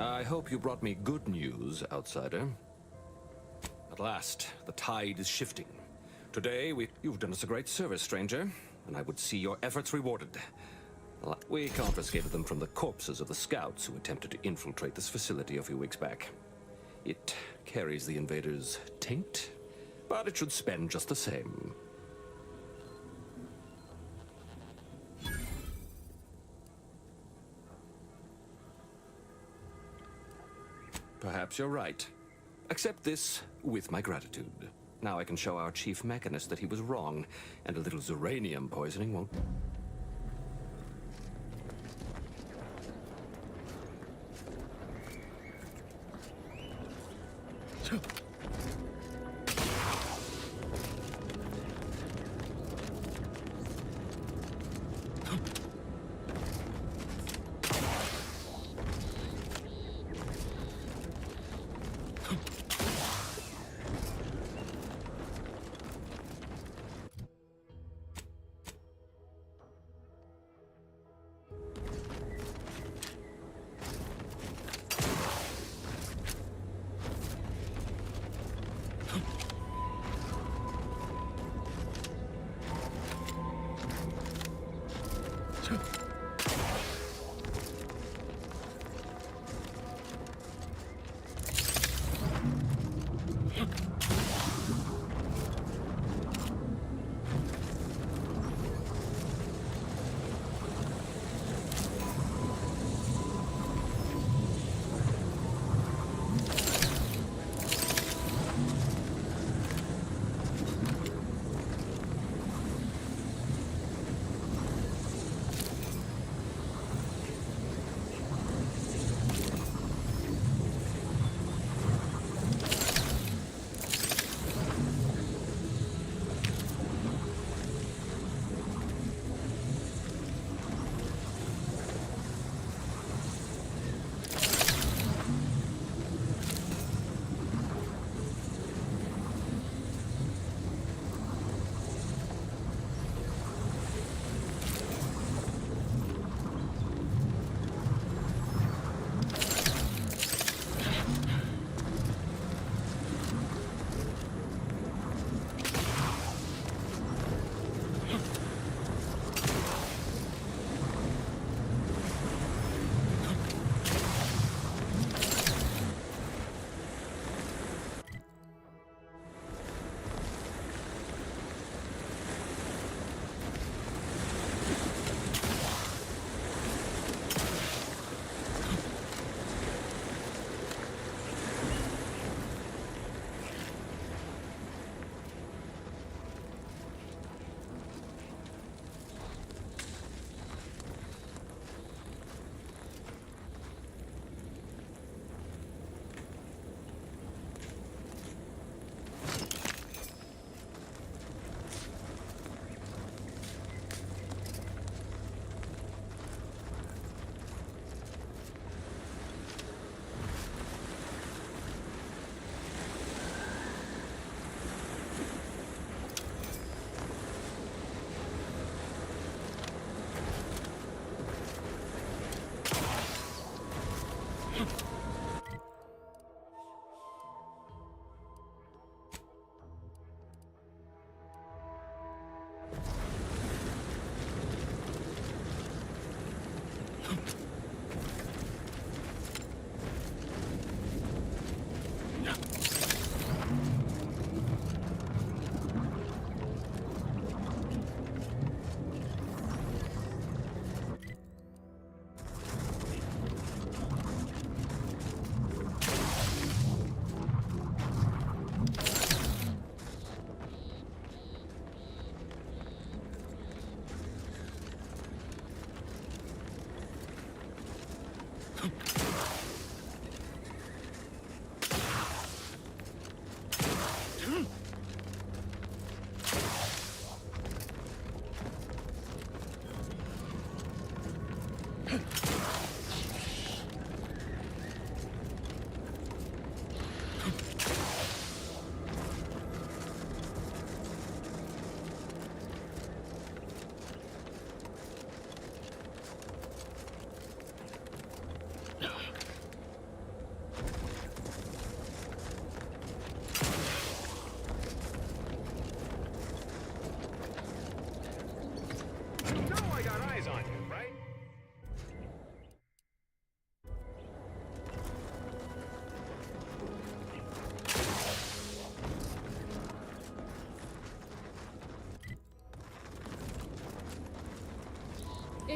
I hope you brought me good news, outsider. At last, the tide is shifting. Today, you've done us a great service, stranger, and I would see your efforts rewarded. We confiscated them from the corpses of the scouts who attempted to infiltrate this facility a few weeks back. It carries the invaders' taint, but it should spend just the same. Perhaps you're right. Accept this with my gratitude. Now I can show our chief mechanist that he was wrong, and a little Zeranium poisoning won't...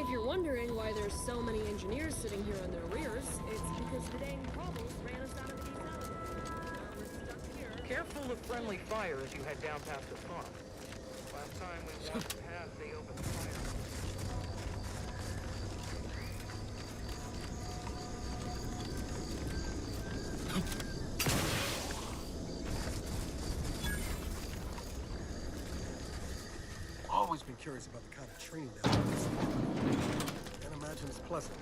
If you're wondering why there's so many engineers sitting here on their rears, it's because the dang cobbles ran us out of the East Alleyway. We're stuck here. Careful of friendly fire as you head down past the farm. Last time we walked past, they opened fire. Always been curious about the kind of training that happens. Can't imagine it's pleasant.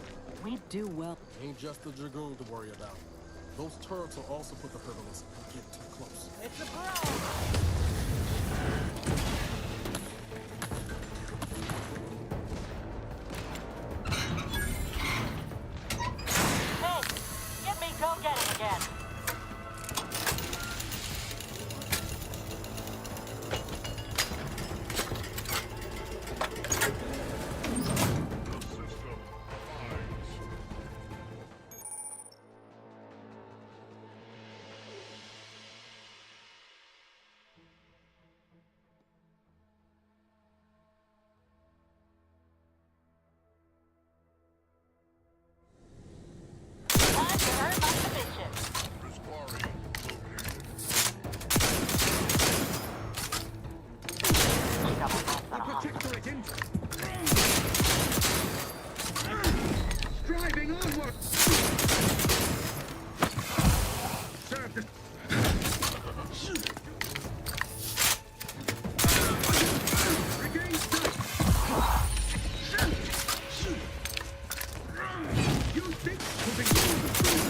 We do well. Ain't just the Dragoon to worry about. Those turrets will also put the hurt on us if we get too close. It's a brawl! Get me go-getting again. Striving onward! Serve the... Regain sight! You think we'll be able to do it?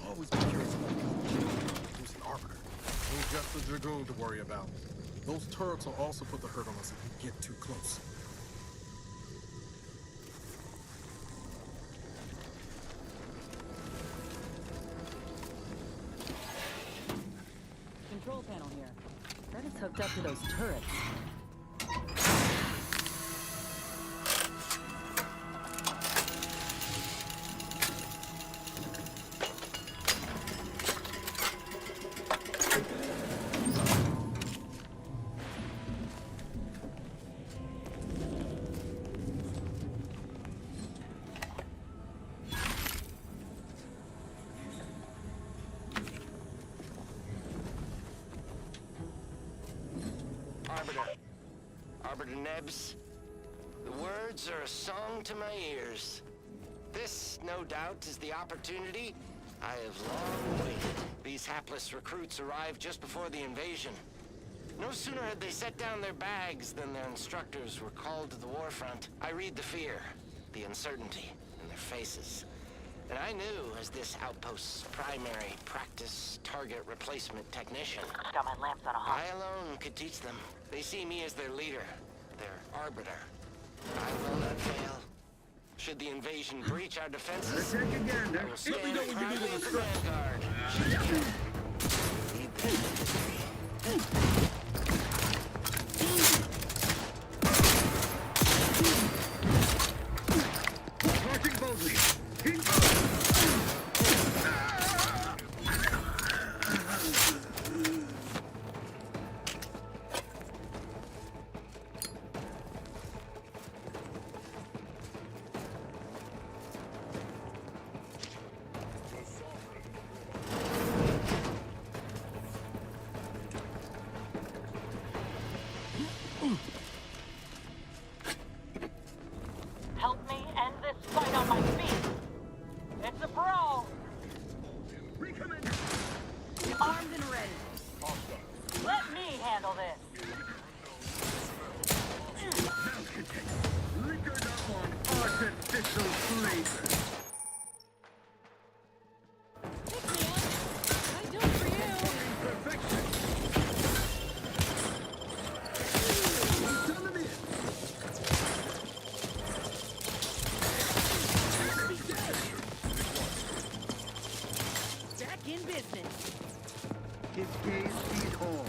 Always been curious about the kind of training. Who's an arbiter? Ain't just the Dragoon to worry about. Those turrets will also put the hurt on us if we get too close. Control panel here. That is hooked up to those turrets. Arbiter Nebs, the words are a song to my ears. This, no doubt, is the opportunity I have long waited. These hapless recruits arrived just before the invasion. No sooner had they set down their bags than their instructors were called to the warfront. I read the fear, the uncertainty in their faces. And I knew, as this outpost's primary practice target replacement technician, Got my lamps on a hot. I alone could teach them. They see me as their leader, their arbiter. I will not fail. Should the invasion breach our defenses, I will stand proudly in the vanguard. Lead them to victory. Marching boldly. Help me end this fight on my feet. It's a brawl. Recommend. Armed and ready. Let me handle this. Mouse container. Feed all.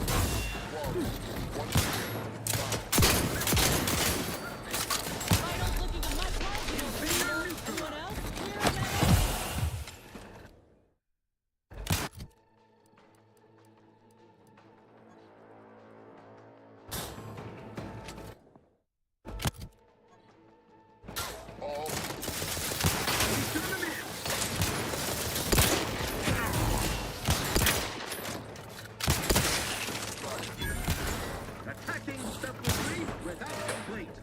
Vitals looking a much larger. Anyone else? Clear of that. Attacking step 3 without complaint.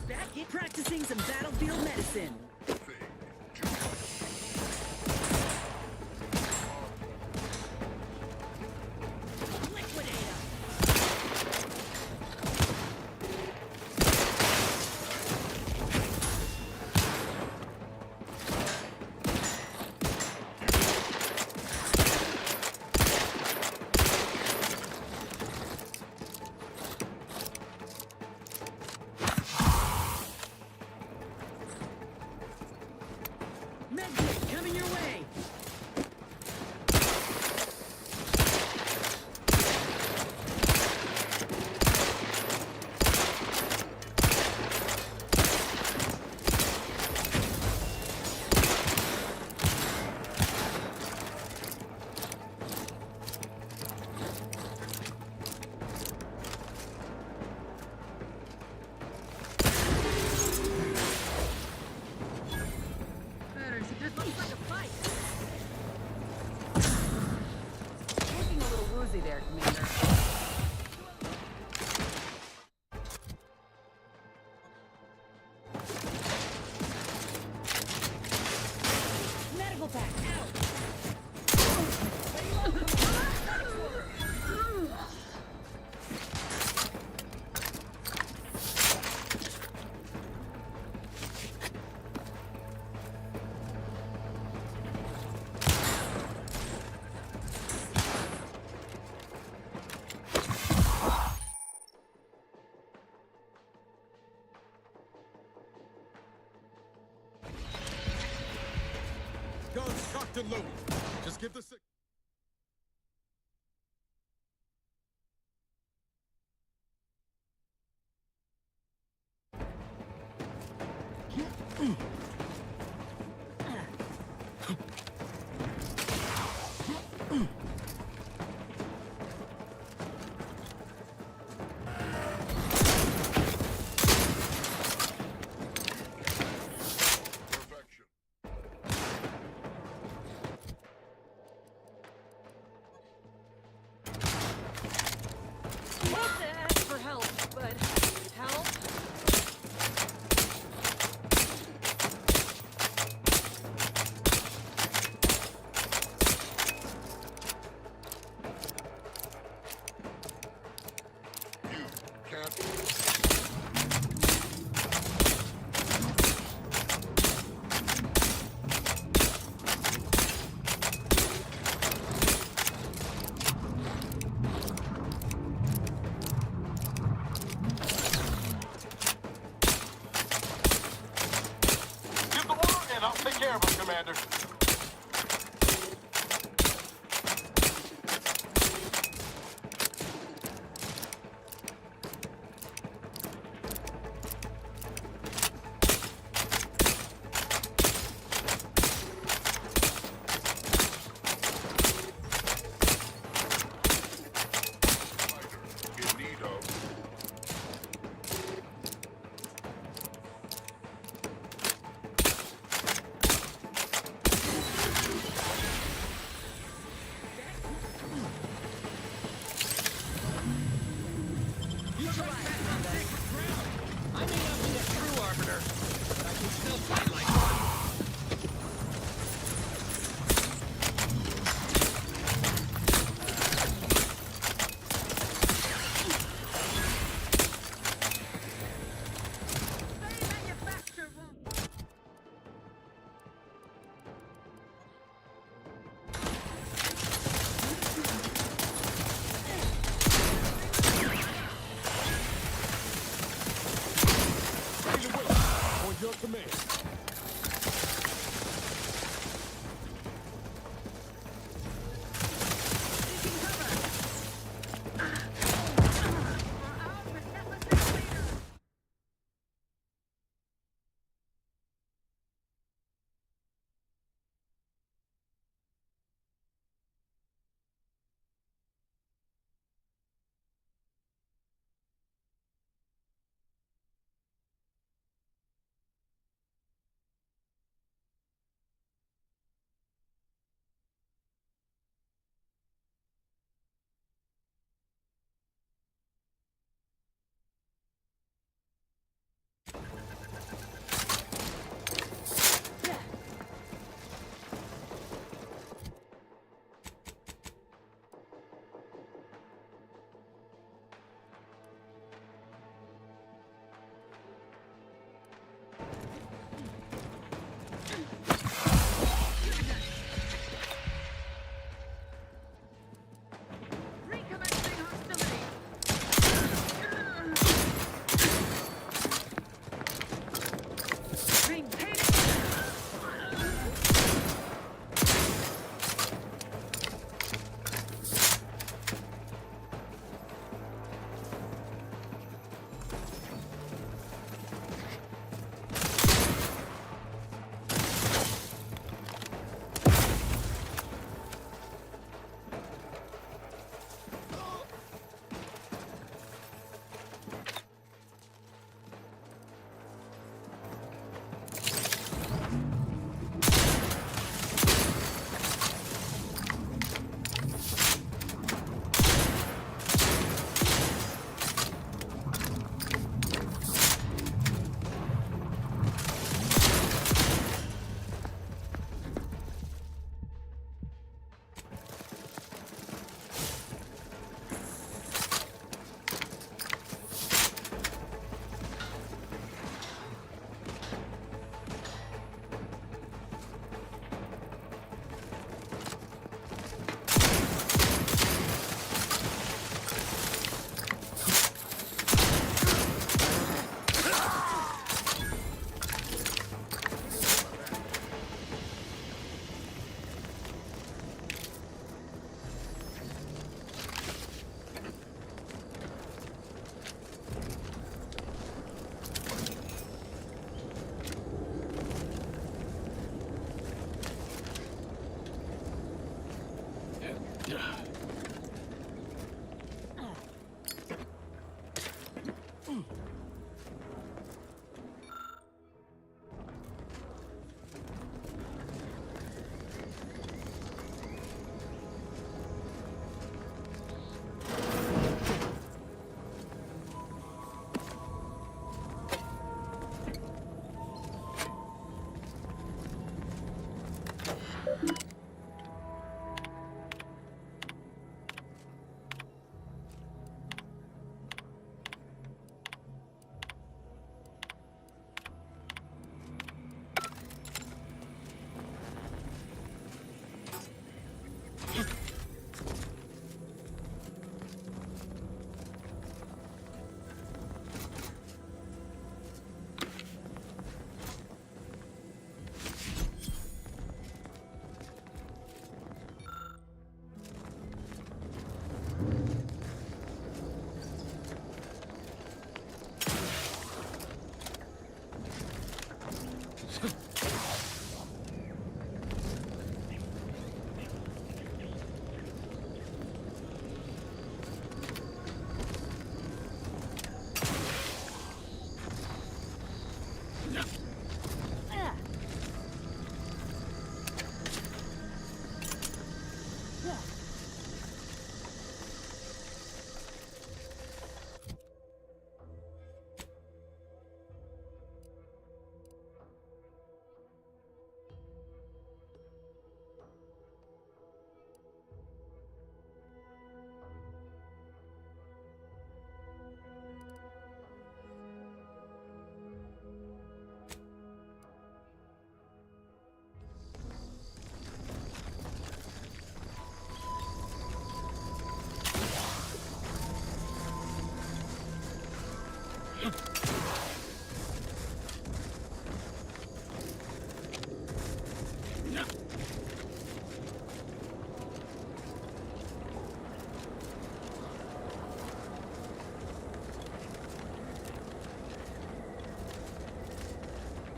Back in practicing some battlefield medicine. Medkit coming your way. This looks like a fight. Looking a little woozy there, Commander. Medical pack out. Guns cocked and loaded. Just give the signal.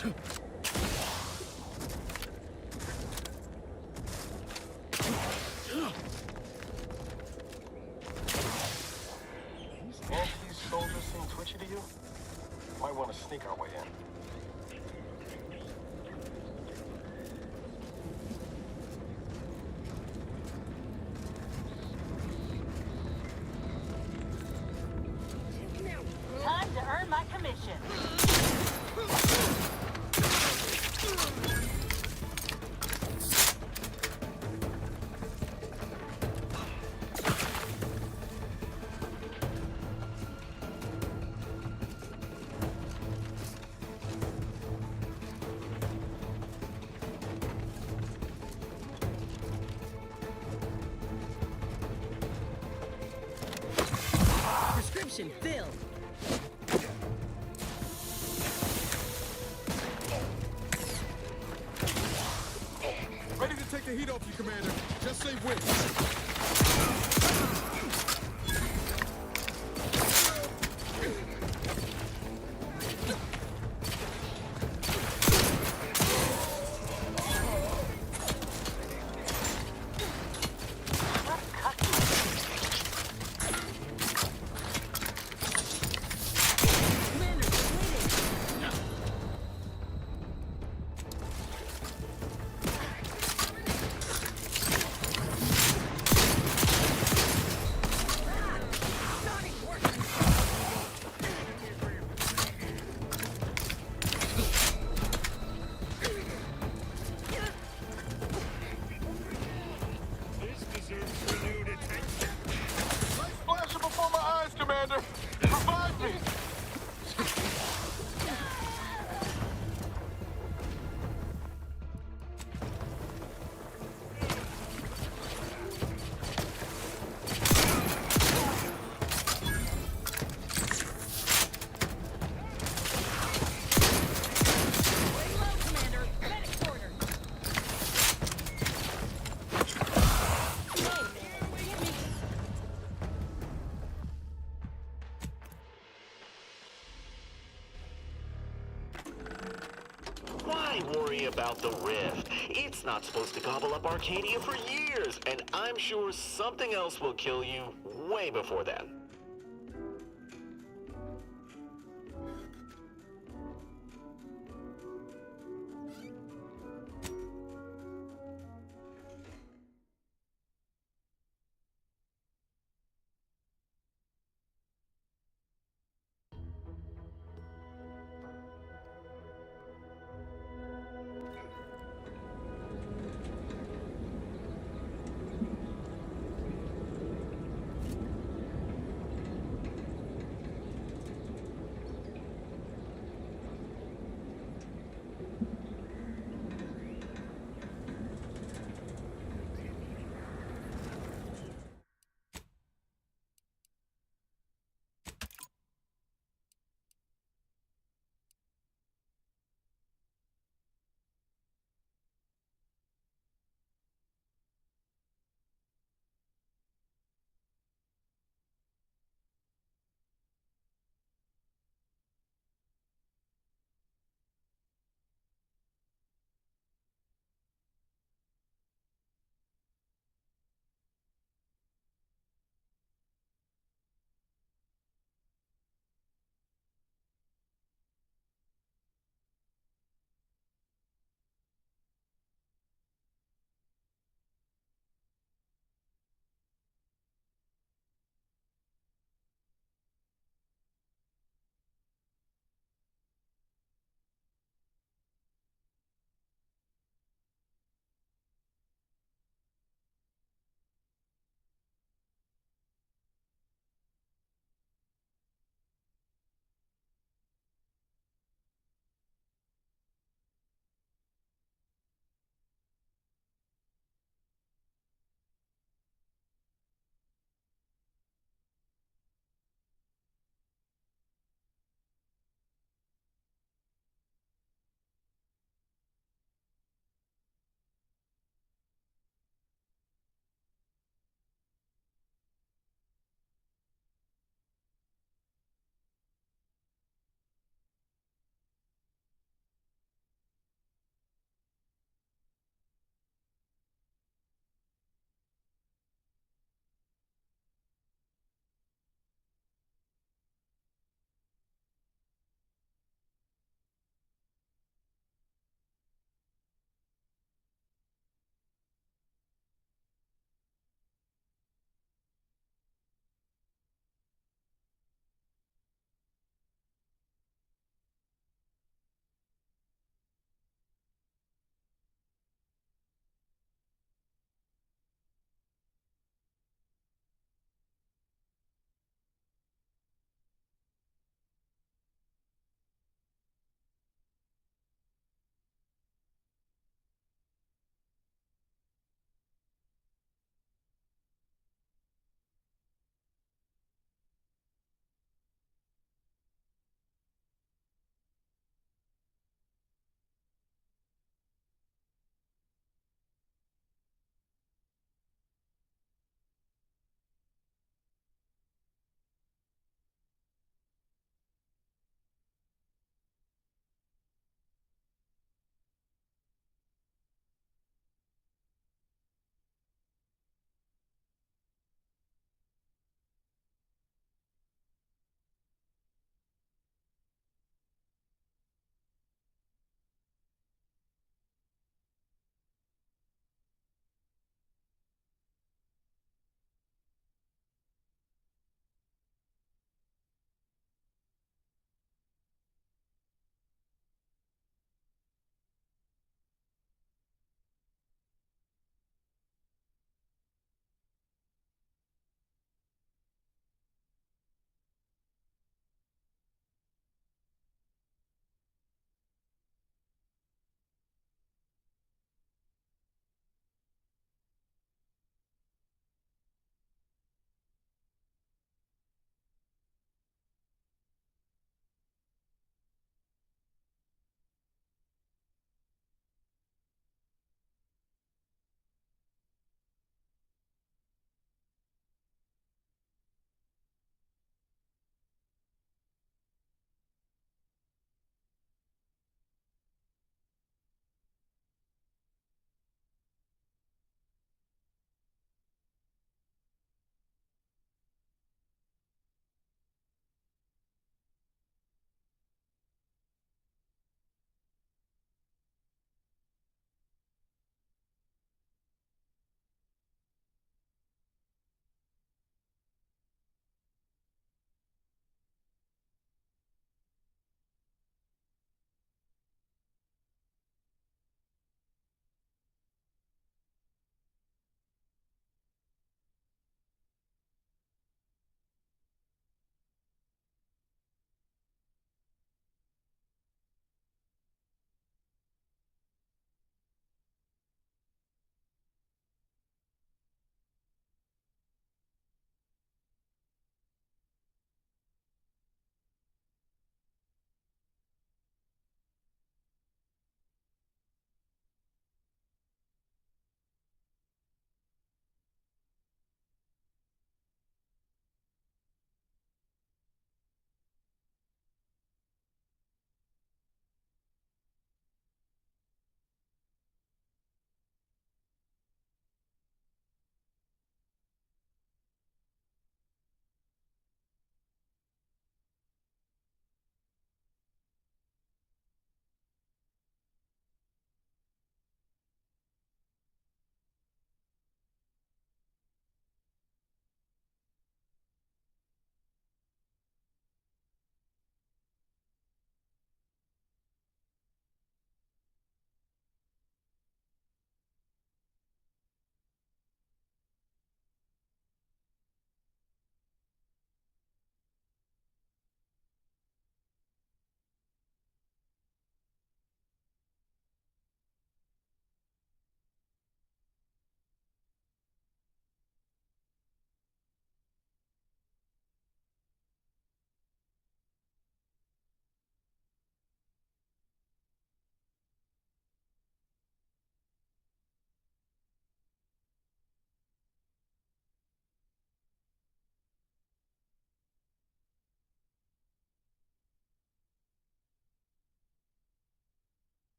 These soldiers seem twitchy to you? Might want to sneak our way in. Time to earn my commission. Prescription filled. Ready to take the heat off you, Commander. Just say when. Flashing before my eyes, Commander! Revive me! Why worry about the rift? It's not supposed to gobble up Arcadia for years, and I'm sure something else will kill you way before then.